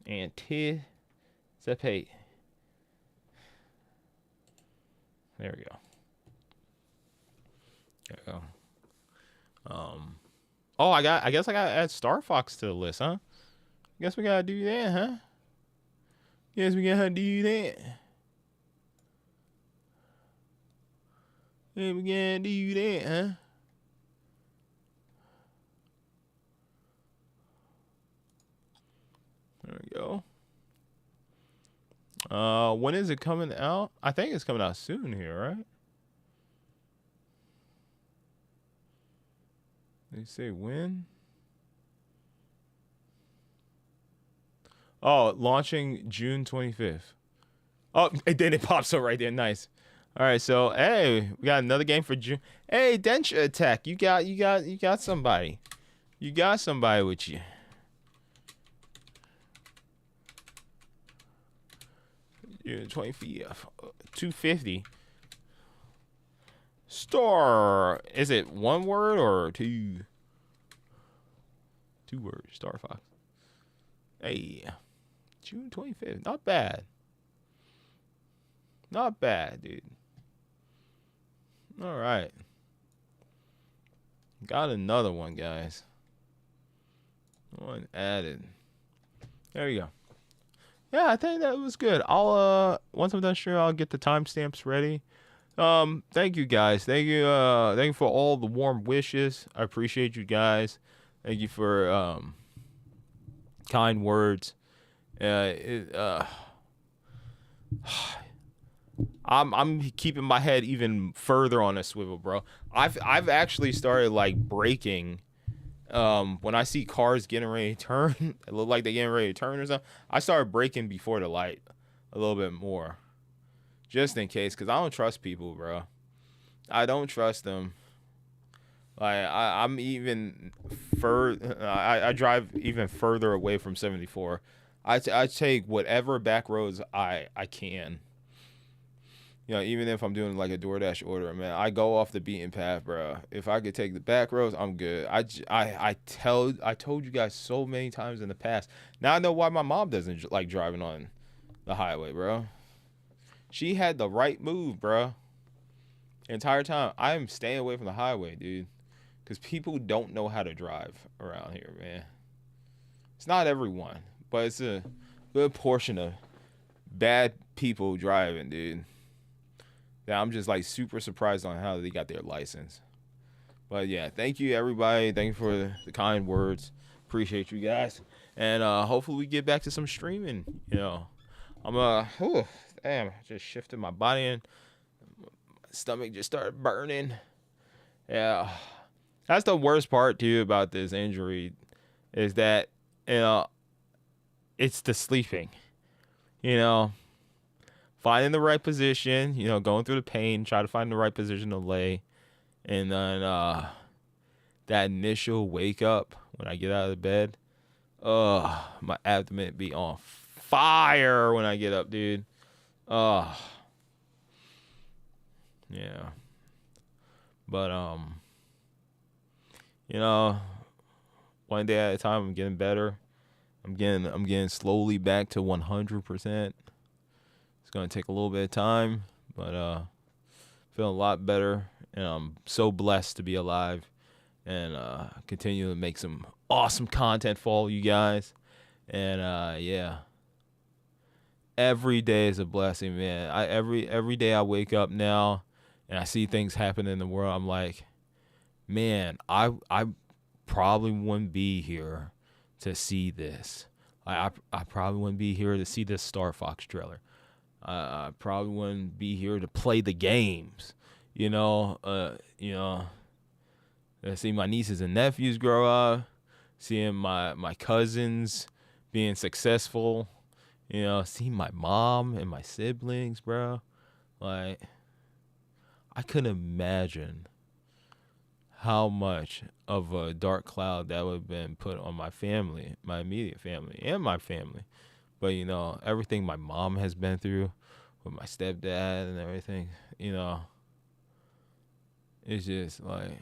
Anticipate. There we go. There we go. Oh, I guess I gotta add Star Fox to the list, huh? Guess we gotta do that, huh? Guess we gotta do that. Yeah, we gotta do that, huh? There we go. When is it coming out? I think it's coming out soon here, right? They say when? Oh, launching June 25th. Oh, and then it pops up right there. Nice. All right, so hey, we got another game for June. Hey, Denture Attack, you got somebody. You got somebody with you. June 25th. 250. Star. Is it one word or two? Two words. Star Fox. Hey. June 25th. Not bad. Not bad, dude. All right. Got another one, guys. One added. There you go. Yeah, I think that was good. I'll once I'm done streaming, I'll get the timestamps ready. Thank you guys. Thank you for all the warm wishes. I appreciate you guys. Thank you for kind words. I'm keeping my head even further on a swivel, bro. I've actually started like braking. When I see cars getting ready to turn, it look like they're getting ready to turn or something, I started braking before the light a little bit more. Just in case, because I don't trust people, bro. I don't trust them. Like, I'm even further, I drive even further away from 74. I take whatever back roads I can. You know, even if I'm doing like a DoorDash order, man, I go off the beaten path, bro. If I could take the back roads, I'm good. I told you guys so many times in the past. Now I know why my mom doesn't like driving on the highway, bro. She had the right move, bro. The entire time, I am staying away from the highway, dude. Because people don't know how to drive around here, man. It's not everyone, but it's a good portion of bad people driving, dude. That I'm just like super surprised on how they got their license. But yeah, thank you everybody. Thank you for the kind words. Appreciate you guys. And hopefully we get back to some streaming. You know, I'm damn, just shifted my body in. My stomach just started burning. Yeah. That's the worst part too about this injury is that, you know, it's the sleeping. You know, finding the right position, you know, going through the pain, try to find the right position to lay. And then that initial wake up when I get out of the bed, my abdomen be on fire when I get up, dude. Yeah. But you know, one day at a time I'm getting better. I'm getting slowly back to 100%. It's gonna take a little bit of time, but feeling a lot better, and I'm so blessed to be alive and continue to make some awesome content for all you guys. And yeah, every day is a blessing, man. Every day I wake up now and I see things happen in the world. I'm like, man, I probably wouldn't be here to see this. I probably wouldn't be here to see this Star Fox trailer. I probably wouldn't be here to play the games. You know, see my nieces and nephews grow up, seeing my cousins being successful, you know, seeing my mom and my siblings, bro. Like, I couldn't imagine how much of a dark cloud that would have been put on my family, my immediate family, and my family. But, you know, everything my mom has been through with my stepdad and everything, you know, it's just like,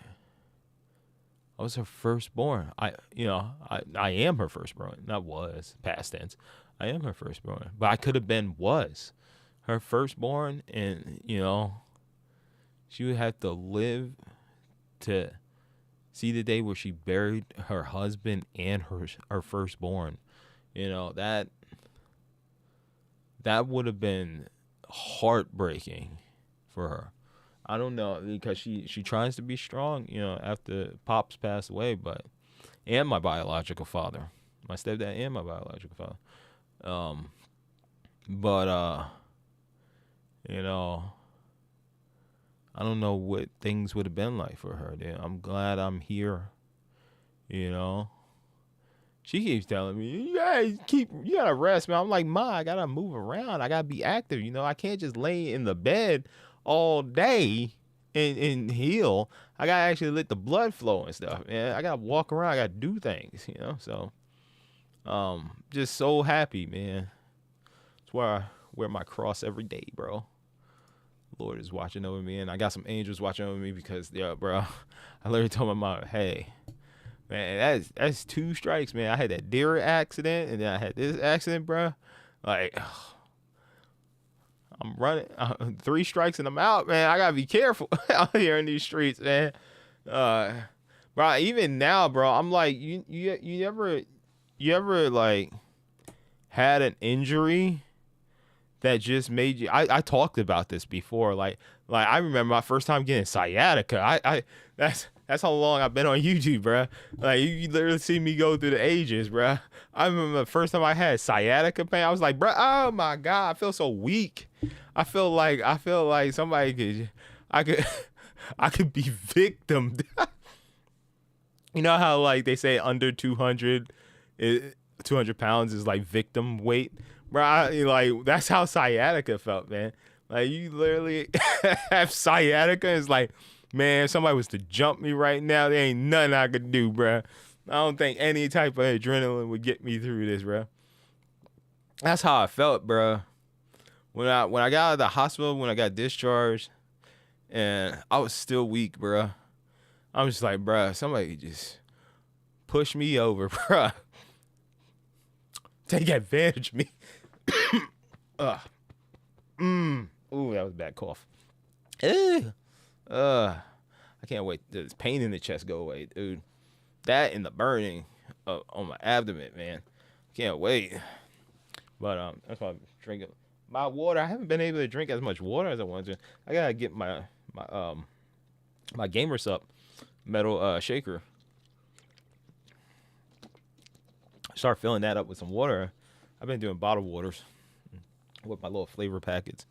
I was her firstborn. I am her firstborn. Not was, past tense. I am her firstborn. But I could have been was her firstborn, and, you know, she would have to live to see the day where she buried her husband and her firstborn. You know, that would have been heartbreaking for her. I don't know, because she tries to be strong, you know, after Pops passed away, and my biological father, my stepdad and my biological father. You know, I don't know what things would have been like for her. Dude. I'm glad I'm here, you know. She keeps telling me, you gotta rest, man. I'm like, Ma, I gotta move around. I gotta be active, you know. I can't just lay in the bed all day and heal. I gotta actually let the blood flow and stuff, man. I gotta walk around. I gotta do things, you know. So, just so happy, man. That's why I wear my cross every day, bro. Lord is watching over me, and I got some angels watching over me because, yeah, bro. I literally told my mom, hey, man, that's 2 strikes, man. I had that deer accident, and then I had this accident, bro. Like, I'm running 3 strikes and I'm out, man. I gotta be careful out here in these streets, man. Bro, even now, bro, I'm like, you ever like had an injury that just made you? I talked about this before. Like I remember my first time getting sciatica. That's how long I've been on YouTube, bro. Like, you literally see me go through the ages, bro. I remember the first time I had sciatica pain. I was like, bro, oh my God, I feel so weak. I feel like somebody I could be victimed. You know how, like, they say under 200 pounds is like victim weight, bro? Like, that's how sciatica felt, man. Like, you literally have sciatica, and it's like, man, if somebody was to jump me right now, there ain't nothing I could do, bro. I don't think any type of adrenaline would get me through this, bro. That's how I felt, bro. When I got out of the hospital, when I got discharged, and I was still weak, bro. I'm just like, bro, somebody just push me over, bro. Take advantage of me. Ooh, that was a bad cough. I can't wait till this pain in the chest go away, dude. That and the burning on my abdomen, man. Can't wait. But that's why I'm drinking my water. I haven't been able to drink as much water as I wanted to. I gotta get my Gamers Up metal shaker. Start filling that up with some water. I've been doing bottled waters with my little flavor packets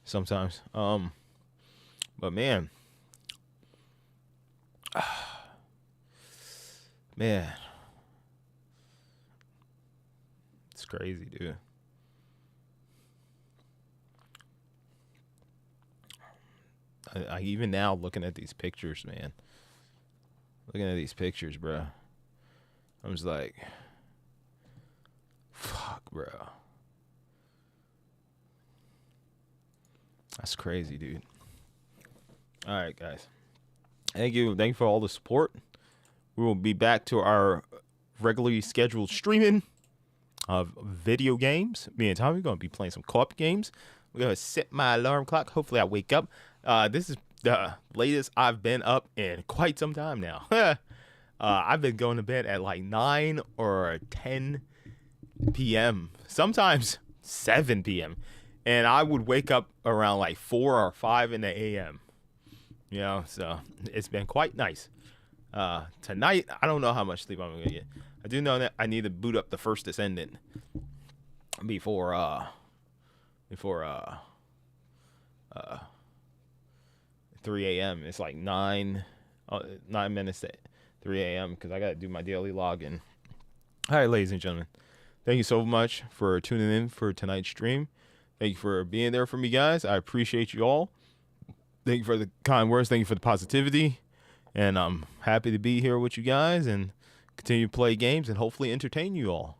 sometimes. But man, it's crazy, dude. I even now looking at these pictures, man. Looking at these pictures, bro. I'm just like, fuck, bro. That's crazy, dude. All right, guys. Thank you for all the support. We will be back to our regularly scheduled streaming of video games. Me and Tommy are going to be playing some co-op games. We're going to set my alarm clock. Hopefully I wake up. This is the latest I've been up in quite some time now. I've been going to bed at like 9 or 10 p.m. Sometimes 7 p.m. And I would wake up around like 4 or 5 in the a.m. You know, so it's been quite nice. Tonight, I don't know how much sleep I'm going to get. I do know that I need to boot up the First Descendant before 3 a.m. It's like 9 minutes to 3 a.m. because I got to do my daily login. All right, ladies and gentlemen. Thank you so much for tuning in for tonight's stream. Thank you for being there for me, guys. I appreciate you all. Thank you for the kind words. Thank you for the positivity. And I'm happy to be here with you guys and continue to play games and hopefully entertain you all.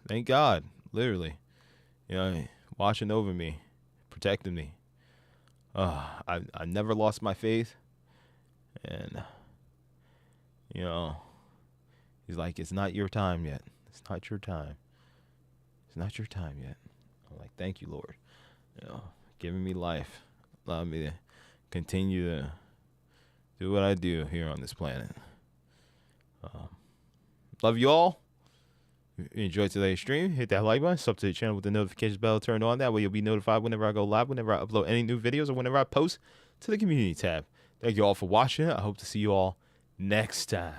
Thank God, literally. You know, watching over me, protecting me. I never lost my faith. And, you know, he's like, it's not your time yet. It's not your time. It's not your time yet. I'm like, thank you, Lord. You know, giving me life. Allow me to continue to do what I do here on this planet. Love you all. If you enjoyed today's stream, hit that like button, sub to the channel with the notifications bell turned on. That way you'll be notified whenever I go live, whenever I upload any new videos, or whenever I post to the community tab. Thank you all for watching. I hope to see you all next time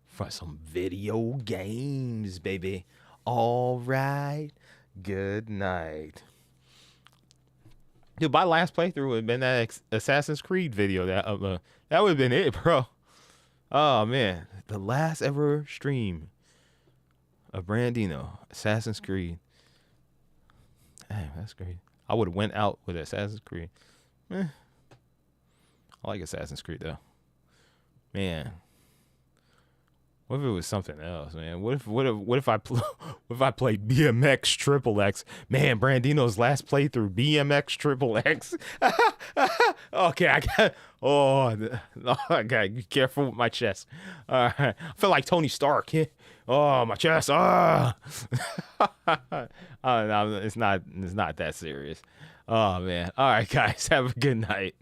for some video games, baby. All right. Good night. Dude, my last playthrough would have been that Assassin's Creed video. That would have been it, bro. Oh, man. The last ever stream of Brandino, Assassin's Creed. Dang, that's great. I would have went out with Assassin's Creed. I like Assassin's Creed, though. Man. What if it was something else, man? What if I played BMX Triple X? Man, Brandino's last playthrough, BMX Triple X. Okay, I gotta be careful with my chest. All right, I feel like Tony Stark. Oh, my chest. No, it's not that serious. Oh man. All right, guys, have a good night.